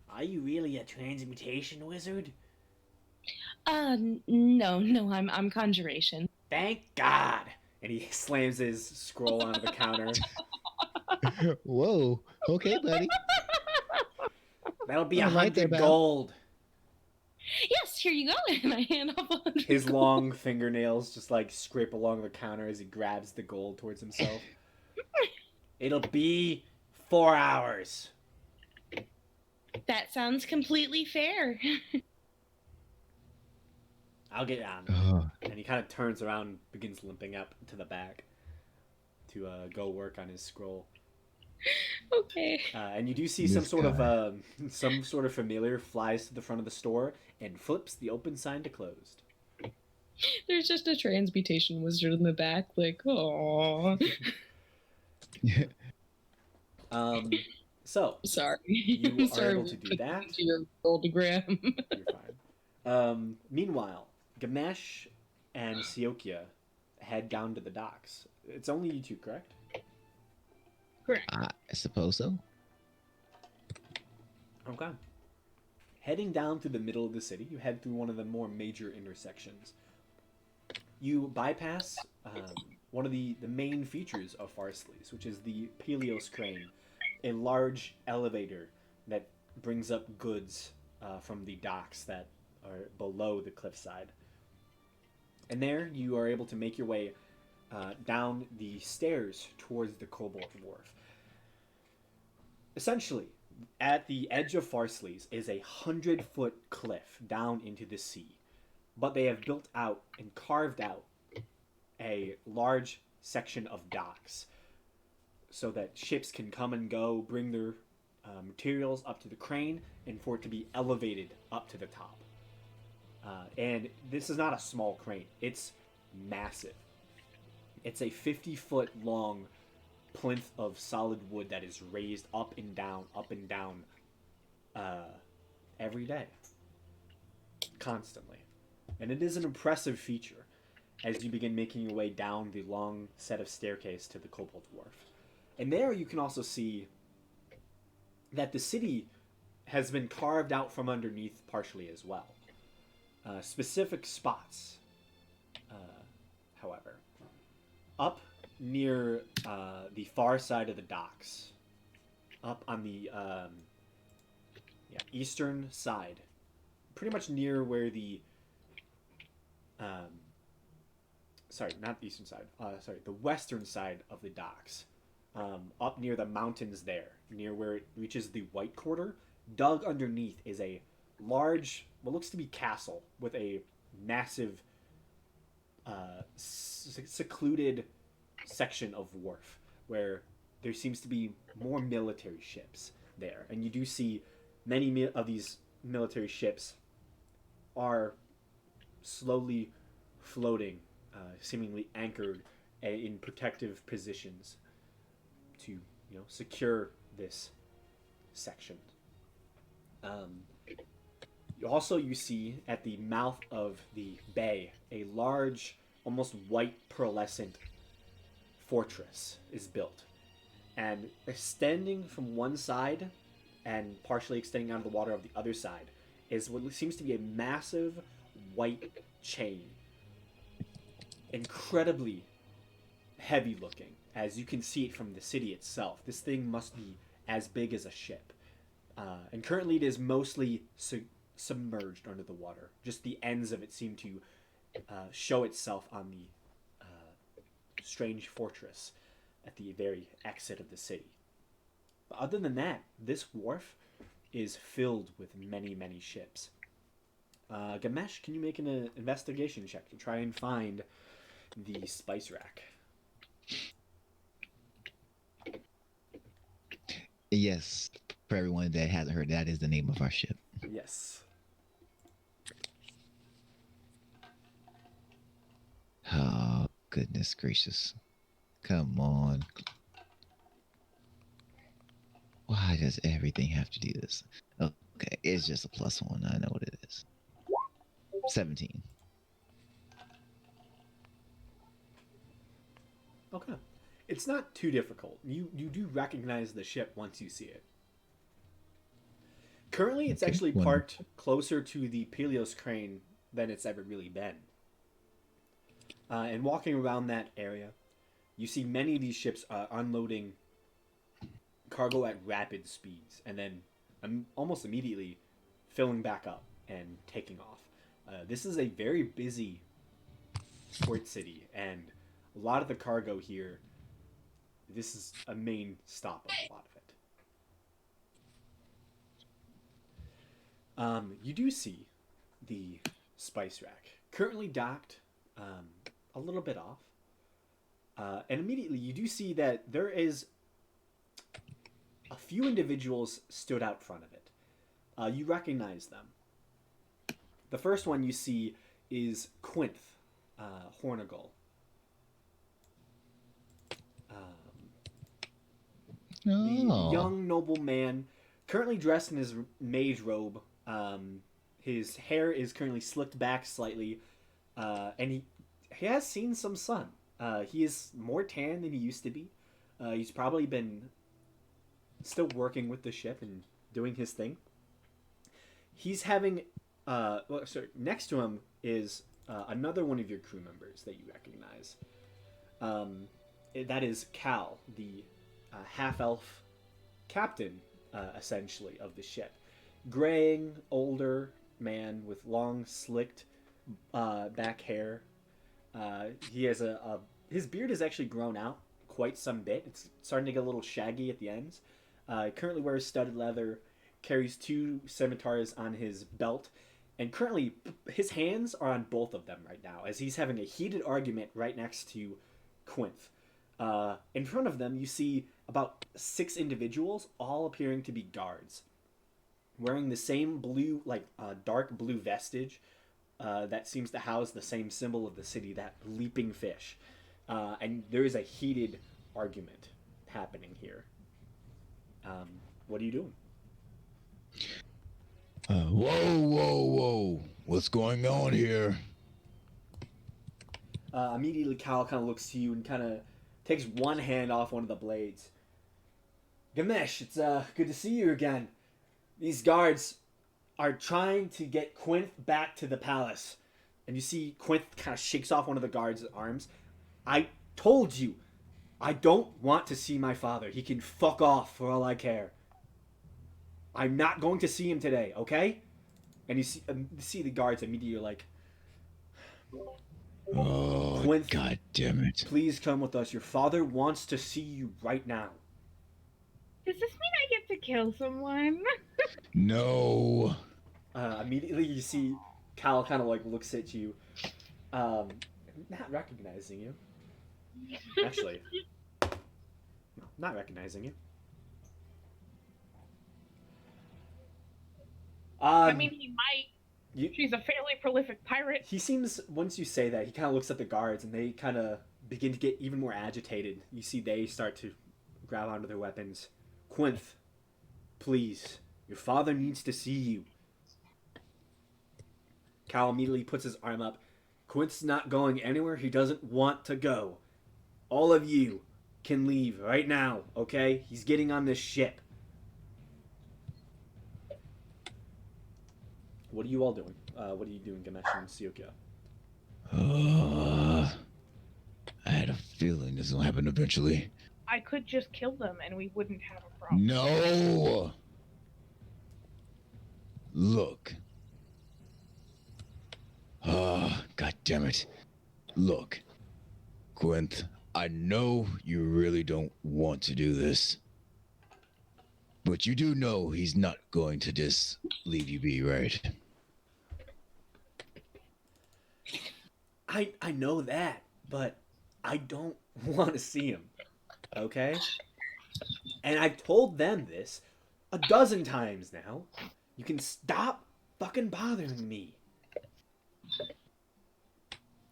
are you really a transmutation wizard? No, I'm conjuration. Thank God. And he slams his scroll onto the counter. Whoa. Okay, buddy. That'll be All right 100 there, Belle. gold. Yes, here you go. And I hand off 100. His long fingernails just like scrape along the counter as he grabs the gold towards himself. It'll be 4 hours. That sounds completely fair. I'll get on. Oh, And he kind of turns around and begins limping up to the back to go work on his scroll. Okay. And you do see This some sort guy. of familiar flies to the front of the store and flips the open sign to closed. There's just a transmutation wizard in the back, like, oh. So Sorry. you are Sorry, able to do that. into your goldogram. You're fine. Meanwhile, Ganesh and Siokia head down to the docks. It's only you two, correct? Correct. I suppose so. Okay. Heading down through the middle of the city, you head through one of the more major intersections. You bypass one of the main features of Farsleys, which is the Peleos Crane, a large elevator that brings up goods from the docks that are below the cliffside. And there you are able to make your way down the stairs towards the Cobalt Wharf. Essentially, At the edge of Farsleys is a 100-foot cliff down into the sea, but they have built out and carved out a large section of docks so that ships can come and go, bring their materials up to the crane, and for it to be elevated up to the top. And this is not a small crane. It's massive. It's a 50-foot long plinth of solid wood that is raised up and down every day. Constantly. And it is an impressive feature as you begin making your way down the long set of staircase to the Kobold Wharf. And there you can also see that the city has been carved out from underneath partially as well. Specific spots, however. Up near the far side of the docks, up on the eastern side, pretty much near where the not the eastern side, the western side of the docks, up near the mountains there, near where it reaches the White Quarter, dug underneath is a large, what looks to be castle with a massive secluded section of wharf where there seems to be more military ships there, and you do see many of these military ships are slowly floating, seemingly anchored in protective positions to secure this section. You see at the mouth of the bay a large, almost white pearlescent fortress is built, and extending from one side and partially extending out of the water of the other side is what seems to be a massive white chain, incredibly heavy looking, as you can see it from the city itself. This thing must be as big as a ship, and currently it is mostly submerged under the water. Just the ends of it seem to show itself on the strange fortress at the very exit of the city. But other than that, this wharf is filled with many ships. Gamesh, can you make an investigation check to try and find the spice rack? Yes, for everyone that hasn't heard, that is the name of our ship. Yes. Oh, goodness gracious. Come on. Why does everything have to do this? Okay, it's just a +1. I know what it is. 17. Okay. It's not too difficult. You do recognize the ship once you see it. Currently, it's actually parked closer to the Peleos crane than it's ever really been. And walking around that area, you see many of these ships unloading cargo at rapid speeds, and then almost immediately filling back up and taking off. This is a very busy port city, and a lot of the cargo here, this is a main stop of a lot of it. You do see the spice rack currently docked a little bit off, and immediately you do see that there is a few individuals stood out front of it. You recognize them. The first one you see is Quinth Hornigal. The young noble man, currently dressed in his mage robe. His hair is currently slicked back slightly, and he has seen some sun. He is more tan than he used to be. He's probably been still working with the ship and doing his thing. He's having next to him is another one of your crew members that you recognize. That is Cal, the half-elf captain, essentially, of the ship. Graying, older man with long, slicked back hair. He has his beard has actually grown out quite some bit. It's starting to get a little shaggy at the ends. Currently wears studded leather, carries 2 scimitars on his belt, and currently his hands are on both of them right now as he's having a heated argument right next to Quinth. In front of them, you see about 6 individuals, all appearing to be guards, wearing the same blue, dark blue vestige that seems to house the same symbol of the city, that leaping fish. And there is a heated argument happening here. What are you doing? Whoa. What's going on here? Immediately, Cal kind of looks to you and kind of takes one hand off one of the blades. Gamesh, it's good to see you again. These guards are trying to get Quinth back to the palace. And you see Quinth kind of shakes off one of the guards' arms. I told you, I don't want to see my father. He can fuck off for all I care. I'm not going to see him today, okay? And you see the guards immediately like, Oh, Quinth, God damn it. please come with us. Your father wants to see you right now. Does this mean I get to kill someone? No. Immediately you see Cal kind of like looks at you, not recognizing you. Actually, not recognizing you. I mean, he might. She's a fairly prolific pirate. He seems, once you say that, he kind of looks at the guards and they kind of begin to get even more agitated. You see they start to grab onto their weapons. Quinth, please, your father needs to see you. Cal immediately puts his arm up. Quinth's not going anywhere he doesn't want to go. All of you can leave right now, okay? He's getting on this ship. What are you all doing? What are you doing, Ganesh and Siokya? I had a feeling this will happen eventually. I could just kill them and we wouldn't have a problem. No! Look. God damn it. Look. Quinth, I know you really don't want to do this. But you do know he's not going to just leave you be, right? I know that, but I don't want to see him. Okay? And I've told them this a dozen times now. You can stop fucking bothering me.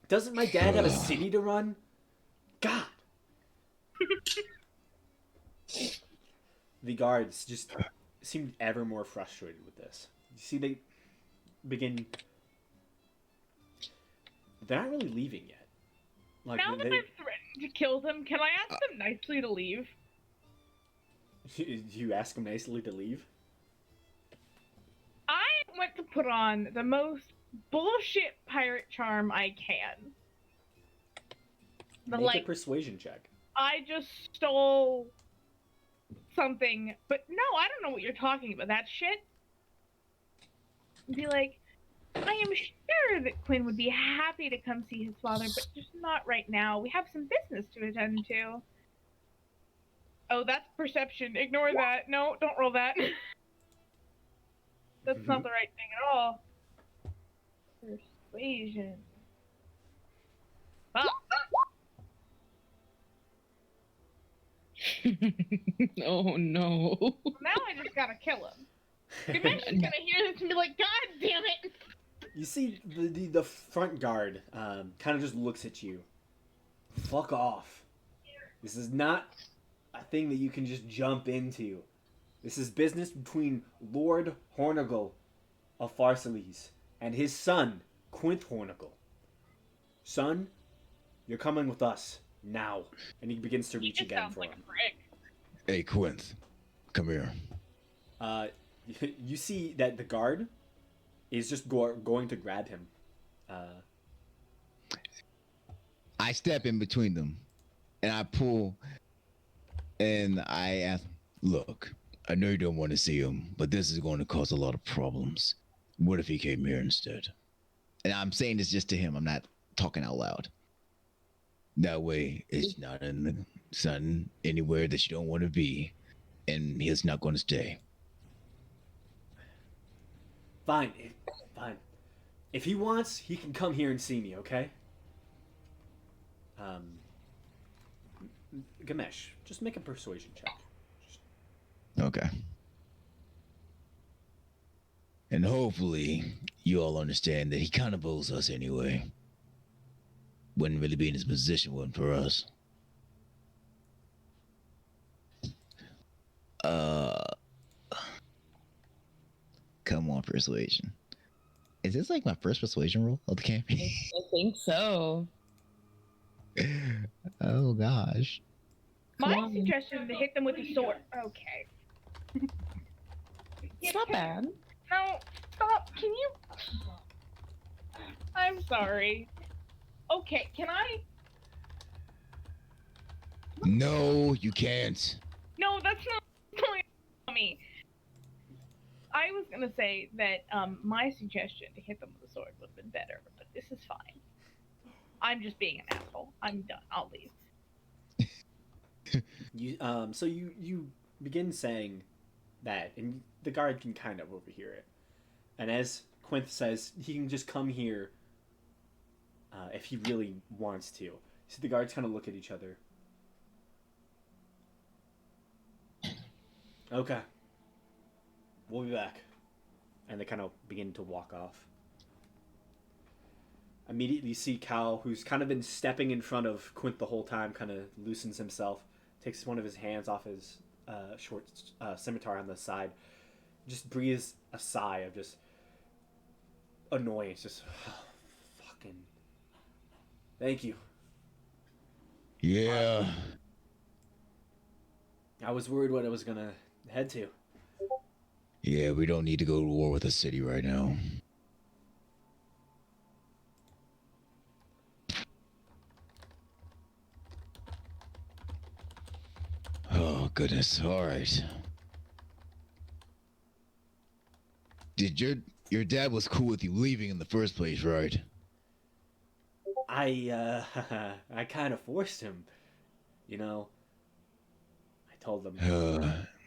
Doesn't my dad have a city to run? God. The guards just seem ever more frustrated with this. You see, they begin... They're not really leaving yet. Like, now that I've threatened to kill them, can I ask them nicely to leave? You ask them nicely to leave? I want to put on the most bullshit pirate charm I can. Make a persuasion check. I just stole something, but no, I don't know what you're talking about. That shit? Be like, I am sure that Quinn would be happy to come see his father, but just not right now. We have some business to attend to. Oh, that's perception. Ignore that. No, don't roll that. That's not the right thing at all. Persuasion. Ah. Oh no. Now I just gotta kill him. Dimension's gonna hear this and be like, God damn it! You see the front guard kind of just looks at you. Fuck off. This is not a thing that you can just jump into. This is business between Lord Hornigal of Pharsalles and his son, Quinth Hornigal. Son, you're coming with us now. And he begins to reach again for him. Hey, Quinth, come here. You see that the guard is just going to grab him. I step in between them, and I pull, and I ask, look, I know you don't want to see him, but this is going to cause a lot of problems. What if he came here instead? And I'm saying this just to him. I'm not talking out loud. That way, it's not in the sun anywhere that you don't want to be. and he's not going to stay. Fine, fine. If he wants, he can come here and see me, okay? Gamesh, just make a persuasion check. Okay. And hopefully you all understand that he kind of owes us anyway. Wouldn't really be in his position, wasn't for us. Come on, persuasion. Is this like my first persuasion roll of the campaign? I think so. Oh gosh. My suggestion is to hit them with a sword. Okay. It's not bad. No, stop. Can you? I'm sorry. Okay, can I? No, you can't. No, that's not going on me. I was gonna say that my suggestion to hit them with a sword would have been better, but this is fine. I'm just being an asshole. I'm done. I'll leave. So you begin saying that, and the guard can kind of overhear it. And as Quinth says, he can just come here if he really wants to. So the guards kind of look at each other. Okay. We'll be back. And they kind of begin to walk off. Immediately you see Cal, who's kind of been stepping in front of Quint the whole time, kind of loosens himself, takes one of his hands off his short scimitar on the side, just breathes a sigh of just annoyance, just fucking thank you. Yeah. I was worried what I was gonna head to. Yeah, we don't need to go to war with the city right now. Oh, goodness. All right. Did your dad was cool with you leaving in the first place, right? I kind of forced him. You know, I told him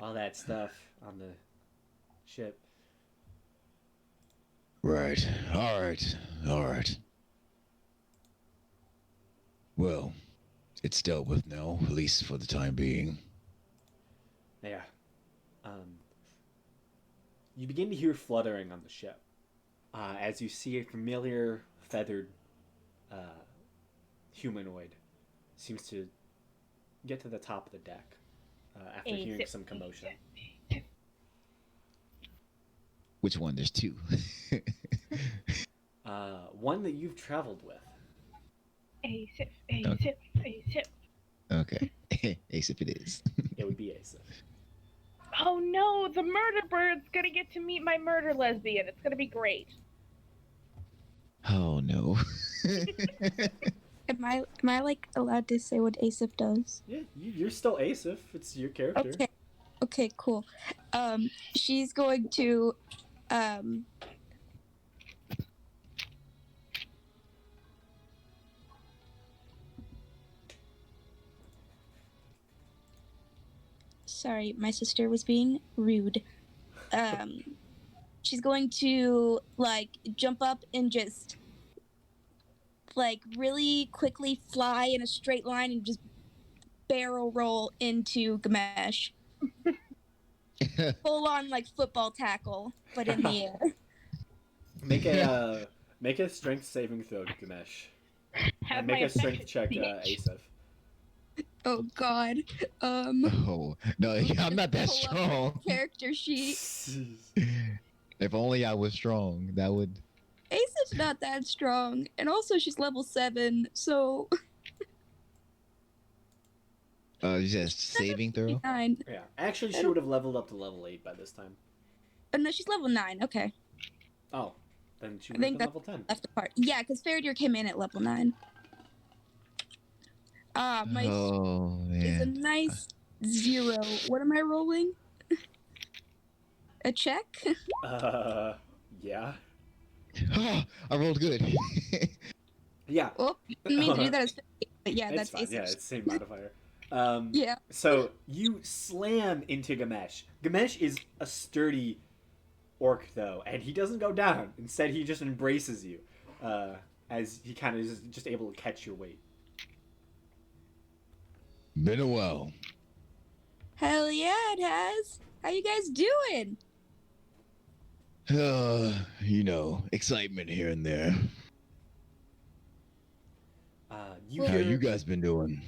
all that stuff on the ship. Right. All right. All right. Well, it's dealt with now, at least for the time being. Yeah. You begin to hear fluttering on the ship as you see a familiar feathered humanoid seems to get to the top of the deck after hearing some commotion. Which one? There's two. One that you've traveled with. Asif. Okay. Asif it is. It would be Asif. Oh no, the murder bird's gonna get to meet my murder lesbian. It's gonna be great. Oh no. Am I like allowed to say what Asif does? Yeah, you're still Asif. It's your character. Okay. Okay, cool. She's going to sorry, my sister was being rude. She's going to like jump up and just like really quickly fly in a straight line and just barrel roll into Gamesh. Full on like football tackle, but in the air. Make a strength saving throw, Ganesh. Have And make my a strength affection, check, bitch. Asif. Oh God. Oh no, I'm not that Pull up strong. Character sheet. If only I was strong, that would. Asif's not that strong, and also she's level 7, so Just saving throw. 9. Yeah, actually, she would have leveled up to level 8 by this time. No, she's level 9. Okay, Oh, then she I would have think been that's level 10. left apart. Yeah, because Faradir came in at level 9. My Oh is a man. nice 0. What am I rolling? A check? Yeah. Oh, I rolled good. Yeah, Oh, you didn't mean to do that as 50, but yeah, it's that's fine. Asif. Yeah, it's the same modifier. Yeah. So you slam into Gamesh. Gamesh is a sturdy orc, though, and he doesn't go down. Instead, he just embraces you, as he kind of is just able to catch your weight. Been a while. Hell yeah, it has. How you guys doing? Excitement here and there. You How hear you guys been doing?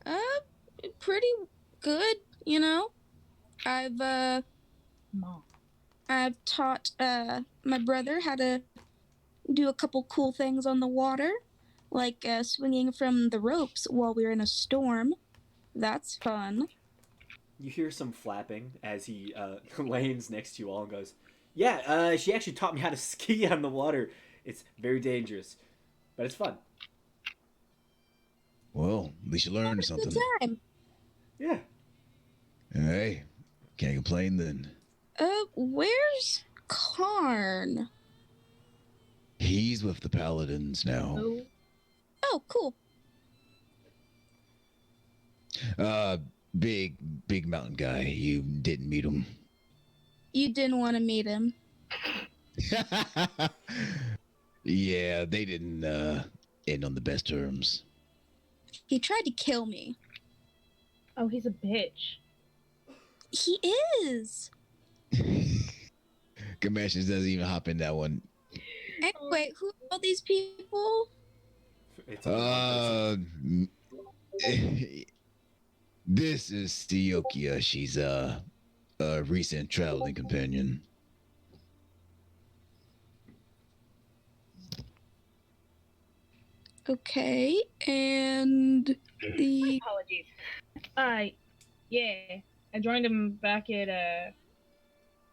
Uh, pretty good, you know. I've Mom. I've taught my brother how to do a couple cool things on the water, like swinging from the ropes while we're in a storm. That's fun. You hear some flapping as he lands next to you all and goes, "Yeah, she actually taught me how to ski on the water. It's very dangerous, but it's fun." Well, at least you learned Good something. time. Yeah. Hey, can't complain then. Where's Karn? He's with the paladins now. Oh, Oh, cool. Big mountain guy. You didn't meet him. You didn't want to meet him. Yeah, they didn't end on the best terms. He tried to kill me. oh, he's a bitch. He is. Gamesh doesn't even hop in that one. Anyway, who are all these people? It's a This is Theokia. She's a recent traveling companion. Okay, and the Apologies. Yeah. I joined him back at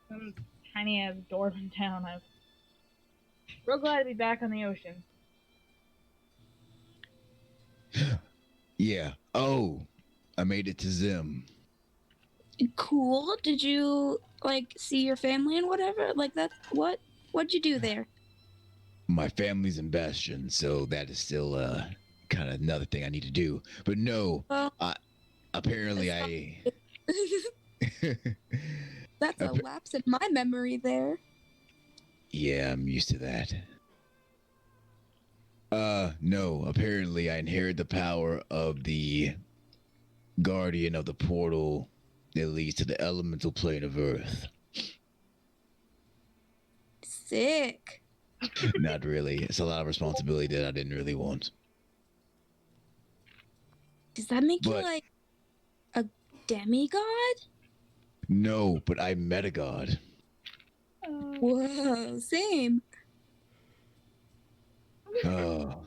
some tiny ass dwarven town. I'm real glad to be back on the ocean. Yeah. Oh, I made it to Zim. cool. Did you like see your family and whatever? Like that? What'd you do there? My family's in Bastion, so that is still kind of another thing I need to do. But no, Well, apparently that's a lapse in my memory there. Yeah, I'm used to that. No, apparently I inherit the power of the guardian of the portal that leads to the elemental plane of Earth. Sick. Not really. It's a lot of responsibility that I didn't really want. Does that make you But- like a demigod? No, but I met a god. Whoa, same. Oh.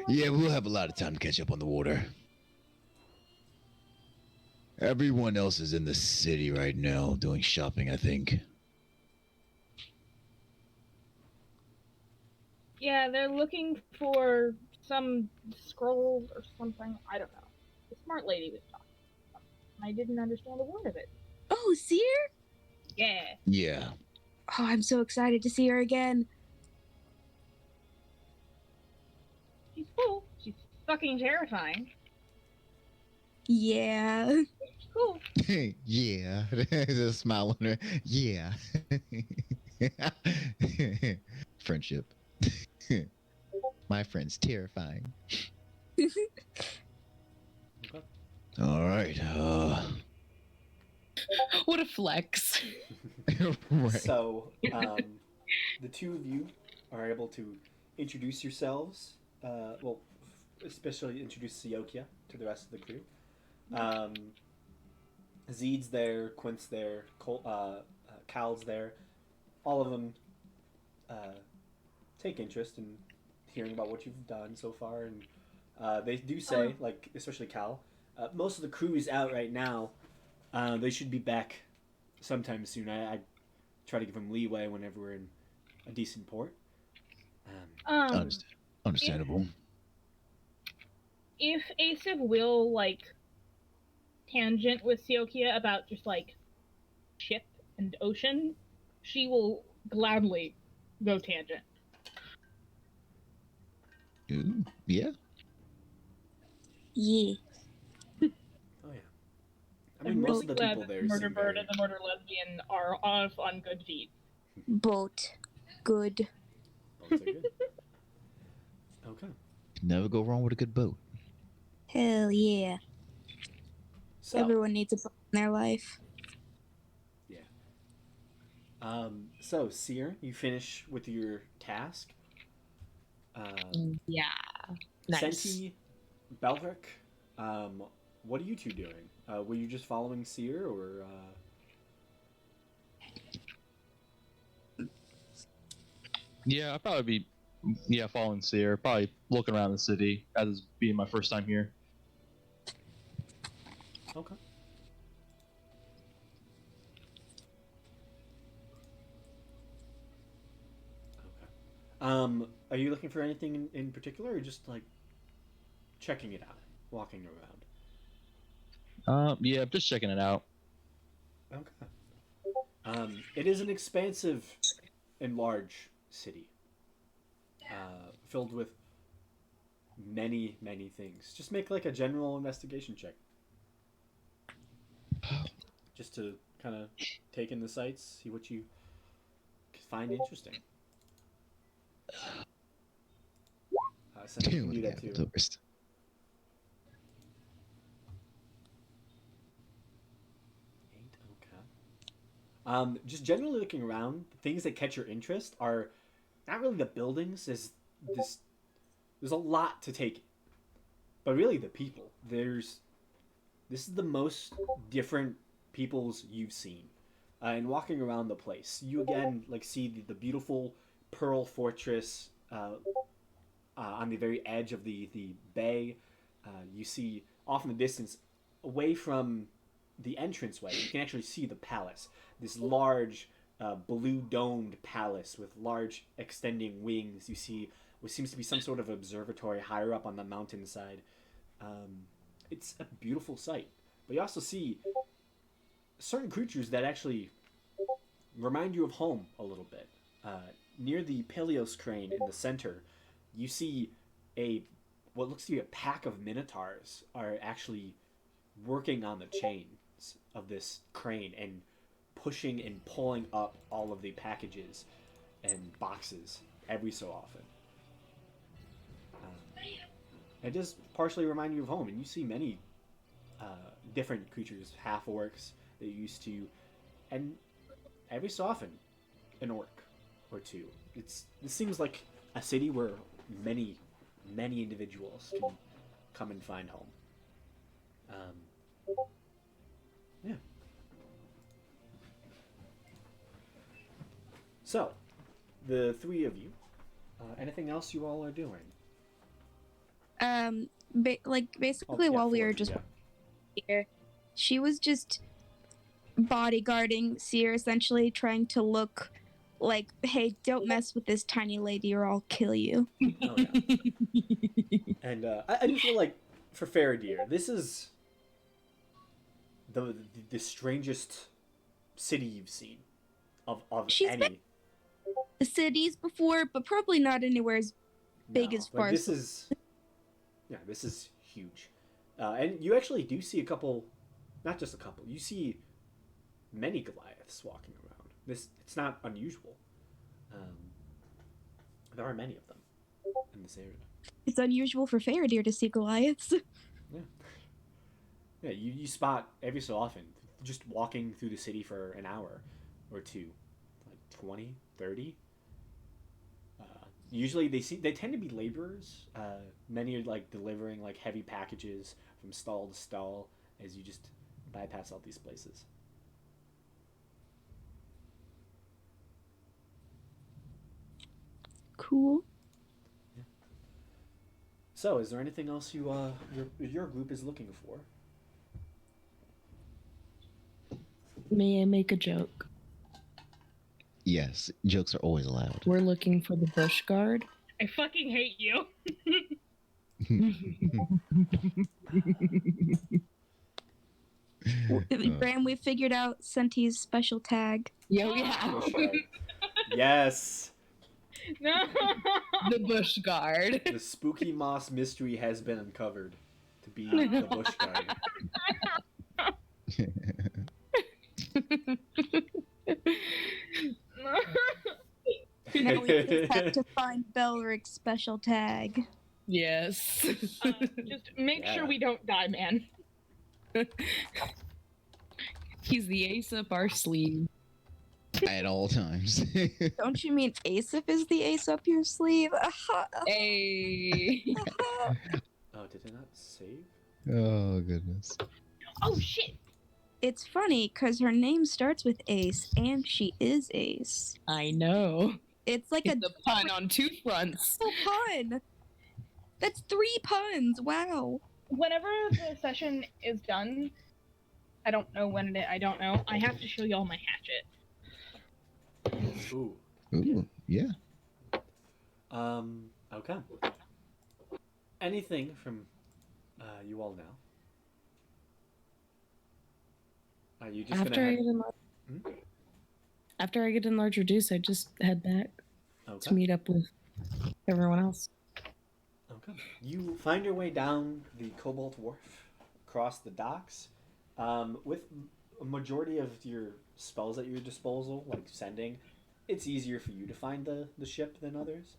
Yeah, we'll have a lot of time to catch up on the water. Everyone else is in the city right now doing shopping, I think. Yeah, they're looking for some scrolls or something. I don't know. The smart lady was talking. I didn't understand a word of it. Oh, see her? Yeah. Yeah. Oh, I'm so excited to see her again. She's cool. She's fucking terrifying. Yeah. She's cool. Yeah. There's a smile on her. Yeah. Friendship. My friend's terrifying. Okay. All right. What a flex. Right. So, the two of you are able to introduce yourselves. Well, especially introduce Siokia to the rest of the crew. Zeed's there, Quint's there, Cal's there. All of them take interest in hearing about what you've done so far, and they do say, like, especially Cal, most of the crew is out right now. They should be back sometime soon. I try to give them leeway whenever we're in a decent port. Understandable. If Asif will, like, tangent with Siokia about just, like, ship and ocean, she will gladly go tangent. Yeah. Yeah. Oh yeah. I mean, I'm most really of the glad people that there the murder seem bird very. and the murder lesbian are off on good feet. Boat. Good. Boats are good. Okay. Never go wrong with a good boat. Hell yeah. So. Everyone needs a boat in their life. Yeah. So Seer, you finish with your task. Yeah. Nice. Senti, Belric, what are you two doing? Were you just following Seer, or? Yeah, I'll probably be following Seer, probably looking around the city as being my first time here. Okay. Are you looking for anything in particular, or just like checking it out, walking around? Yeah, I'm just checking it out. Okay. It is an expansive and large city, filled with many, many things. Just make like a general investigation check, just to kind of take in the sights, see what you find interesting. So you can do that too. Tourist. Okay. Just generally looking around, the things that catch your interest are not really the buildings. There's a lot to take, but really the people. This is the most different peoples you've seen, and walking around the place, you again like see the beautiful pearl fortress on the very edge of the bay. You see off in the distance, away from the entranceway, you can actually see the palace. This large blue domed palace with large extending wings. You see what seems to be some sort of observatory higher up on the mountainside. It's a beautiful sight. But you also see certain creatures that actually remind you of home a little bit. Near the Peleos crane in the center, you see what looks to be a pack of minotaurs are actually working on the chains of this crane and pushing and pulling up all of the packages and boxes every so often. It does partially remind you of home, and you see many different creatures, half orcs that you used to, and every so often an orc or two. This seems like a city where many individuals can come and find home. Yeah. So, the three of you. Anything else you all are doing? Basically, while we were just here, she was just bodyguarding Seer, essentially trying to look like, hey, don't mess with this tiny lady or I'll kill you. Oh, yeah. And I do feel like for Faradir, this is the strangest city you've seen of She's any. been the cities before, but probably not anywhere as big as like Farsi. This is huge. And you actually do see a couple, not just a couple, you see many Goliaths walking around. It's not unusual. There are many of them in this area. It's unusual for Faradir to see Goliaths. Yeah. Yeah, you spot every so often, just walking through the city for an hour or two, like 20, 30. Usually they tend to be laborers. Many are like delivering like heavy packages from stall to stall as you just bypass all these places. Cool. Yeah. So, is there anything else your group is looking for? May I make a joke? Yes, jokes are always allowed. We're looking for the bush guard. I fucking hate you. Graham, we figured out Senti's special tag. Yeah, we have. Yes. No. The bush guard. The spooky moss mystery has been uncovered to be the bush guard. Now we just have to find Belric's special tag. Yes. Just make sure Yeah. we don't die, man. He's the ace up our sleeve. At all times. Don't you mean Asaph is the ace up your sleeve? Hey. Oh, did it not save? Oh goodness. Oh shit! It's funny because her name starts with Ace and she is Ace. I know. It's like It's a pun on two fronts. a pun. That's 3 puns. Wow. Whenever the session is done, I don't know when I don't know. I have to show y'all my hatchet. Ooh. Ooh, yeah. Okay. Anything from you all now? Are you just After gonna I head... get After I get enlarged reduce, I just head back to Okay. meet up with everyone else. Okay. You find your way down the Cobalt Wharf, across the docks, with a majority of your spells at your disposal, like sending. It's easier for you to find the ship than others.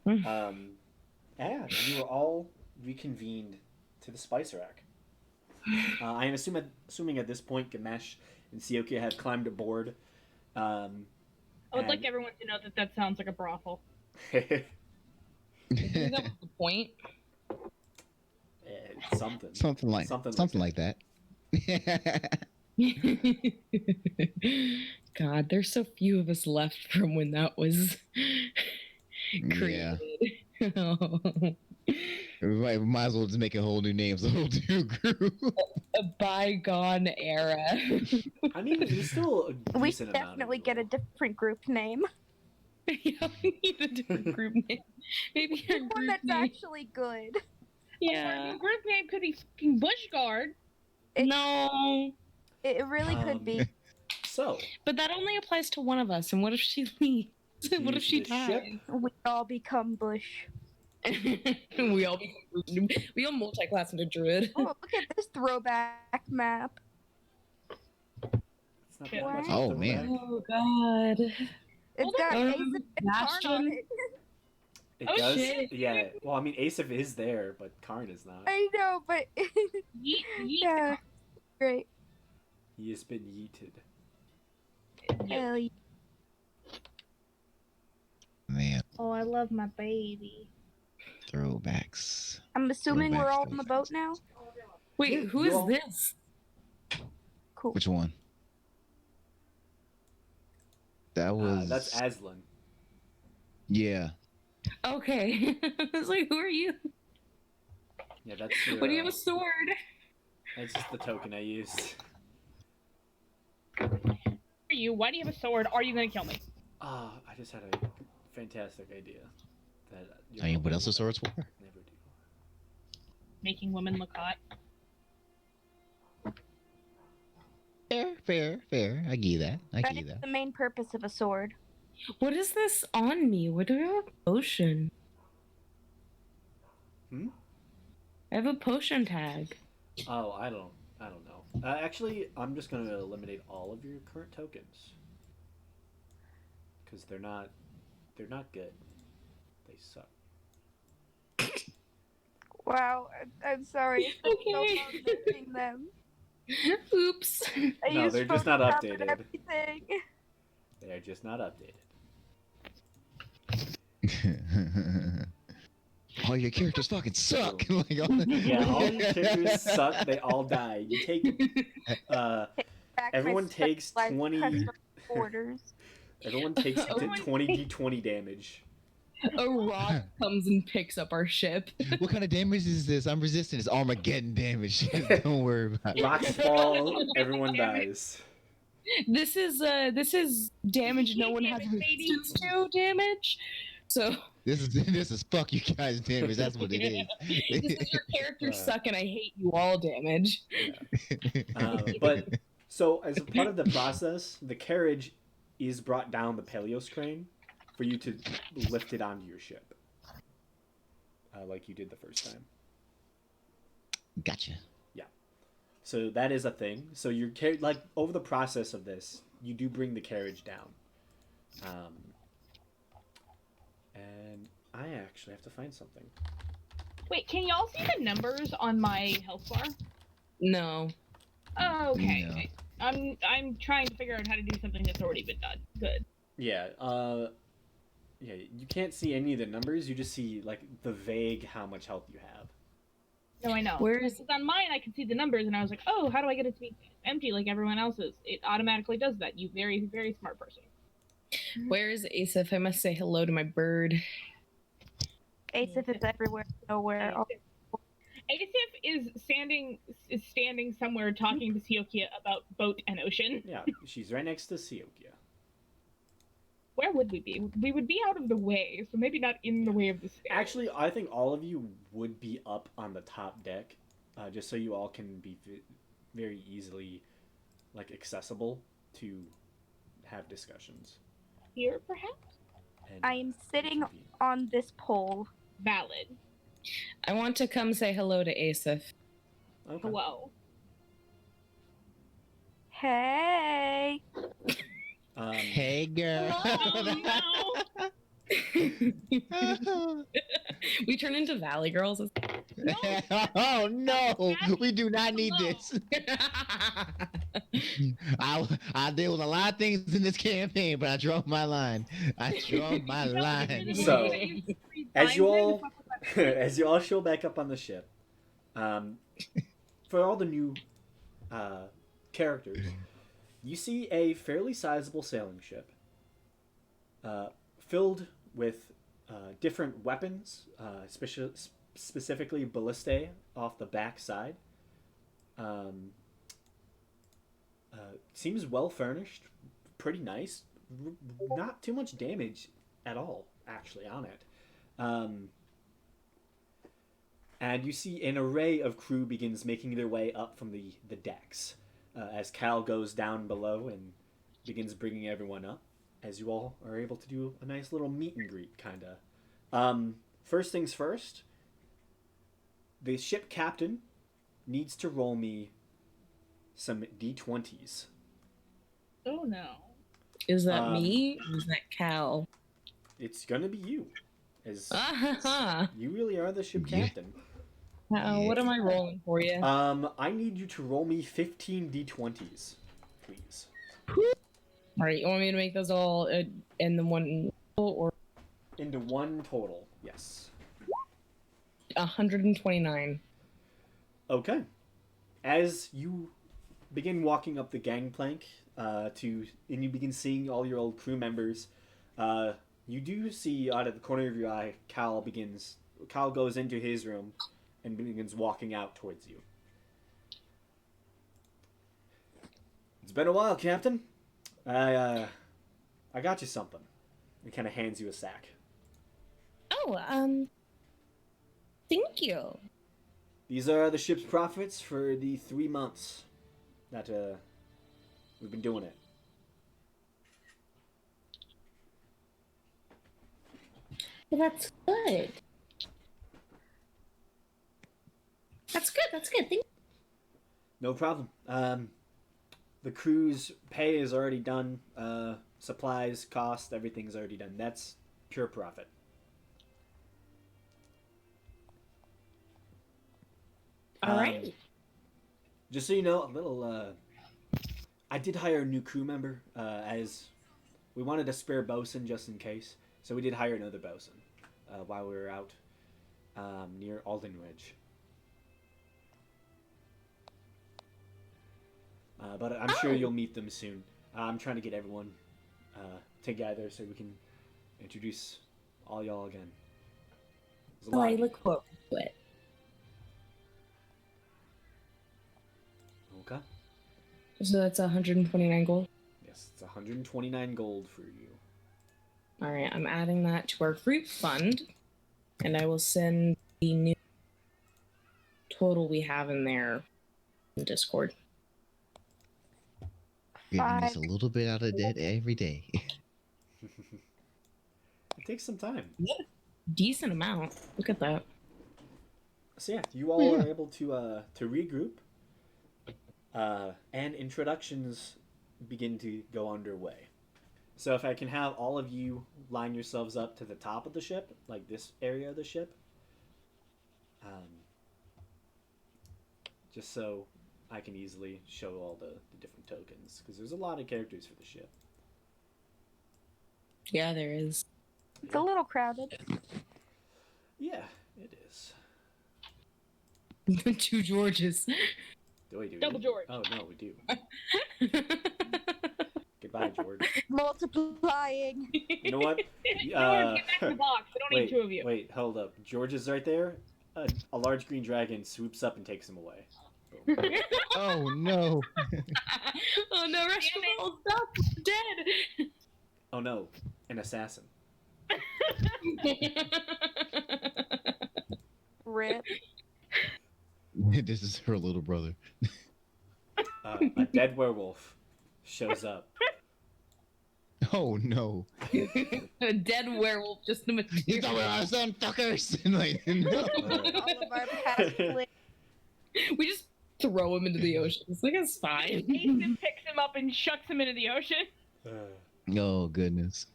And you are all reconvened to the spice rack. I am assuming at this point Gamesh and Sioka have climbed aboard. I would like everyone to know that sounds like a brothel. That was the point. Something like that. God, there's so few of us left from when that was created. We might as well just make a whole new name, so a whole new group. A bygone era. I mean, there's still a We decent should amount definitely of get a different group name. Yeah, we need a different group name. Maybe our One group that's name. actually good. Our Yeah. new group name could be fucking Bushguard. No. It really could be. So, But that only applies to one of us. And what if she leaves? What if she the ship? dies? We all become Bush. we all multi-class into druid. Oh, look at this throwback map. It's not that Wow. much of a Oh, throwback. man. Oh God. It's got Oh, Ace and Karn on Bastion. it. It Oh, does? shit. Yeah. Well, I mean, Asaph is there, but Karn is not. I know, but Yeet, yeet. yeah, great. He has been yeeted. Hell yeah. Man, Oh, I love my baby. throwbacks. I'm assuming we're all on the Throwbacks. boat now. Wait, Yeah, who you is all- this? Cool. Which one? That was. That's Aslan. Yeah. Okay. I was like, who are you? Yeah, that's your, What do you have a sword? That's just the token I used. Who are you? Why do you have a sword? Are you gonna kill me? I just had a fantastic idea. That I mean, what else are swords for? Never do. Making women look hot. Fair. I give that. That is the main purpose of a sword. What is this on me? What do I have? A potion. Hmm? I have a potion tag. Oh, I don't know. Actually, I'm just going to eliminate all of your current tokens. Because they're not good. They suck. Wow, I'm sorry. It's been so Okay. long missing them. Oops. I No, used they're just not Photoshop and updated. everything. They're just not updated. All your characters fucking suck. Like, Yeah, all your characters suck. They all die. You take... Back everyone my takes specialized 20... custom orders. Everyone takes 20d20 damage. A rock comes and picks up our ship. what kind of damage is this? I'm resistant. It's Armageddon damage. Don't worry about it. Rocks fall, everyone dies. This is damage no one has Damn it, baby. resistance to damage. So This is fuck you guys damage. That's what it is. this is your character suck and I hate you all damage. But so as a part of the process, the carriage is brought down the Peleos crane for you to lift it onto your ship, like you did the first time. Gotcha. So that is a thing. So you're like over the process of this, you do bring the carriage down. And I actually have to find something. Wait, can y'all see the numbers on my health bar? No. Oh, okay. No. I'm trying to figure out how to do something that's already been done. Good. Yeah. Yeah. You can't see any of the numbers. You just see like the vague how much health you have. No, I know. Where is- Because on mine, I could see the numbers, and I was like, oh, how do I get it to be empty like everyone else's? It automatically does that. You very, very smart person. Where is Asif? I must say hello to my bird. Asif is everywhere, nowhere. Asif is standing somewhere talking to Siokia about boat and ocean. Yeah. She's right next to Siokia. Where would we be? We would be out of the way, so maybe not in the way of the stairs. Actually, I think all of you would be up on the top deck, just so you all can be very easily, like, accessible to have discussions. Here, perhaps? And, I am sitting on this pole. Valid. I want to come say hello to Asif. Okay. Hello. Hey. Hey, girl. We turn into Valley Girls. Oh no, we do not need this. I deal with a lot of things in this campaign, but I draw my line. I draw my line. So, as you all as you all show back up on the ship, for all the new characters, you see a fairly sizable sailing ship, filled with different weapons, specifically ballistae off the back side. Seems well furnished, pretty nice. Not too much damage at all, actually, on it. And you see an array of crew begins making their way up from the decks as Cal goes down below and begins bringing everyone up, as you all are able to do a nice little meet and greet, kind of. First things first, the ship captain needs to roll me some d20s. Oh no. Is that me or is that Cal? It's gonna be you, as Ah, you really are the ship captain. what am I rolling for you? I need you to roll me 15 d20s, please. All right, you want me to make those all in the one or Into one total, yes. 129? Okay. As you begin walking up the gangplank, and you begin seeing all your old crew members, you do see out of the corner of your eye, Cal goes into his room and begins walking out towards you. It's been a while, Captain. I got you something. He kind of hands you a sack. Oh, thank you. These are the ship's profits for the 3 months that we've been doing it. Well, that's good. That's good. That's good. Thank No problem. The crew's pay is already done. Supplies, cost, everything's already done. That's pure profit. All right. Just so you know, a little. I did hire a new crew member, as we wanted a spare bosun just in case. So we did hire another bosun while we were out near Alden Ridge. But I'm sure you'll meet them soon. I'm trying to get everyone together so we can introduce all y'all again. There's a Oh, lot I of you. look forward to it. Okay. So that's 129 gold. Yes, it's 129 gold for you. All right, I'm adding that to our group fund, and I will send the new total we have in there in Discord. Getting us a little bit out of debt every day. It takes some time. Decent amount. Look at that. So yeah, you all are able to regroup, and introductions begin to go underway. So if I can have all of you line yourselves up to the top of the ship, like this area of the ship, just so I can easily show all the different tokens, because there's a lot of characters for the ship. Yeah, there is. It's a little crowded. Yeah, it is. 2 Georges. Do we do Double we? George. Oh no, we do. Goodbye, George. Multiplying. You know what? George, get back in the box. I don't wait, need 2 of you. Wait, hold up. George is right there. A large green dragon swoops up and takes him away. Boom. Oh no. Oh no, Rashomon, stop! Dead! Oh no, an assassin. Rip. This is her little brother. A dead werewolf shows up. Oh no. A dead werewolf, just a You material. thought we were our son, fuckers! And like, no. All of our past play. We just throw him into the ocean. It's like, it's fine. Ethan picks him up and shucks him into the ocean. Oh goodness.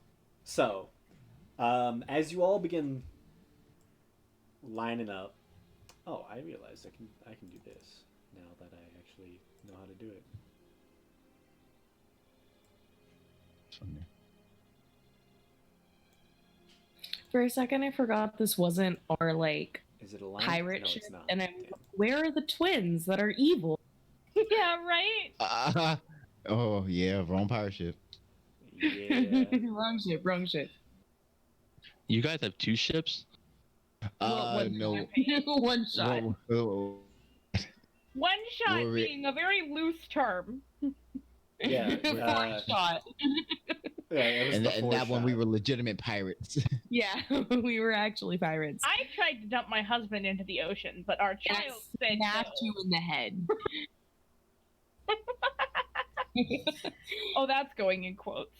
So, as you all begin lining up, oh, I realized I can do this now that I actually know how to do it. For a second, I forgot this wasn't our, like, Is it a line? pirate No, ship. it's not. And I'm Damn. where are the twins that are evil? Yeah, right? Oh yeah, wrong pirate ship. Yeah. Wrong ship. You guys have 2 ships? No. One shot. Whoa. One shot Were we- being a very loose term. Yeah, One shot. Yeah, it was And, the and that one we shot. were legitimate pirates. Yeah, we were actually pirates. I tried to dump my husband into the ocean, but our And I child said snapped no. you in the head. Oh, that's going in quotes.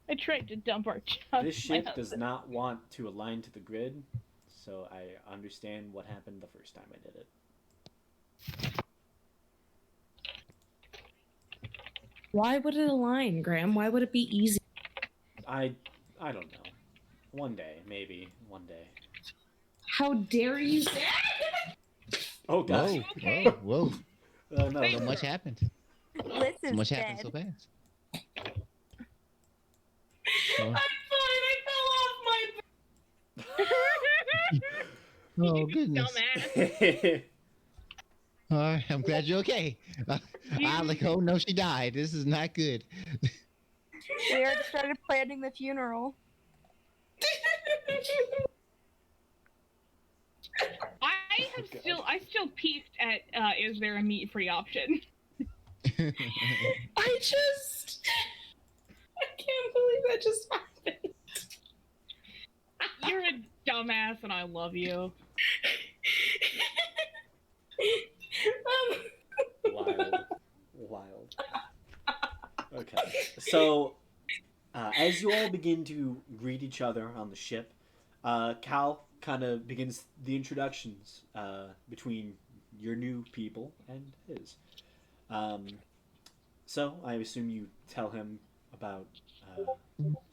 I tried to dump our child. This ship does not want to align to the grid, so I understand what happened the first time I did it. Why would it align, Graham? Why would it be easy? I don't know. One day, maybe one day. How dare you say Oh gosh. Whoa, Okay. whoa. No, Wait, So no, much happened. Liz So is much happened dead. so fast. I'm fine, I fell off my Oh goodness. Dumbass. All right, I'm glad you're okay. I'm like, oh no, she died. This is not good. We already started planning the funeral. I still peeked at is there a meat free option? I can't believe that just happened. You're a dumbass and I love you. Wild. Okay, so as you all begin to greet each other on the ship, Cal kind of begins the introductions between your new people and his. So I assume you tell him about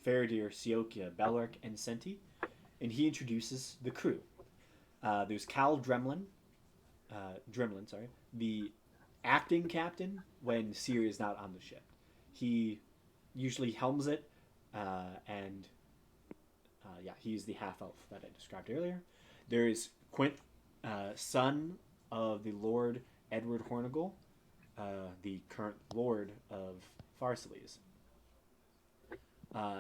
Faradir, Siokia, Bellark, and Senti, and he introduces the crew. There's Cal Dremlin, the acting captain when Seer is not on the ship. He usually helms it, and he's the half elf that I described earlier. There is Quint, son of the Lord Edward Hornigal, the current Lord of Farsalese.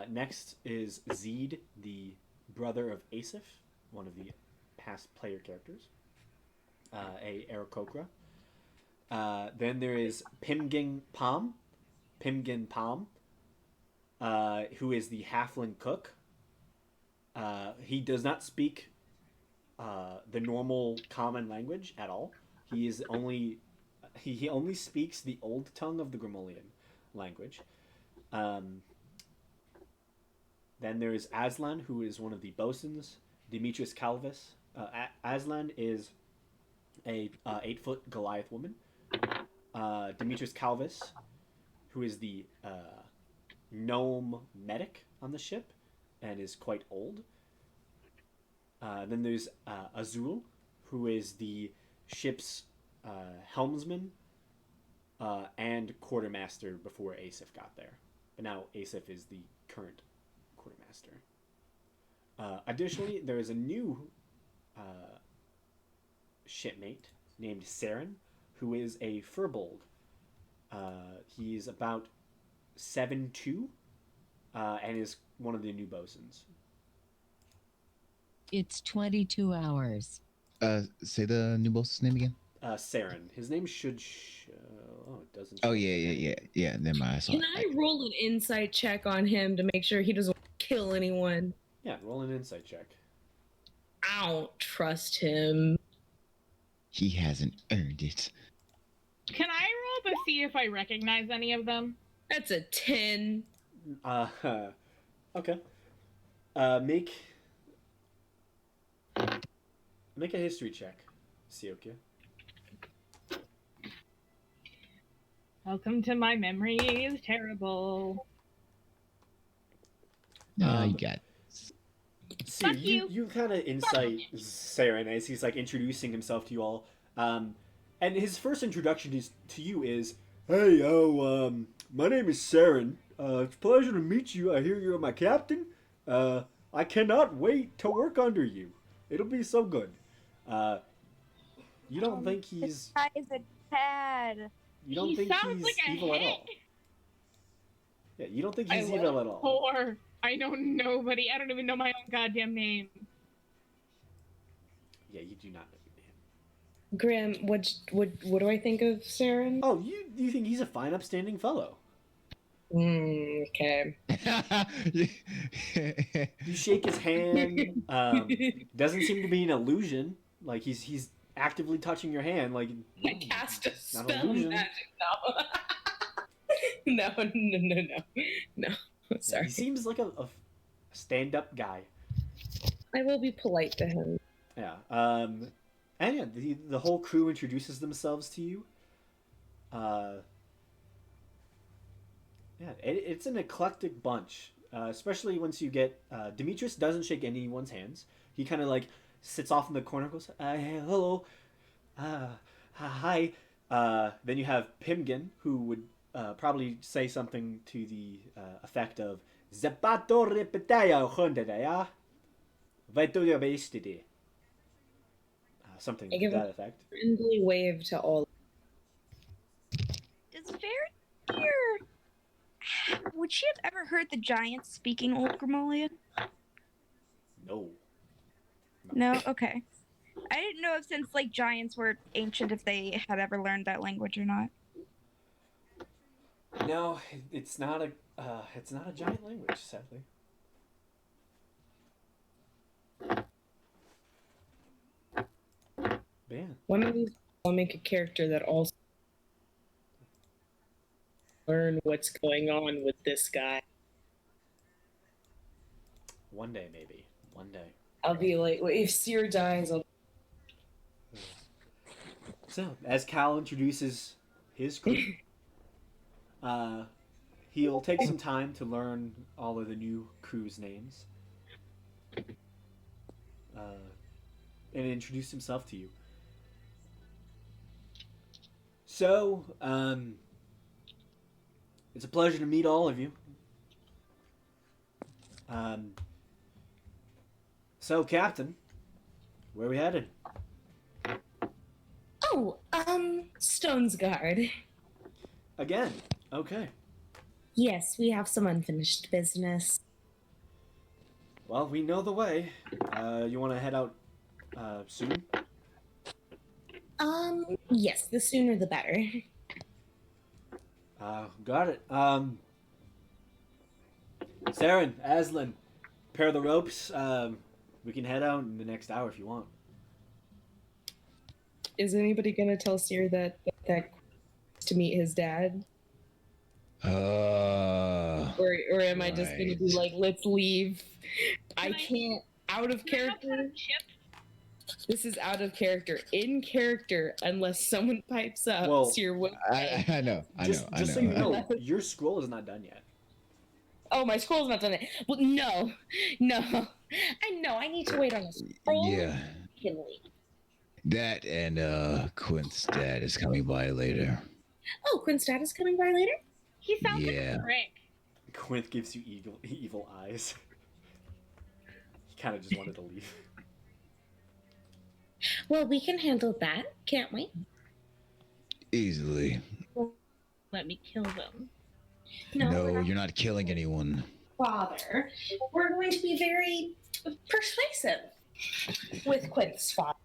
Next is Zed, the brother of Asif, one of the past player characters, a Aarakocra. Then there is Pimgin Palm, who is the halfling cook. He does not speak the normal common language at all. He only speaks the old tongue of the Grimolian language. Then there is Aslan, who is one of the bosuns, Demetrius Calvis. Aslan is a 8-foot Goliath woman. Demetrius Calvis, who is the gnome medic on the ship and is quite old. Then there's Azul, who is the ship's helmsman and quartermaster before Asif got there. But now Asif is the current quartermaster. Additionally, there is a new shipmate named Saren, who is a furbolg. He's about 7'2", and is one of the new bosuns. It's 22 hours. Say the new boss's name again. Saren. His name should show... Oh, it doesn't Oh show. yeah. Never mind. I saw Can it. I roll an insight check on him to make sure he doesn't kill anyone? Yeah, roll an insight check. I don't trust him. He hasn't earned it. Can I roll to see if I recognize any of them? That's a 10. Okay. Make a history check, Siokia. Welcome to my memory is terrible. No, you got. See, Fuck you. you kind of insight Saren as he's like introducing himself to you all. And his first introduction to you is, "Hey, my name is Saren. It's a pleasure to meet you. I hear you're my captain. I cannot wait to work under you. It'll be so good." You don't think he's... This guy is a tad. You don't He think sounds he's like a evil at hit. all. Yeah, you don't think I he's love evil at all. Or I know nobody. I don't even know my own goddamn name. Yeah, you do not know your name. Graham, what do I think of Saren? Oh, you think he's a fine, upstanding fellow. Okay. You shake his hand. Doesn't seem to be an illusion. Like he's actively touching your hand. Like I cast a not spell illusion. magic now. No. Sorry. He seems like a stand-up guy. I will be polite to him. Yeah. And yeah, the whole crew introduces themselves to you. Yeah, it's an eclectic bunch. Especially once you get... Demetrius doesn't shake anyone's hands. He kind of like sits off in the corner and goes, "Hey, hello. Hi." Then you have Pimgin, who would probably say something to the effect of "Zapato repetaya hondeya. Vaitoya bestide." Something I to give that a effect. friendly wave to all. Does Vera here... Would she have ever heard the giants speaking Old Grimolia? No. No? Okay. I didn't know if since, like, giants were ancient, if they had ever learned that language or not. No, it's not a giant language, sadly. But yeah. One of these, I'll make a character that also learn what's going on with this guy. One day, maybe. One day. I'll be like, well, if Seer dies, I'll. So, as Cal introduces his crew, he'll take some time to learn all of the new crew's names, and introduce himself to you. So, it's a pleasure to meet all of you. So, Captain, where are we headed? Oh, Stone's Guard. Again. Okay. Yes, we have some unfinished business. Well, we know the way. You want to head out soon? Yes, the sooner the better. Got it. Saren, Aslan, pair the ropes. We can head out in the next hour if you want. Is anybody gonna tell Seer that to meet his dad? Or am I just gonna be right. like, let's leave? I I- can't out of character. This is out of character. In character, unless someone pipes up. Well, so you're I know. Just so you know, your scroll is not done yet. Oh, my scroll's not done it. Well, no. I know. I need to wait on the scroll. Yeah. That and Quint's dad is coming by later. Oh, Quinn's dad is coming by later? He sounds like Yeah. a prick. Quint gives you evil eyes. He kind of just wanted to leave. Well, we can handle that, can't we? Easily. Let me kill them. No, you're not killing anyone. Father, we're going to be very persuasive with Quinn's father.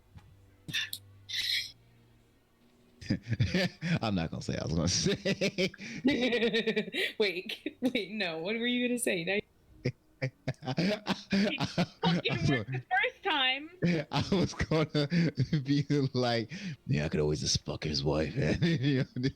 I'm not gonna say. I was gonna say. wait, no. What were you gonna say? Now Fucking worked the first time. I was gonna be like, yeah, I could always just fuck his wife. You know?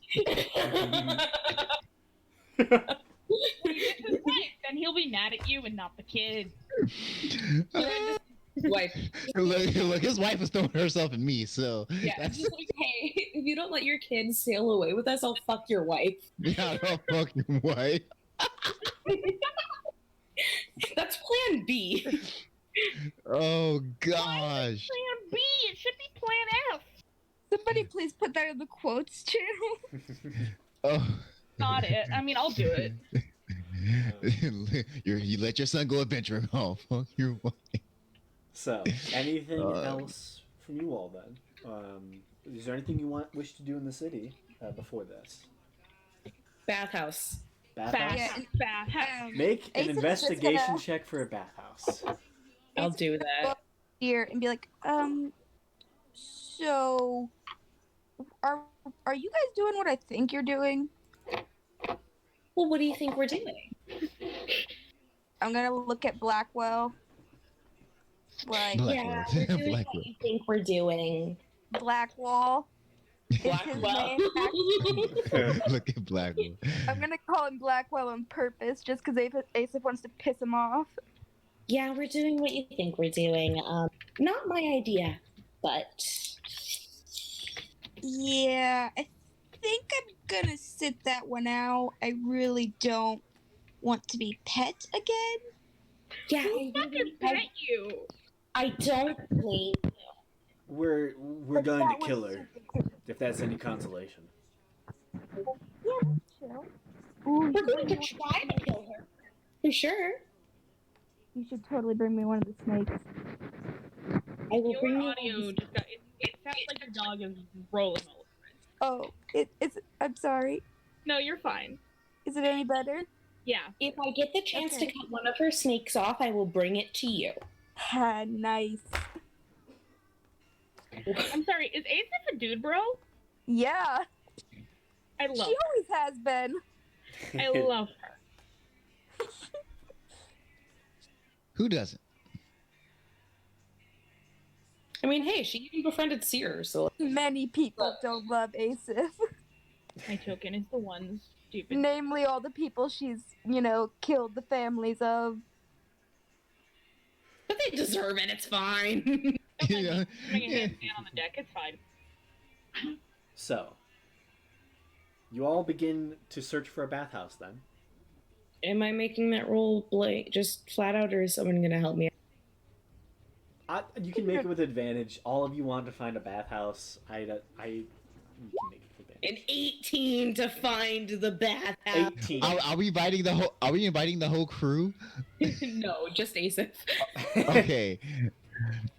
It's his wife, then he'll be mad at you and not the kid. his wife. Look, his wife is throwing herself at me, so Yeah, that's it's just like, hey, if you don't let your kids sail away with us, I'll fuck your wife. not a fucking wife. That's plan B. Oh gosh. Plan B, it should be plan F. Somebody please put that in the quotes channel. Oh. Not it. I mean, I'll do it. You let your son go adventuring. Oh, fuck your wife. So, anything else from you all then? Is there anything you wish to do in the city before this? Bathhouse. Bathhouse? Yeah, bathhouse. Make an Ace is just investigation gonna- check for a bathhouse. I'll do that. Here and be like, so are you guys doing what I think you're doing? Well, what do you think we're doing? I'm gonna look at Blackwell. Like Blackwell. Yeah, we're doing Blackwell. what you think we're doing. Blackwell. Is his Blackwell. name. Look at Blackwell. I'm gonna call him Blackwell on purpose just because Asif wants to piss him off. Yeah, we're doing what you think we're doing. Not my idea, but Yeah, I think I'm gonna sit that one out. I really don't want to be pet again. yeah, Who fucking pet you? I don't blame you. We're But going that to kill was her, if that's any consolation. Yeah, chill. Ooh, We're going to try to kill her. For sure. you should totally bring me one of the snakes. I will Your bring you audio just got. It sounds like your dog is rolling all over. Oh, it's. I'm sorry. No, you're fine. Is it any better? Yeah. If I get the chance Okay. to cut one of her snakes off, I will bring it to you. Nice. I'm sorry. Is Asif a dude, bro? Yeah, I love. she always has been. Her. I love her. Who doesn't? I mean, hey, she even befriended Seer, so Many people don't love Asif. My token is the one stupid. Namely, all the people she's, killed the families of. but they deserve it. It's fine. You know? Putting a handstand on the deck. It's fine. So, you all begin to search for a bathhouse then. Am I making that roll like just flat out, or is someone gonna help me? You can make it with advantage. All of you want to find a bathhouse. You can make it with advantage. An 18 to find the bathhouse. 18. Are we inviting the whole? Are we inviting the whole crew? No, just Asif. Okay.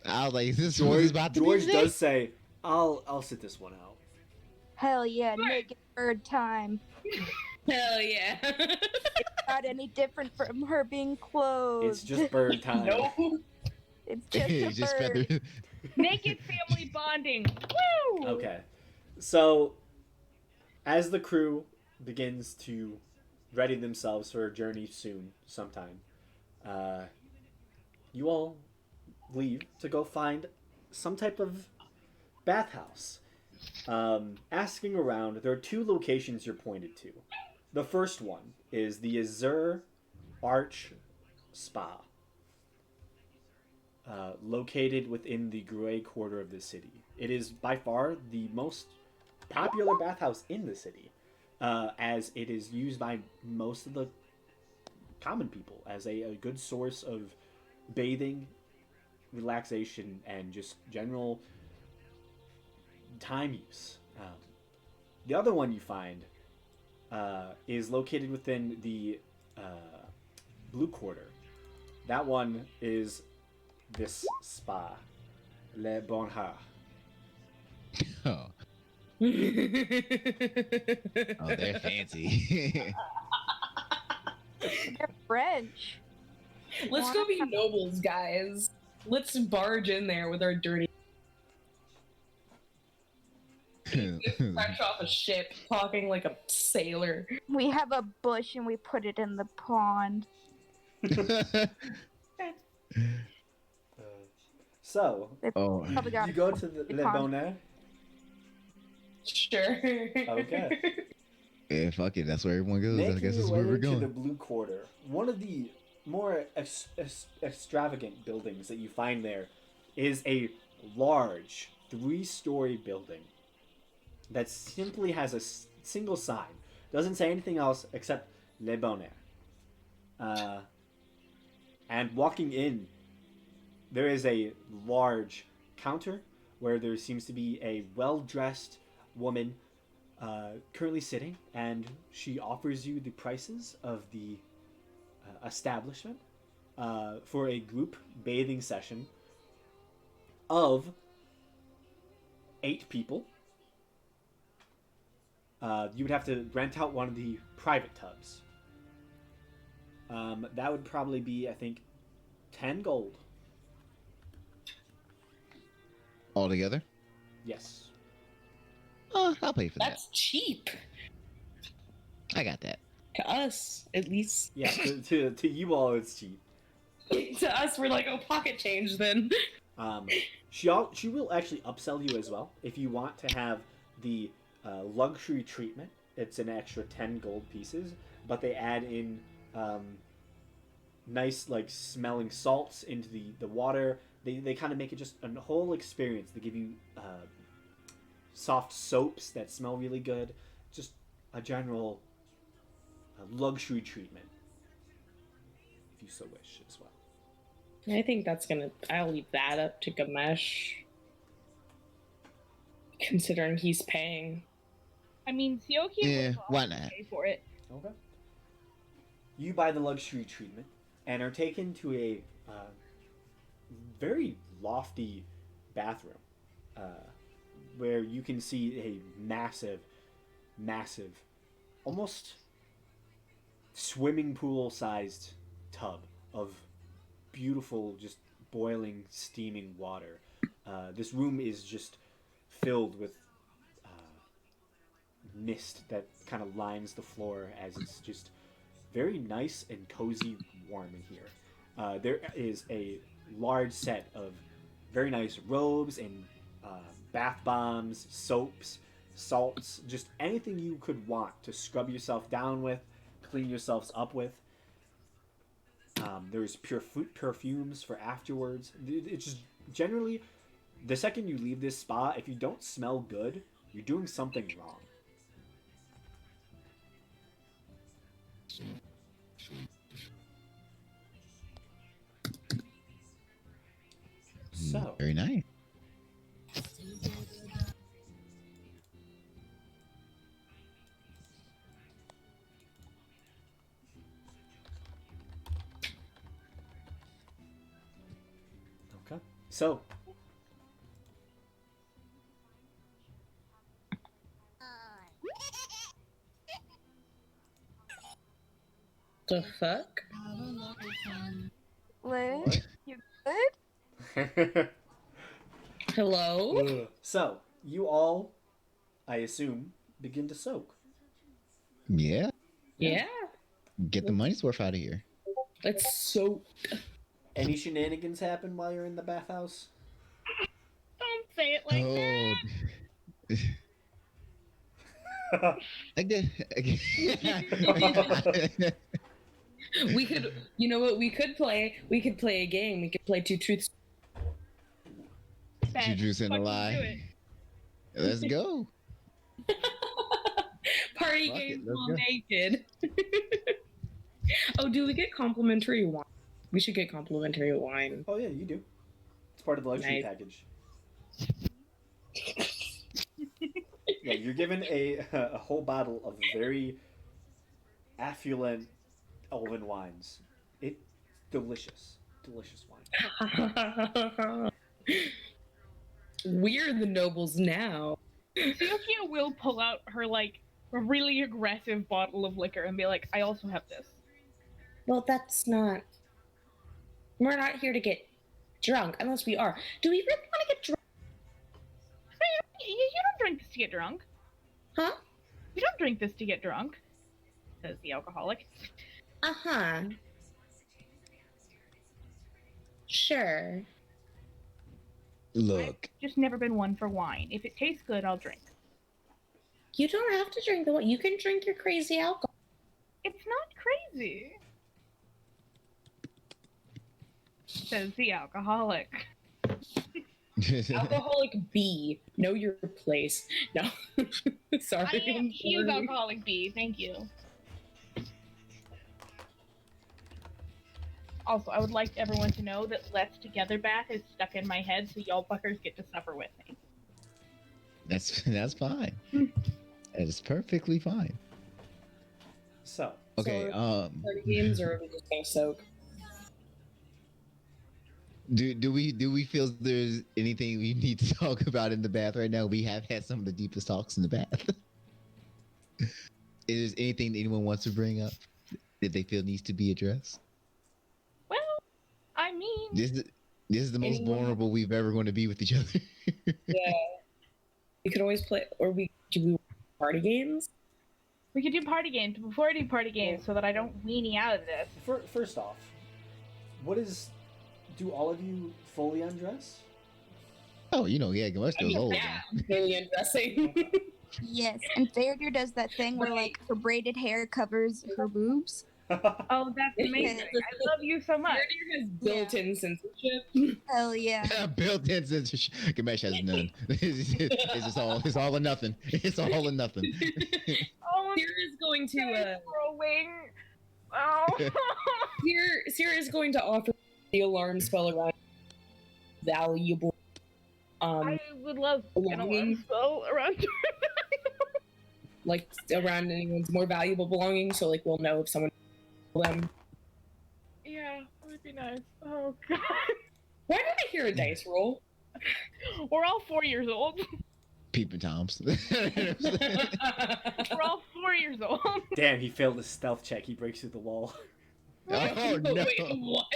I was like, is this what is about to be George today? does say, "I'll sit this one out." Hell yeah, naked bird time. Hell yeah. Not any different from her being clothed. It's just bird time. No. It's just a Just bird. feather. Naked family bonding. Woo! Okay. So, as the crew begins to ready themselves for a journey soon, sometime, you all leave to go find some type of bathhouse. Asking around, there are two locations you're pointed to. The first one is the Azure Arch Spa. located within the gray quarter of the city. It is by far the most popular bathhouse in the city, as it is used by most of the common people as a good source of bathing, relaxation, and just general time use. The other one you find is located within the blue quarter. That one is this spa, Le Bonheur. Oh. Oh, they're fancy. They're French. Let's go be nobles, guys. Let's barge in there with our dirty fresh off a ship, talking like a sailor. We have a bush and we put it in the pond. So, Oh, Probably got you go to the Le Bonheur. Sure. Okay. yeah, fuck it. That's where everyone goes. I Making guess that's your where way we're into going. the blue quarter, one of the more extravagant buildings that you find there is a large 3-story building that simply has a single sign. Doesn't say anything else except Le Bonheur. And walking in, there is a large counter where there seems to be a well-dressed woman currently sitting, and she offers you the prices of the establishment for a group bathing session of 8 people. You would have to rent out one of the private tubs. That would probably be, I think, 10 gold. All together? Yes. Oh, I'll pay for That's cheap. that. I got that. To us, at least. Yeah, to you all, it's cheap. To us, we're like, oh, pocket change then. She will actually upsell you as well if you want to have the luxury treatment. It's an extra 10 gold pieces, but they add in nice, like, smelling salts into the water. They kind of make it just a whole experience. They give you soft soaps that smell really good. Just a general luxury treatment, if you so wish, as well. I think I'll leave that up to Gamesh. Considering he's paying. I mean, Sioki Yeah, would why not? pay for it. Okay. You buy the luxury treatment and are taken to a very lofty bathroom where you can see a massive, almost swimming pool sized tub of beautiful, just boiling, steaming water. This room is just filled with mist that kind of lines the floor, as it's just very nice and cozy, warm in here. There is a large set of very nice robes and bath bombs, soaps, salts, just anything you could want to scrub yourself down with, clean yourselves up with. There's pure perfumes for afterwards. It's just generally, the second you leave this spa, if you don't smell good, you're doing something wrong. So, Very nice. okay. So, The fuck? Liz, you good? Hello? so you all, I assume, begin to soak. Yeah. Yeah. Get the money's worth out of here. Let's soak. Any shenanigans happen while you're in the bathhouse? Don't say it like that. We could, you know what? We could play a game. We could play 2 truths, bet. Juju's in a Fucking do lie. it. Let's go. Party Fuck it, games let's while go. naked. Oh, do we get complimentary wine? We should get complimentary wine. Oh yeah, you do. It's part of the luxury Nice. package. Yeah, you're given a whole bottle of very affluent elven wines. It's delicious, delicious wine. We're the nobles now. Theokia will pull out her, like, a really aggressive bottle of liquor and be like, I also have this. Well, that's not. We're not here to get drunk, unless we are. Do we really want to get drunk? You don't drink this to get drunk. Huh? You don't drink this to get drunk, says the alcoholic. Uh-huh. Sure. Look, Just never been one for wine. If it tastes good, I'll drink. You don't have to drink the wine. You can drink your crazy alcohol. It's not crazy, says the alcoholic. Alcoholic B. Know your place. No. Sorry. I am huge alcoholic B, thank you. Also, I would like everyone to know that Let's Together Bath is stuck in my head, so y'all fuckers get to suffer with me. that's fine. That is perfectly fine. So, Okay. Party games, or are we just gonna soak? Do we feel there's anything we need to talk about in the bath right now? We have had some of the deepest talks in the bath. Is there anything that anyone wants to bring up that they feel needs to be addressed? Well, I mean, This is the most Anyone- vulnerable we've ever going to be with each other. Yeah. We could always play, or do we party games? we could do party games. Before I do party games, so that I don't weenie out of this. first off, do all of you fully undress? Oh, yeah, let's do old. Yeah, really undressing. Yes, and Fairdeer does that thing where like her braided hair covers her boobs. Oh, that's amazing. I love you so much. Fairdeer has built-in censorship. Hell yeah. Built-in censorship. Gamesh has none. It's just it's all or nothing. It's all or nothing. Oh, Sierra is going to growing. Oh. Sierra is going to offer the alarm spell around valuable. I would love an belonging. alarm spell around Like around anyone's more valuable belongings, so like we'll know if someone them. Yeah, that would be nice. Oh god. Why did I hear a dice roll? We're all 4 years old. Peeping toms. We're all 4 years old. Damn, he failed his stealth check. He breaks through the wall. Oh no! Wait, what?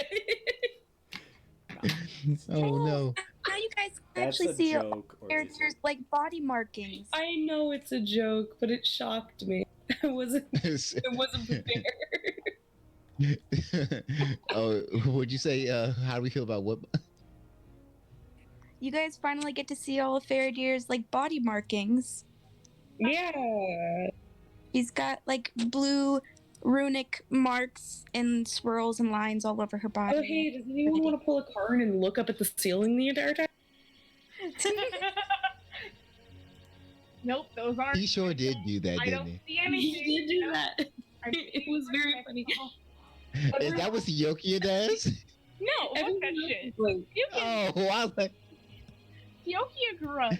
Oh no! Now you guys can That's actually a see joke, or is there's like body markings. I know it's a joke, but it shocked me. I wasn't prepared. Oh, would you say? How do we feel about what? You guys finally get to see all of Faradeer's like body markings. Yeah. She's got like blue runic marks and swirls and lines all over her body. Oh hey, does anyone want to pull a card and look up at the ceiling the entire time? Nope, those aren't. He sure did do that, I didn't don't he? see anything. He did do that. It was very funny. Is that what Yokia does? No, fuck that Everyone else shit. was like, You can. Oh, I was like, Theokia grew up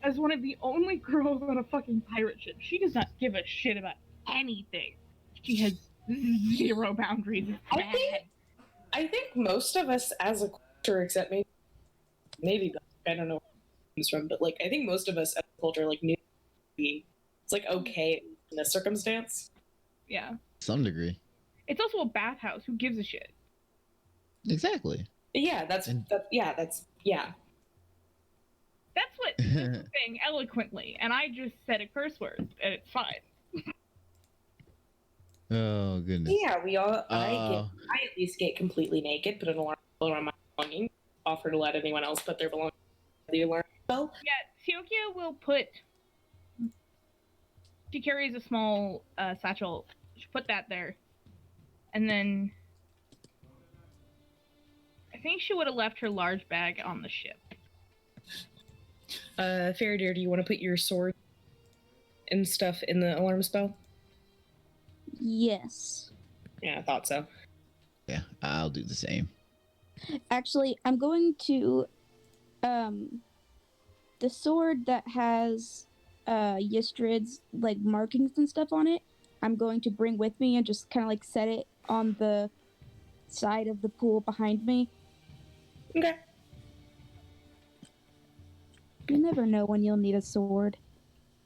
as one of the only girls on a fucking pirate ship. She does not give a shit about anything. She has zero boundaries. It's I bad. I think most of us as a culture, except maybe I don't know where it comes from, but like I think most of us as a culture like knew it's like okay in this circumstance. Yeah. some degree. It's also a bathhouse. Who gives a shit? Exactly. Yeah, that's And- yeah. That's what this is saying eloquently, and I just said a curse word, and it's fine. Oh goodness. Yeah, we all. I Uh, at least get completely naked, put an alarm bell around my belongings, offer to let anyone else put their belongings on the alarm bell. Yeah, Teokia will put. She carries a small satchel. She put that there, and then I think she would have left her large bag on the ship. Faradir, do you want to put your sword and stuff in the alarm spell? Yes. Yeah, I thought so. Yeah, I'll do the same. Actually, I'm going to the sword that has Yistrid's like markings and stuff on it, I'm going to bring with me and just kind of like set it on the side of the pool behind me. Okay. You never know when you'll need a sword.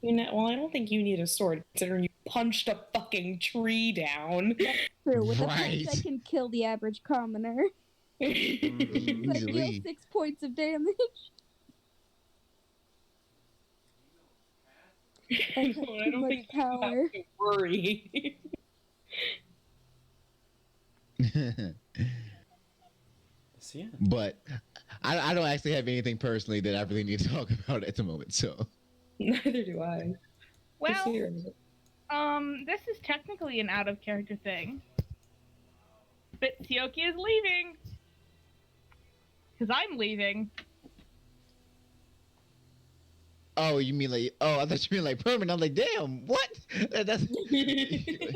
You know, well, I don't think you need a sword considering you punched a fucking tree down. True, with a punch Right. I can kill the average commoner. I deal Easily. 6 points of damage. I have I too don't much think you power. have to worry. So yeah. But I don't actually have anything personally that I really need to talk about at the moment. So Neither do I. Well, Seriously. this is technically an out of character thing. But Sioki is leaving. Because I'm leaving. oh, you mean like I thought you mean like permanent. I'm like, damn, what? That's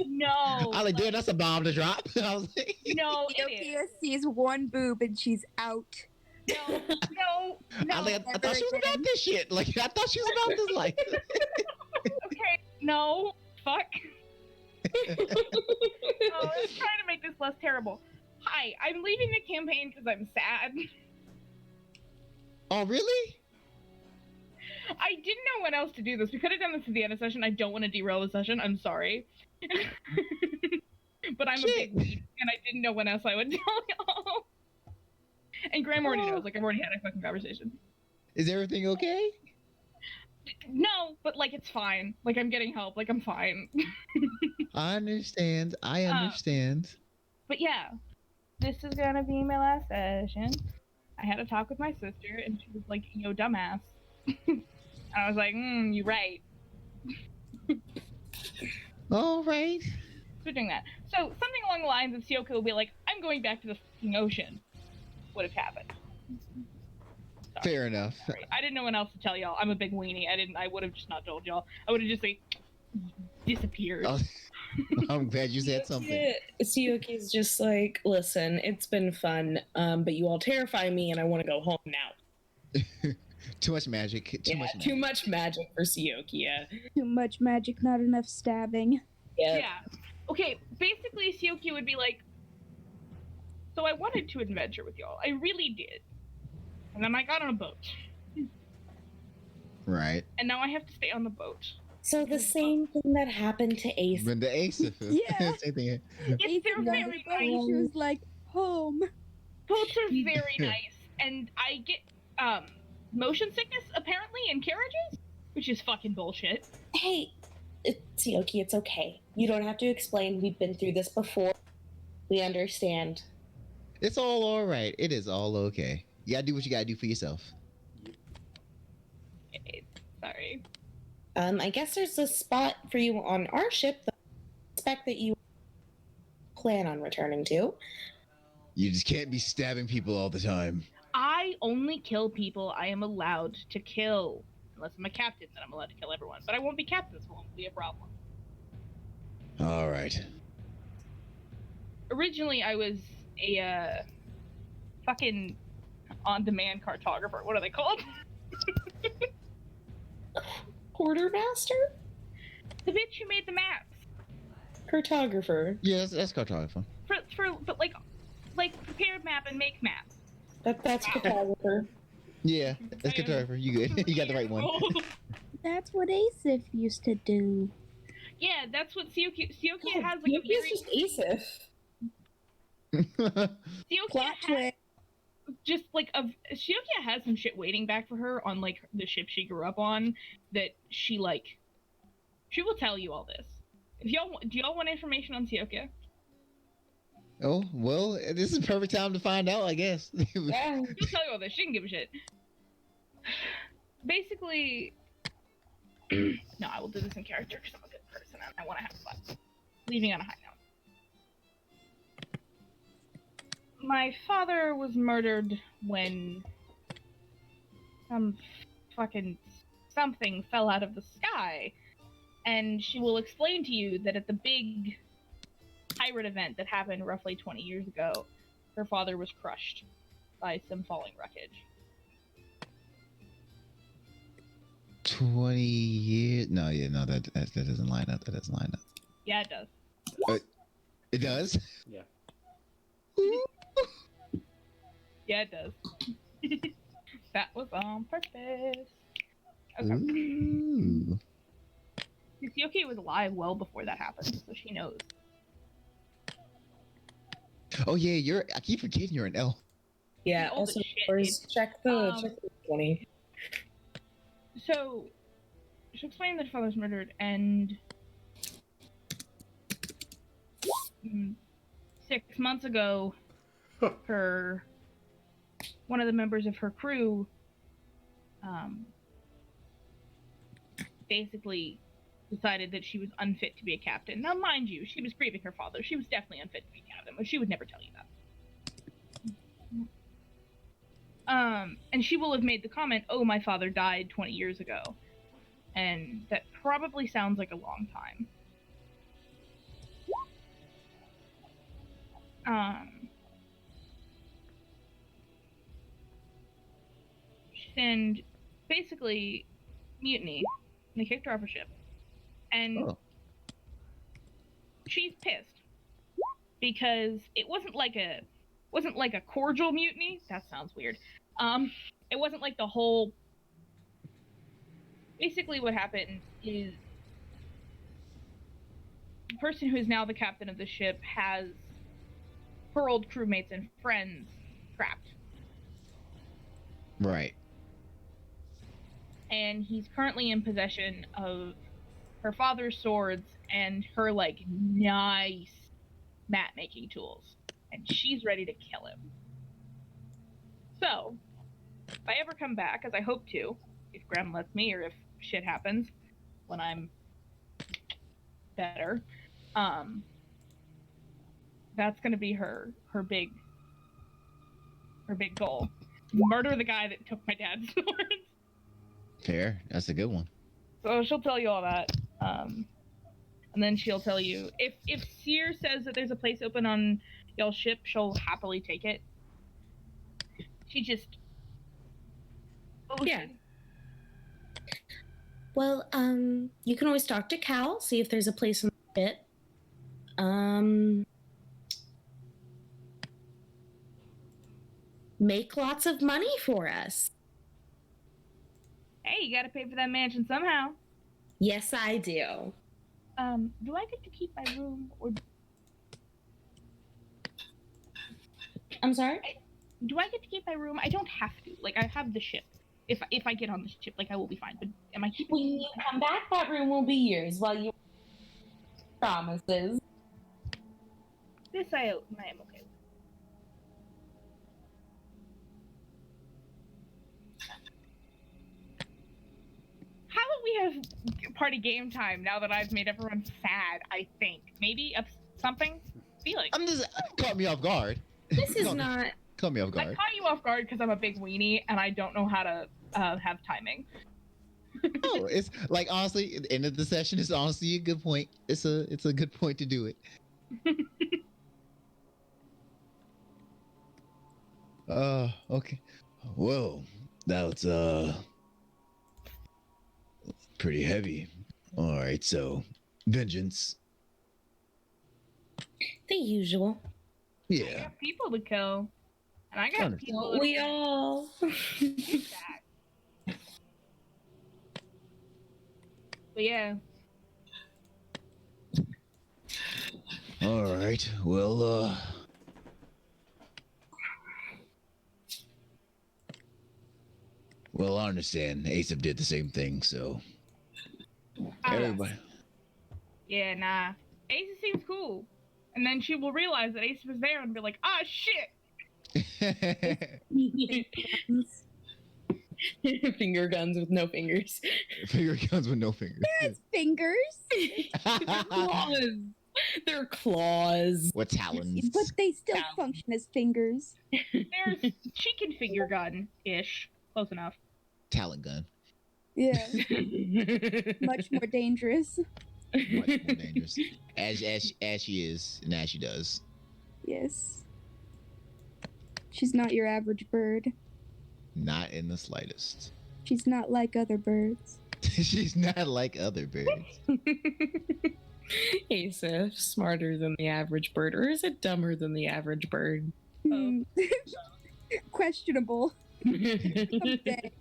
No. I was like, damn, that's a bomb to drop. I was like, No, it is. Iokia sees one boob and she's out. No. I was like, I thought she was Never about this shit. Like I thought she was about this life. Okay, no. Fuck. Oh, I was trying to make this less terrible. Hi, I'm leaving the campaign because I'm sad. Oh, really? I didn't know when else to do this. We could have done this at the end of the session. I don't want to derail the session. I'm sorry. But I'm a big weed, and I didn't know when else I would tell y'all. And Graham already knows. Like, I've already had a fucking conversation. Is everything okay? No, but, like, it's fine. Like, I'm getting help. Like, I'm fine. I understand. I understand. But yeah, this is gonna be my last session. I had a talk with my sister, and she was like, yo, dumbass. I was like, you're right. All right. So doing that. So something along the lines of Sioka will be like, I'm going back to the fucking ocean. Would have happened. Sorry. Fair enough. Sorry. I didn't know when else to tell y'all. I'm a big weenie. I would have just not told y'all. I would have just like disappeared. Oh, I'm glad you said something. Sioki's just like, listen, it's been fun, but you all terrify me and I want to go home now. Too much magic. Too much magic for Sioki, yeah. Too much magic, not enough stabbing. Yep. Yeah. Okay, basically Sioki would be like, so I wanted to adventure with y'all. I really did. And then I got on a boat. Right. And now I have to stay on the boat. So the same thing that happened to Ace. When the Ace. Yeah. Same thing. They're very nice. She was like, home. Boats are very nice. And I get motion sickness apparently in carriages, which is fucking bullshit. Hey, Sioki, it's okay. You don't have to explain. We've been through this before. We understand. It's all right. It is all okay. You gotta do what you gotta do for yourself. Okay, sorry. I guess there's a spot for you on our ship that I expect that you plan on returning to. You just can't be stabbing people all the time. I only kill people I am allowed to kill. Unless I'm a captain, then I'm allowed to kill everyone. But I won't be captain, so it won't be a problem. All right. Originally, I was a fucking on-demand cartographer. What are they called? Quartermaster? The bitch who made the maps. Cartographer. Yeah, that's cartographer. But like prepare a map and make maps. That's cartographer. Yeah, that's cartographer. You good? You got the right one. That's what Asif used to do. Yeah, that's what Sioki has like Sioki a very is just Asif. Sioki Plot has twist. just like Siokia has some shit waiting back for her on like the ship she grew up on that she will tell you all this. Do y'all want information on Siokia? Oh, well, this is the perfect time to find out, I guess. Yeah. She'll tell you all this. She can give a shit. Basically, no, I will do this in character because I'm a good person and I want to have fun. Leaving on a high note. My father was murdered when some fucking something fell out of the sky. And she will explain to you that at the big pirate event that happened roughly 20 years ago, her father was crushed by some falling wreckage. 20 years? No, yeah, no, that doesn't line up. That doesn't line up. Yeah, it does. It does? Yeah. Yeah, it does. That was on purpose. Okay. Ooh. Yoki was alive well before that happened, so she knows. Oh yeah, I keep forgetting you're an elf. Yeah. All the Also, shit, first, dude. check the 20. So, she explained that her father was murdered, and 6 months ago, one of the members of her crew, basically decided that she was unfit to be a captain. Now, mind you, she was grieving her father. She was definitely unfit to be a captain, but she would never tell you that. And she will have made the comment, "Oh, my father died 20 years ago." And that probably sounds like a long time. And basically, mutiny. They kicked her off her ship. And she's pissed. Because it wasn't like a cordial mutiny. That sounds weird. It wasn't like the whole... Basically what happened is the person who is now the captain of the ship has her old crewmates and friends trapped. Right. And he's currently in possession of her father's swords and her, like, nice mat-making tools. And she's ready to kill him. So, if I ever come back, as I hope to, if Graham lets me, or if shit happens when I'm better, that's gonna be her big goal. Murder the guy that took my dad's swords. Fair. That's a good one. So she'll tell you all that. And then she'll tell you if Seer says that there's a place open on y'all's ship, she'll happily take it. She just Yeah. Well, you can always talk to Cal, see if there's a place in the pit. Make lots of money for us. Hey, you gotta pay for that mansion somehow. Yes, I do. Do I get to keep my room, or I'm sorry? do I get to keep my room? I don't have to. Like, I have the ship. If I get on the ship, like, I will be fine. But am I keeping? When you come back, that room will be yours while you promises. This I am okay with. How about we have party game time now that I've made everyone sad? I think maybe something. Felix. I'm just caught me off guard. This is not. Caught me off I guard. caught you off guard because I'm a big weenie and I don't know how to have timing. Oh, it's like honestly, at the end of the session is honestly a good point. It's a good point to do it. Okay. Well, that was pretty heavy. All right, so vengeance. The usual. I Yeah. got people to kill, and I got Understand. people. We all. But yeah, All right. Well, I understand. Asap did the same thing, so everybody. yeah, nah. Ace seems cool, and then she will realize that Ace was there and be like, ah, shit. Finger guns with no fingers. Finger guns with no fingers. Fingers, Claws. They're claws. What talons? but they still function as fingers. There's chicken figure gun ish, close enough. talent gun. Yeah. Much more dangerous. Much more dangerous. As she is, and as she does. Yes. She's not your average bird. Not in the slightest. She's not like other birds. She's not like other birds. Hey, Sif, smarter than the average bird, or is it dumber than the average bird? Hmm. Questionable. Someday.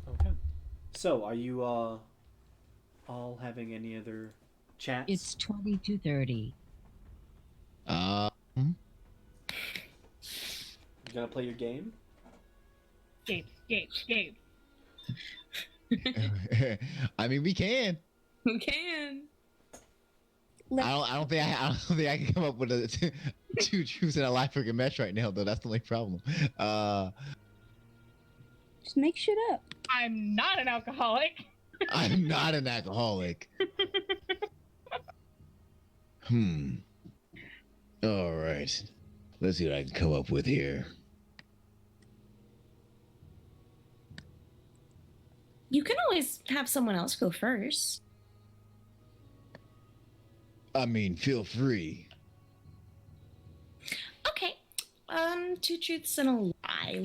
Okay. So, are you all having any other chats? It's 22:30. You gonna play your game? Gabe. I mean, we can. Who can? I don't think I can come up with two truths and a lie freaking mesh right now, though. That's the only problem. Just make shit up. I'm not an alcoholic. I'm not an alcoholic. All right. Let's see what I can come up with here. You can always have someone else go first. I mean, feel free. Okay. Two truths and a lie.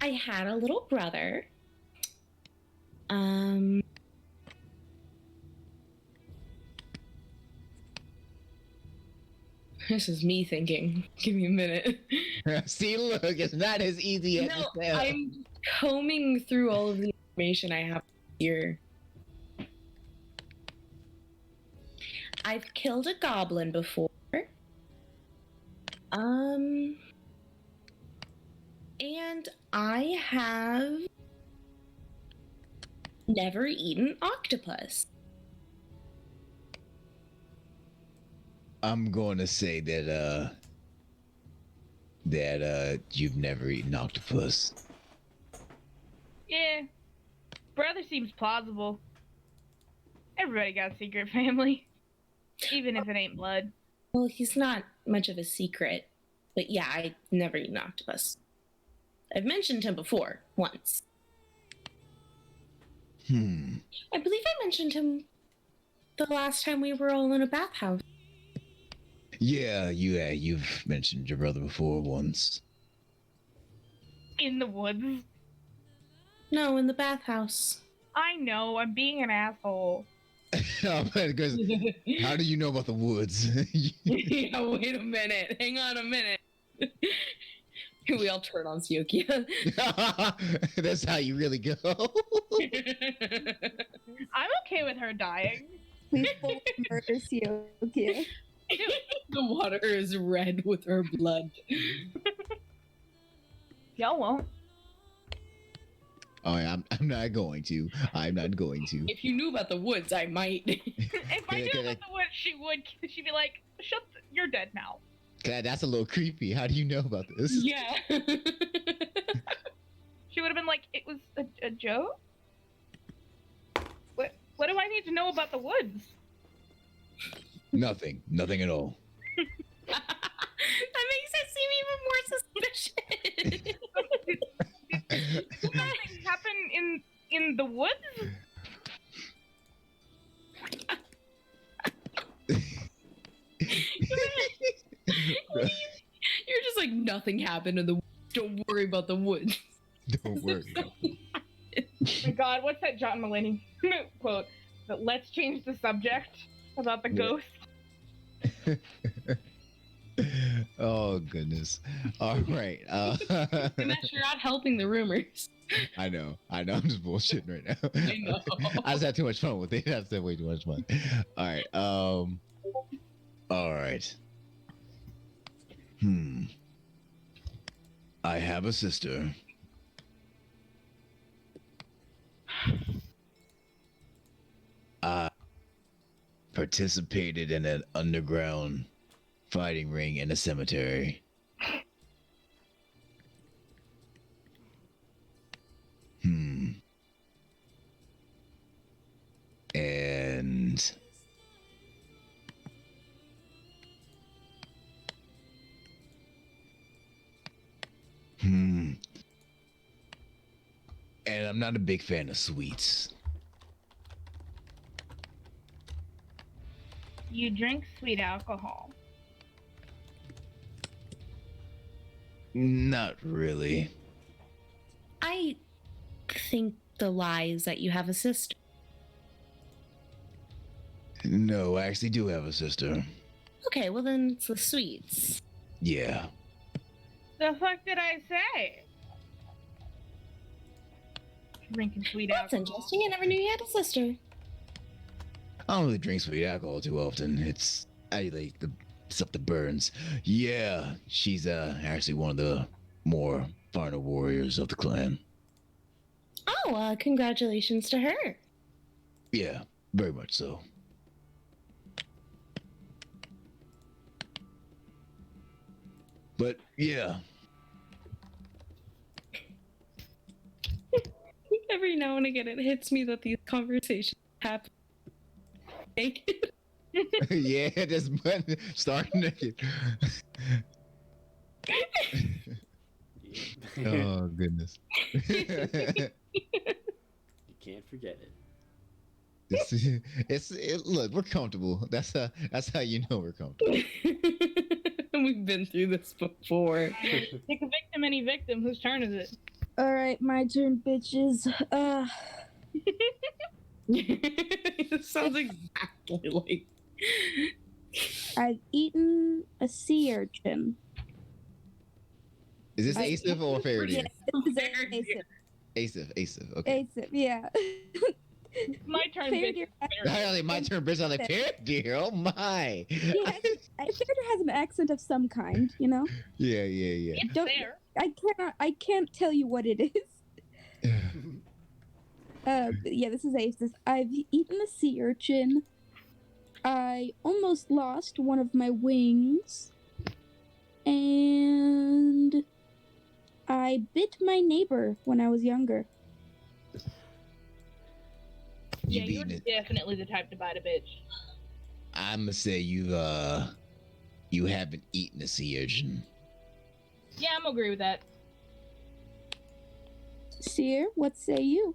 I had a little brother. This is me thinking. Give me a minute. See, look, it's not as easy as No, it sounds. I'm combing through all of the information I have here. I've killed a goblin before. And I have never eaten octopus. I'm going to say that you've never eaten octopus. Yeah. Brother seems plausible. Everybody got a secret family. Even if it ain't blood. Well, he's not much of a secret. But yeah, I've never eaten octopus. I've mentioned him before, once. I believe I mentioned him the last time we were all in a bathhouse. Yeah, you've mentioned your brother before once. In the woods. No, in the bathhouse. I know, I'm being an asshole. Because how do you know about the woods? Yeah, wait a minute. Hang on a minute. We all turn on Suyokia. That's how you really go. I'm okay with her dying. We fully murder Suyokia. The water is red with her blood. Y'all won't. Oh, yeah, I'm not going to. I'm not going to. If you knew about the woods, I might. If I knew about the woods, she'd be like, you're dead now. That's a little creepy. How do you know about this? Yeah. She would have been like, it was a joke? What do I need to know about the woods? Nothing at all. That makes it seem even more suspicious. Did something happen in the woods? You're just like, nothing happened in the woods. Don't worry about the woods. Don't worry. Oh my god, what's that John Mulaney quote? That let's change the subject about the ghost. Oh goodness. All right. Unless you're not helping the rumors. I know. I'm just bullshitting right now. I know. I just had too much fun with it. I just had way too much fun. All right. All right. I have a sister. I participated in an underground fighting ring in a cemetery. And I'm not a big fan of sweets. You drink sweet alcohol. Not really. I think the lie is that you have a sister. No, I actually do have a sister. Okay, well then it's the sweets. Yeah. The fuck did I say? Drinking sweet That's alcohol. interesting. I never knew you had a sister. I don't really drink sweet alcohol too often. I like the stuff that burns. Yeah, she's actually one of the more final warriors of the clan. Oh, congratulations to her. Yeah, very much so. But yeah, Every now and again, it hits me that these conversations happen naked. yeah, this button starting naked. Oh goodness. You can't forget it. Look, we're comfortable. That's how you know we're comfortable. We've been through this before. Pick a victim, any victim. Whose turn is it? All right, my turn, bitches. It sounds exactly like. I've eaten a sea urchin. Is this Asif or Faraday? Yeah, this is Asif. Asif, okay. Asif, yeah. My turn, Faraday bitch. My turn, bitch. I'm like, Faraday, oh my. Faraday has an accent of some kind, you know. Yeah. It's Don't- there. I can't tell you what it is. Yeah, this is Asif. I've eaten a sea urchin. I almost lost one of my wings. And I bit my neighbor when I was younger. Yeah, You've you're eaten it. definitely the type to bite a bitch. I'm gonna say you haven't eaten a sea urchin. Yeah, I'm agree with that. Seer, what say you?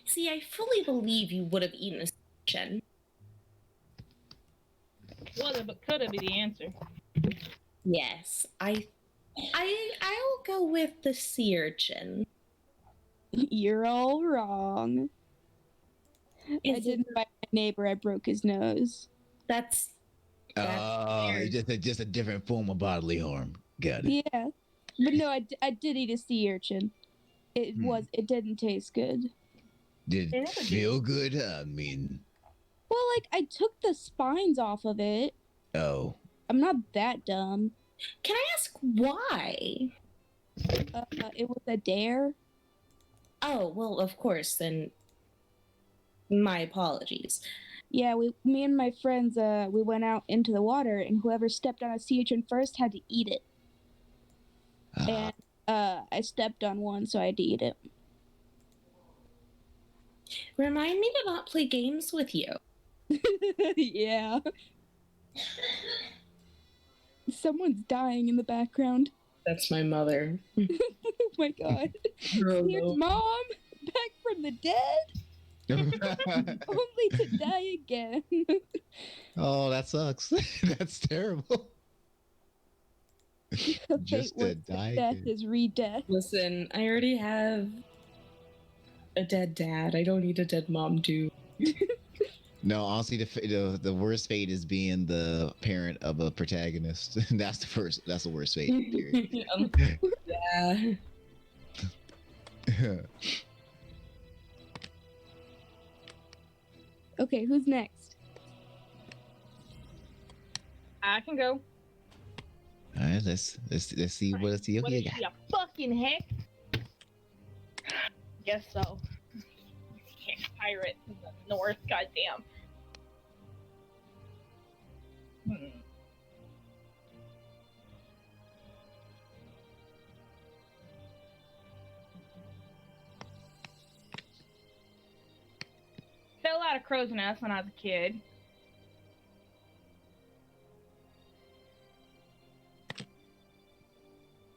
See, I fully believe you would have eaten a urchin. Woulda, but coulda be the answer. Yes, I'll go with the sea urchin. You're all wrong. I Is it- didn't bite my neighbor, I broke his nose. That's Oh, fair. it's just a different form of bodily harm. Got it. Yeah. But no, I did eat a sea urchin. It Hmm. it didn't taste good. Did They it never do. feel good? I mean, Well, like, I took the spines off of it. oh. I'm not that dumb. Can I ask why? It was a dare. Oh, well, of course, then my apologies. Yeah, me and my friends, we went out into the water, and whoever stepped on a sea urchin first had to eat it. Ah, And I stepped on one, so I had to eat it. Remind me to not play games with you. Yeah. Someone's dying in the background. That's my mother. Oh my god. Here's Mom, back from the dead, only to die again. oh, that sucks. That's terrible. Just to Fate die death again. is re-death. Listen, I already have a dead dad. I don't need a dead mom too. No, honestly, the worst fate is being the parent of a protagonist. That's the worst fate. Period. Yeah. Okay, who's next? I can go. All right, let's see what you What is got. she, a fucking heck? Guess so. Pirate in the north, goddamn. crow's nest when I was a kid.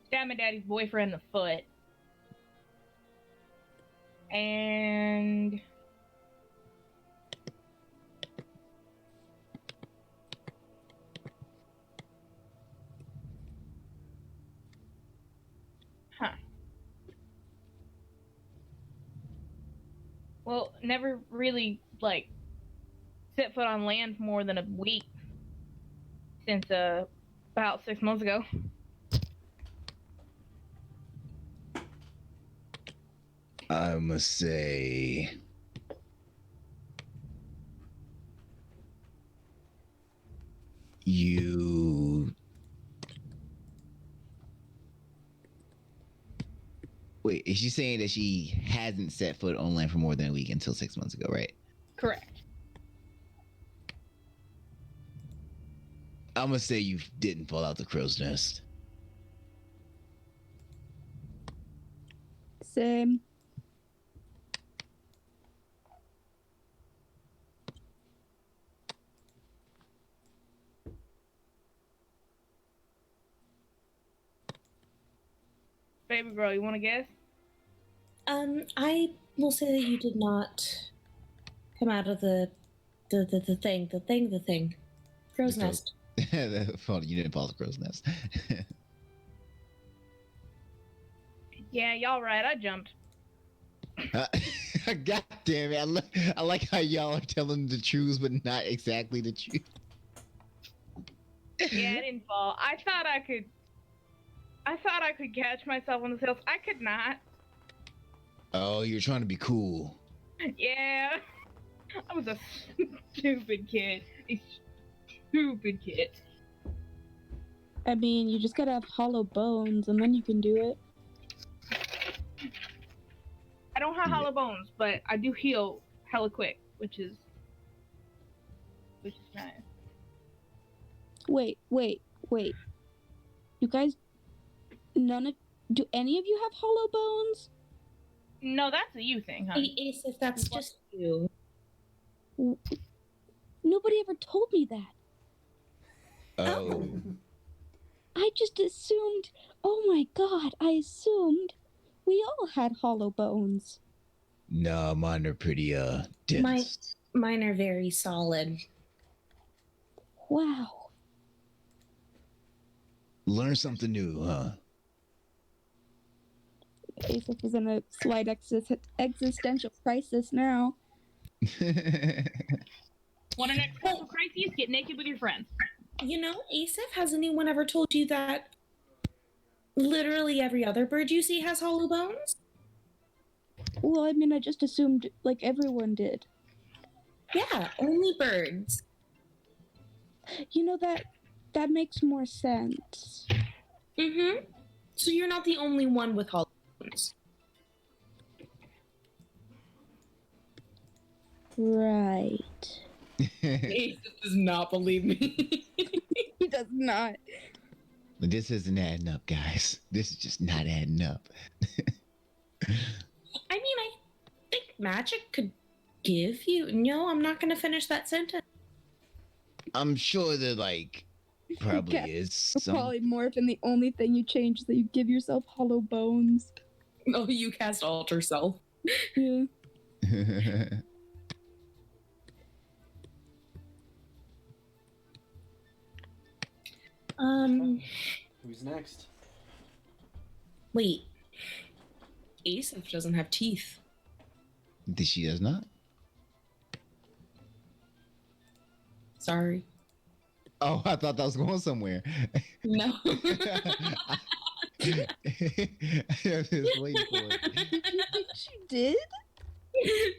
Stabbed my daddy's boyfriend in the foot. And well, never really like set foot on land for more than a week since about 6 months ago. I must say, you. Wait, is she saying that she hasn't set foot on land for more than a week until 6 months ago, right? Correct. I'm gonna say you didn't fall out the crow's nest. Same. Baby girl, you want to guess? I will say that you did not come out of the thing. Crow's nest. You didn't fall the crow's nest. Yeah, y'all right. I jumped. God damn it! I like how y'all are telling the truth, but not exactly the truth. Yeah, I didn't fall. I thought I could catch myself on the hills. I could not. Oh, you're trying to be cool. Yeah. I was a stupid kid. A stupid kid. I mean, you just gotta have hollow bones, and then you can do it. I don't have hollow bones, but I do heal hella quick, which is nice. Wait. You guys, do any of you have hollow bones? No, that's a you thing, huh? Ace, if that's just you. Nobody ever told me that. Oh. I just assumed, oh my god, I assumed we all had hollow bones. No, mine are pretty dense. Mine are very solid. Wow. Learn something new, huh? Asif is in a slight existential crisis now. Want an existential crisis? Get naked with your friends. You know, Asif, has anyone ever told you that literally every other bird you see has hollow bones? Well, I mean, I just assumed, like, everyone did. Yeah, only birds. You know, that makes more sense. Mm-hmm. So you're not the only one with hollow bones. Right. Ace does not believe me. He does not. This isn't adding up, guys. This is just not adding up. I mean, I think magic could give you... No, I'm not going to finish that sentence. I'm sure that, like, probably Okay. is some... Polymorph, and the only thing you change is that you give yourself hollow bones. Oh, you cast alter self. Yeah. Who's next? Wait. Asif doesn't have teeth. She does not? Sorry. Oh, I thought that was going somewhere. No. I was just waiting for it. She did?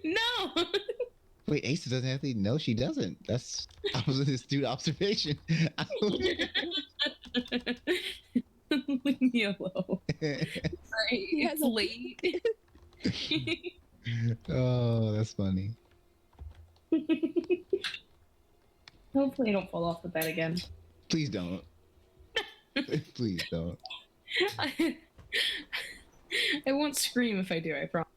No. Wait, Asa doesn't have to. No, she doesn't. I was an astute observation. Leave me alone. Sorry, He has it's a- late. Oh, that's funny. Hopefully, I don't fall off the bed again. Please don't. Please don't. I won't scream if I do, I promise.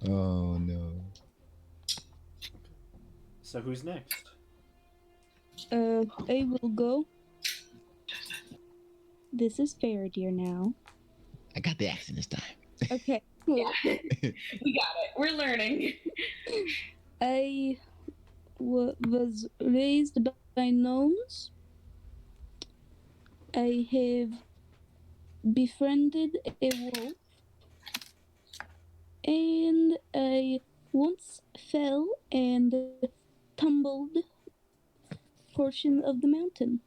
Oh no. So who's next? I will go. This is fair, dear. Now. I got the accent this time. Okay. Cool. Yeah. We got it. We're learning. I was raised by gnomes. I have befriended a wolf. And I once fell and tumbled portion of the mountain.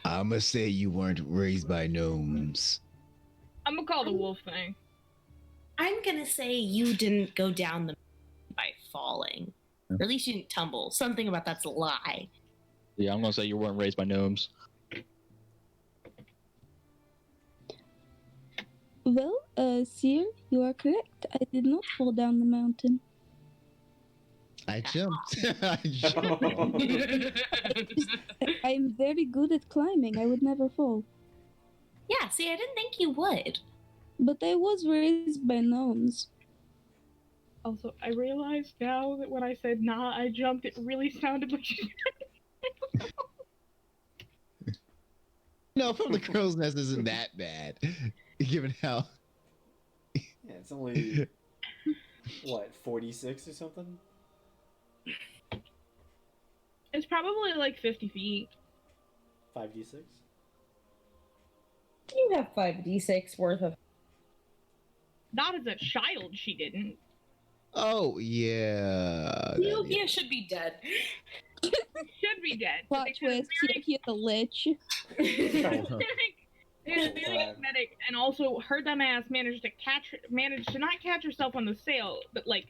I'ma say you weren't raised by gnomes. I'm gonna call the wolf thing. I'm gonna say you didn't go down the by falling. Or at least you didn't tumble. Something about that's a lie. Yeah, I'm gonna say you weren't raised by gnomes. Well, sir, you are correct. I did not fall down the mountain. I jumped. I jumped. I'm very good at climbing. I would never fall. Yeah, see, I didn't think you would. But I was raised by gnomes. Also, I realized now that when I said nah, I jumped, it really sounded like No, from the crow's nest isn't that bad, given how. Yeah, it's only what 46 or something. it's probably like 50 feet. 5d6. You have 5d6 worth of. Not as a child, she didn't. Oh yeah. Neopia should be dead. Should be dead. but Plot because twist, Neopia the Lich. very medic, and also her dumbass managed to not catch herself on the sail, but like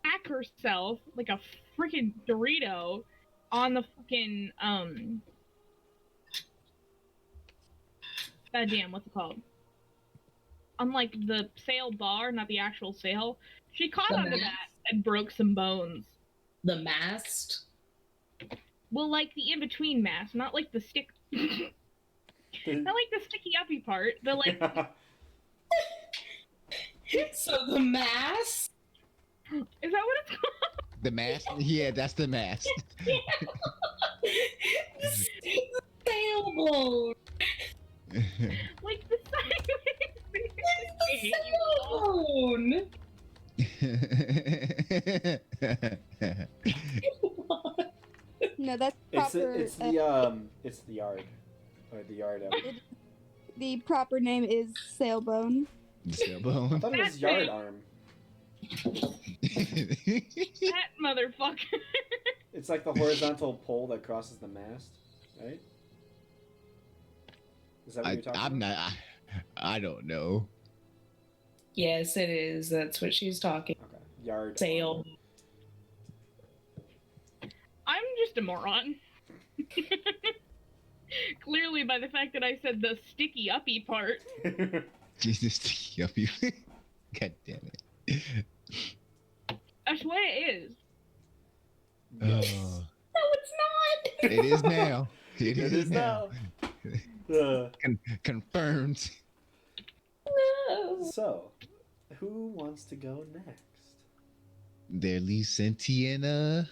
pack herself like a freaking Dorito on the fucking goddamn, what's it called? On like the sail bar, not the actual sail. She caught The onto mast? that and broke some bones. The mast? Well, like the in-between mast, not like the stick. Not like the sticky uppy part. The like. So the mast? Is that what it's called? The mast? Yeah, that's the mast. Sailboat! Like the sideways. I hate you all. Sailboat! No, that's It's proper. it's the yard, or the yard. The proper name is sailbone. I Sailbone. thought it was yard arm. That motherfucker. It's like the horizontal pole that crosses the mast, right? Is that what you're talking I'm about? not. I don't know. Yes, it is. That's what she's talking. Okay, yard. Sail. I'm just a moron. Clearly, by the fact that I said the sticky uppy part. Jesus, yup, you. God damn it. That's the way it is. Oh, No, it's not! it is now. It is now. Confirmed. No! So, who wants to go next? They're Lee Sentiana.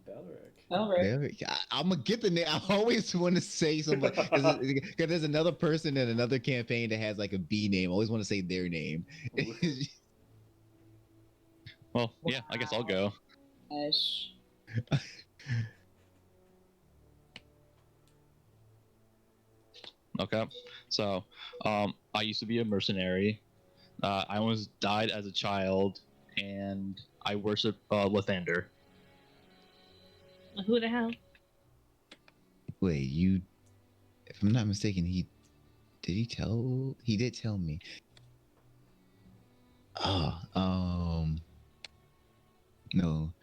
Belric. Alright. I'm gonna get the name. I always want to say something because there's another person in another campaign that has like a B name. I always want to say their name. Well, yeah, I guess I'll go. Gosh. Okay, so I used to be a mercenary. I almost died as a child, and I worship Lathander. Who the hell? Wait, you? If I'm not mistaken, he did tell me. No,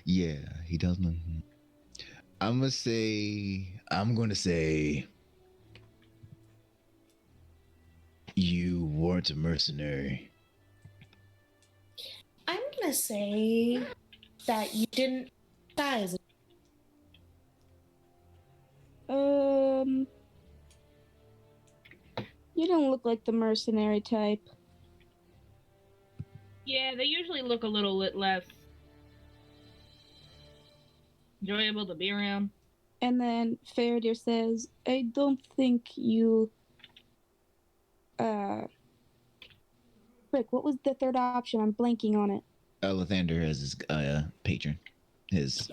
yeah, he does know. I'm gonna say you weren't a mercenary. I'm gonna say that you didn't die as a You don't look like the mercenary type. Yeah, they usually look a little less enjoyable to be around. And then Faraday says, I don't think you frick, what was the third option? I'm blanking on it. Lathander as his patron, his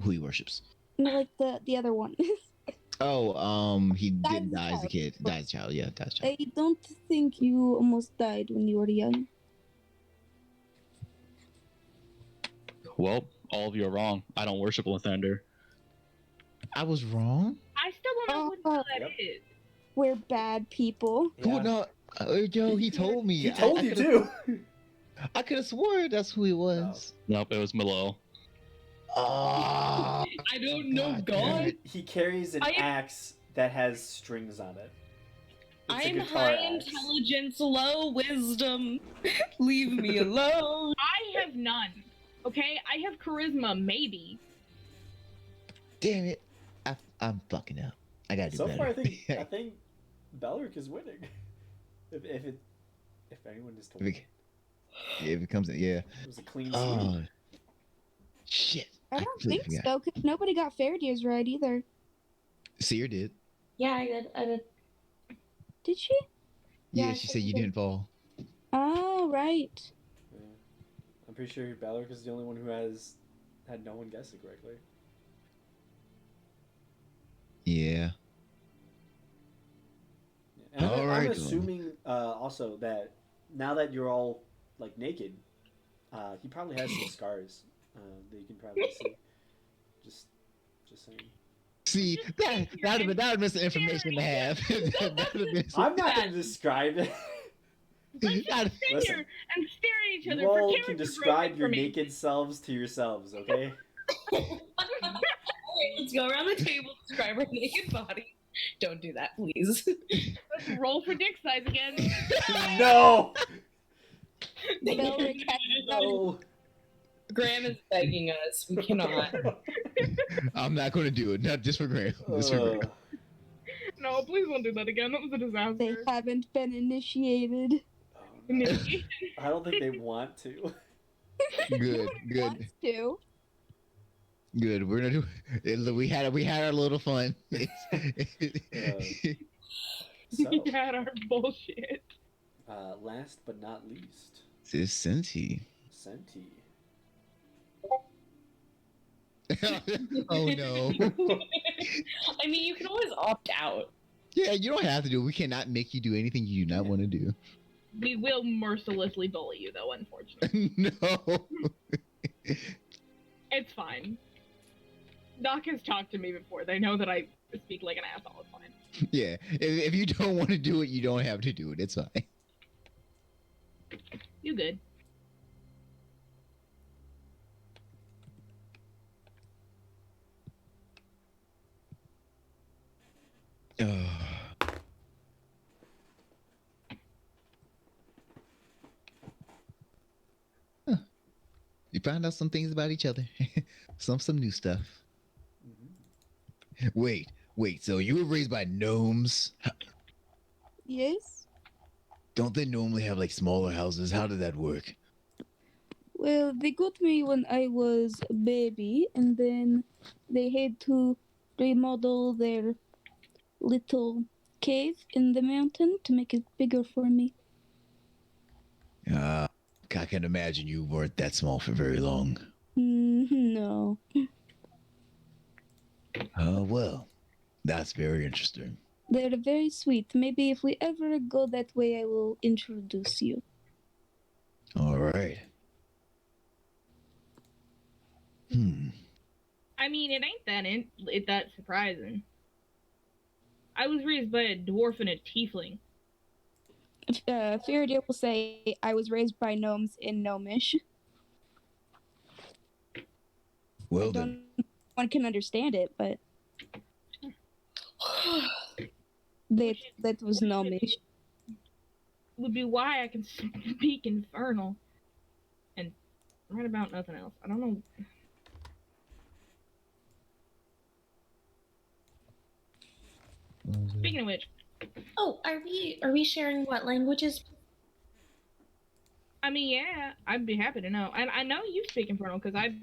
who he worships. No, like the other one. Oh, he Died didn't as a die as a child. kid. Died as a child. Yeah, died as a child. I don't think you almost died when you were young. Well, all of you are wrong. I don't worship Lathander. I was wrong. I still don't know who the hell that Yep. is. We're bad people. Who? No, Joe. He told me. He told you too. I could have swore that's who he was. Nope, it was Milo. Oh, I don't know God God. damn it. He carries an I am- axe that has strings on it. It's a I'm guitar high axe. intelligence, low wisdom. Leave me alone. I have none. Okay, I have charisma, maybe. Damn it. I'm fucking up. I gotta do So better. far, I think Belric is winning. If anyone is told, If it comes in, yeah. it was a clean Oh, sweep. shit. I don't completely think forgot. so, because nobody got Faraday's right either. Seer did. Yeah, I did. Did she? Yeah, Yeah, she I said you think- didn't fall. Oh, right. Yeah. I'm pretty sure Belric is the only one who had no one guess it correctly. Yeah. And I'm Alright, assuming also that now that you're all like naked, he probably has some scars that you can probably see. Just saying. See, that would have been some information to have. That would've been some- I'm not going to describe it. Let's just That- sit Listen, here and stare at each other You for all character can growth describe your information. naked selves to yourselves, okay? Alright, let's go around the table, describe our naked body. Don't do that, please. Let's roll for dick size again. No! Belric has No! Graham is begging us. We cannot. I'm not going to do it. Not just for Graham. Just for Graham. No, please don't do that again. That was a They disaster. haven't been initiated. Oh, no. Initiation. I don't think they want to. Good, good, Wants to. good. We're gonna do. We had our little fun. So, We had our bullshit. last but not least, This Senti. Senti. Oh no. I mean, you can always opt out. Yeah, you don't have to do it. We cannot make you do anything you do not want to do. We will mercilessly bully you, though, unfortunately. No. It's fine. Doc has talked to me before. They know that I speak like an asshole. It's fine. Yeah. If you don't want to do it, you don't have to do it. It's fine. You good. You found out some things about each other. some new stuff. Mhm. Wait. So you were raised by gnomes? Yes? Don't they normally have like smaller houses? How did that work? Well, they got me when I was a baby, and then they had to remodel their little cave in the mountain to make it bigger for me. I can imagine you weren't that small for very long. No. Well, that's very interesting. They're very sweet. Maybe if we ever go that way, I will introduce you. All right. I mean, it ain't that surprising. I was raised by a dwarf and a tiefling. Faraday will say, I was raised by gnomes in Gnomish. Well I then. don't one can understand it, but that was Gnomish. Would be why I can speak infernal. And right about nothing else. I don't know. Speaking of which, Oh, are we sharing what languages? I mean, yeah, I'd be happy to know. And I know you speak Infernal because I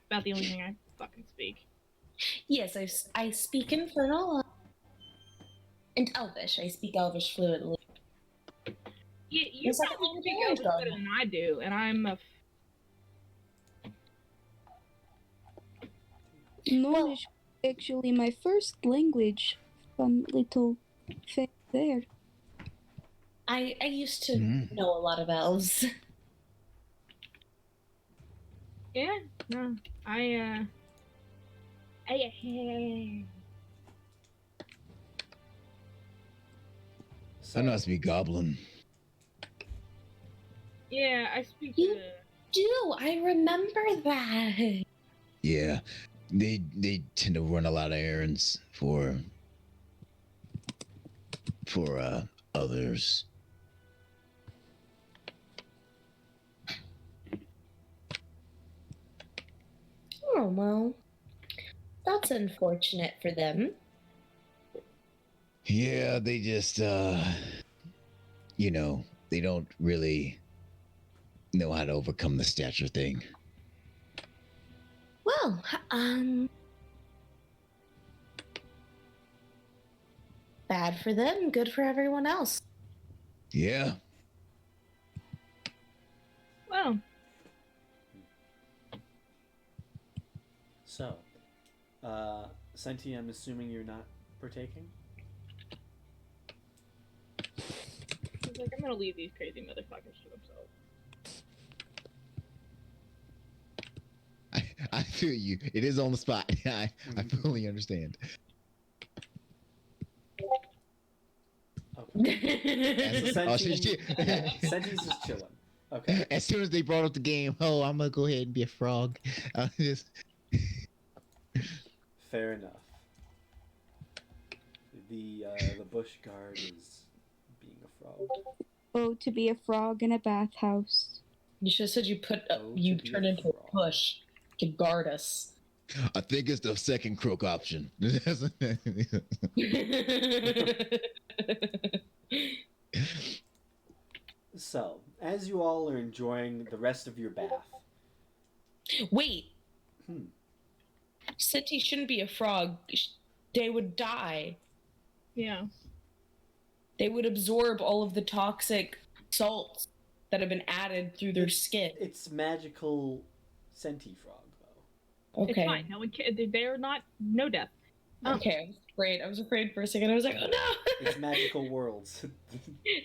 about the only thing I fucking speak. Yes, I speak Infernal and Elvish. I speak Elvish fluently. You The second probably language speak I learned Elvish growing better up. than I do, and I'm a Norn is actually my first language. Fun little fact there. I used to Mhm. know a lot of elves. yeah. No, I I know I speak Goblin. yeah, I speak. You do. I remember that. Yeah, they tend to run a lot of errands for others. Oh, well. That's unfortunate for them. Yeah, they just they don't really know how to overcome the stature thing. Well, bad for them, good for everyone else. Yeah. Well, So, Senti, I'm assuming you're not partaking? it's like I'm gonna leave these crazy motherfuckers to themselves. I feel you. It is on the spot. I fully understand. Okay. So Oh, shit. Senti's just chilling. Okay. As soon as they brought up the game, oh, I'm gonna go ahead and be a frog. Just Fair enough. The bush guard is being a frog. Oh, to be a frog in a bathhouse. You should have said you put Oh, you to be turn a into a frog. push to guard us. I think it's the second croak option. So, as you all are enjoying the rest of your bath, Wait, hmm, Seti shouldn't be a frog. They would die. Yeah. They would absorb all of the toxic salts that have been added through their skin. it's magical Senti frog though. Okay. It's fine. No one they're not no death. Okay, I was afraid. I was afraid for a second. I was like, oh no! It's magical worlds.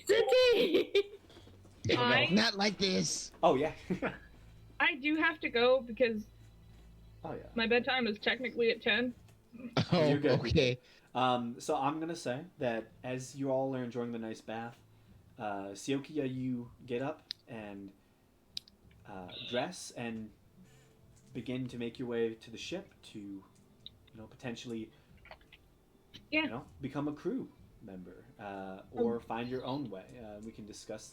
Seti! Not like this. Oh yeah. I do have to go because Oh yeah. my bedtime is technically at 10. Oh, You're good, you're okay. So I'm gonna say that as you all are enjoying the nice bath, Siokia, you get up and dress and begin to make your way to the ship to, potentially, become a crew member or find your own way. We can discuss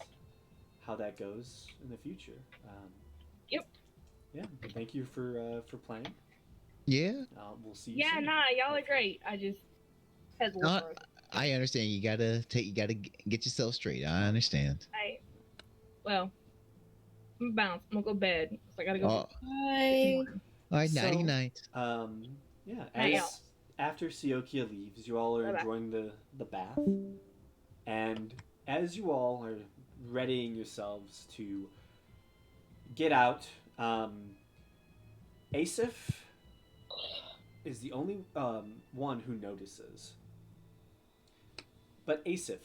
how that goes in the future. Yep. Yeah. Thank you for playing. Yeah. We'll see you Yeah, soon. nah, y'all are great. I just had to look for it. I understand. You gotta get yourself straight. I understand. Well, I'm gonna bounce. I'm gonna go to bed. So I gotta go. Bye. All right, So, nighty night. Yeah. Night As out. after Siokia leaves, you all are Bye-bye. enjoying the bath, and as you all are readying yourselves to get out, Asif is the only one who notices. But Asif,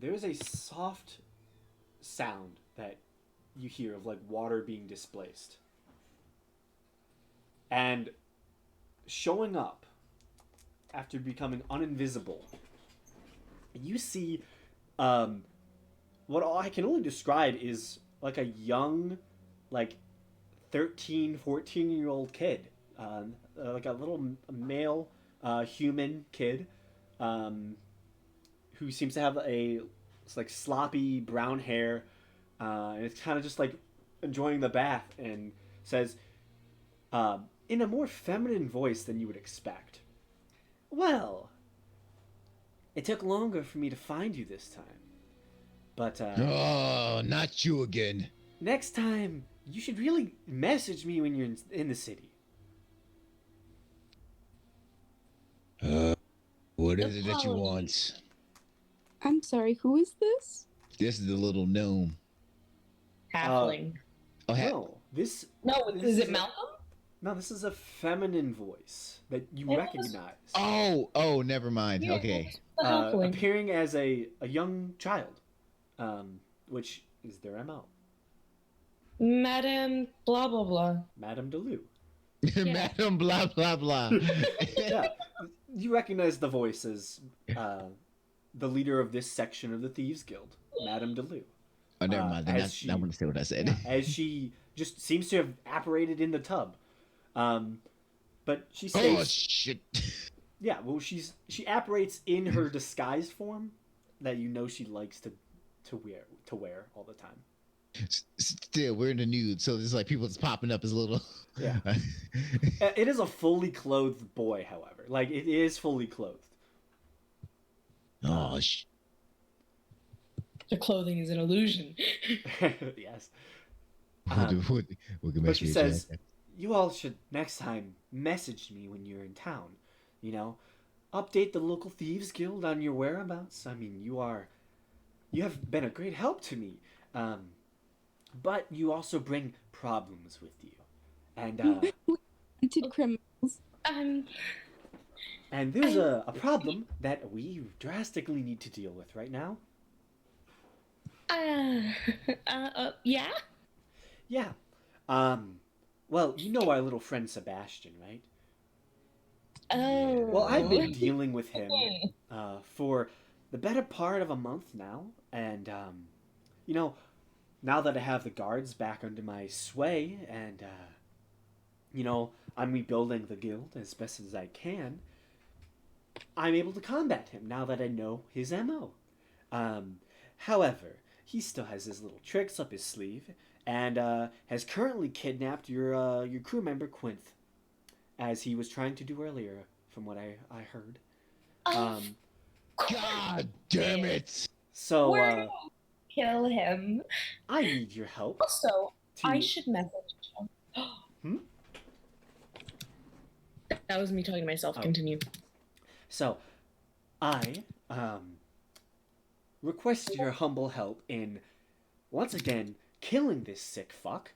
there is a soft sound that you hear of like water being displaced. And showing up after becoming uninvisible, you see what I can only describe is like a young, like 13, 14-year-old kid. Like a little male human kid who seems to have it's like sloppy brown hair, and it's kind of just like enjoying the bath and says, in a more feminine voice than you would expect, "Well, it took longer for me to find you this time. But Oh, not you again. next time, you should really message me when you're in the city. What is it that you Apologies. want? I'm sorry, who is this? This is the little gnome. Halfling. Oh, No, this no, this is it a- Malcolm? No, this is a feminine voice that you It was- recognize. oh, never mind. Yeah, Okay. it's the halfling. Appearing as a young child, which is their MO. Madame blah blah blah. Madame Deleu. Madam blah blah blah. Yeah, you recognize the voice as the leader of this section of the Thieves Guild, Madame Deleu. Oh, never mind. Then as I want to say what I said. As she just seems to have apparated in the tub. But she Oh stays. shit. Yeah, well, she apparates in her disguised form that you know she likes to wear all the time. Still, we're in the nude, so there's like people just popping up as little. Yeah. It is a fully clothed boy, however. Like, it is fully clothed. Oh The clothing is an illusion. Yes. we can But she says, you all should next time message me when you're in town. You know, update the local Thieves Guild on your whereabouts. I mean, you have been a great help to me. But you also bring problems with you. And Wanted criminals. and there's a problem that we drastically need to deal with right now. Yeah. Yeah. Well, you know our little friend Sebastian, right? Oh. Well, I've been dealing with him for the better part of a month now, and you know, now that I have the guards back under my sway, and you know, I'm rebuilding the guild as best as I can, I'm able to combat him now that I know his MO. However, he still has his little tricks up his sleeve, and has currently kidnapped your crew member Quinth, as he was trying to do earlier, from what I heard. God damn it! So Where kill him. I need your help. Also, to- I should message him. That was me talking to myself. Oh. Continue. So, I request your humble help in, once again, killing this sick fuck,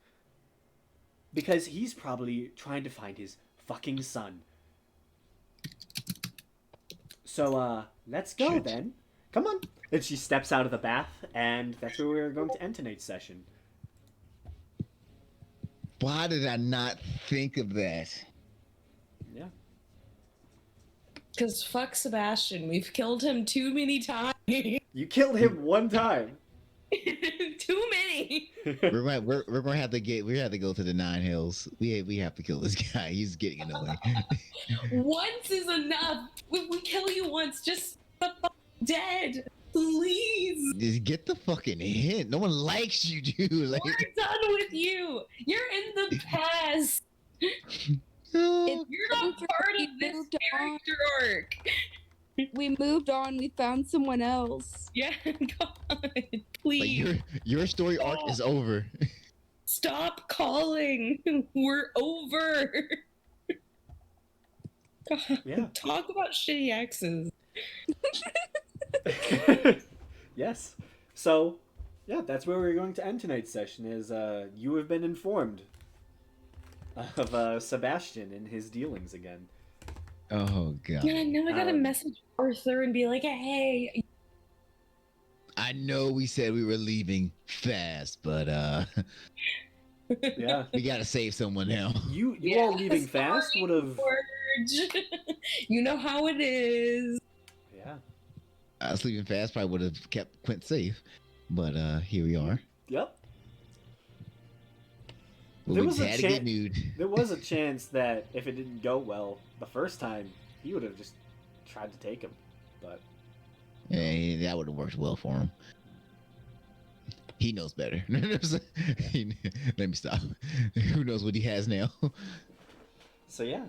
because he's probably trying to find his fucking son. So, let's go Shit. then. Come on. And she steps out of the bath, and that's where we're going to end tonight's session. Why did I not think of that? Yeah. Because fuck Sebastian. We've killed him too many times. You killed him one time. Too many. we're gonna have to go to the Nine Hills. We have to kill this guy. He's getting in the way. Once is enough. We kill you once, just the fuck dead. Please. Just get the fucking hint. No one likes you, dude. Like, We're done with you. You're in the past. no. You're not part of this Moved on. character arc. We moved on. We found someone else. Yeah, God, Like please. your story arc is over. Stop calling. We're over. God, Yeah. talk about shitty exes. Yes. So, yeah, that's where we're going to end tonight's session, is you have been informed of Sebastian and his dealings again. Oh god. Yeah, now I gotta Um, message Arthur and be like, hey. I know we said we were leaving fast, but Yeah. we gotta save someone now. You Yeah, all leaving fast sorry, would have... George. You know how it is. Yeah. Us leaving fast probably would have kept Quint safe, but here we are. Yep. Well, There we was a had to get chan- nude. There was a chance that if it didn't go well the first time, he would have just tried to take him. But Hey, that would have worked well for him. He knows better. Let me stop. Who knows what he has now? so yeah,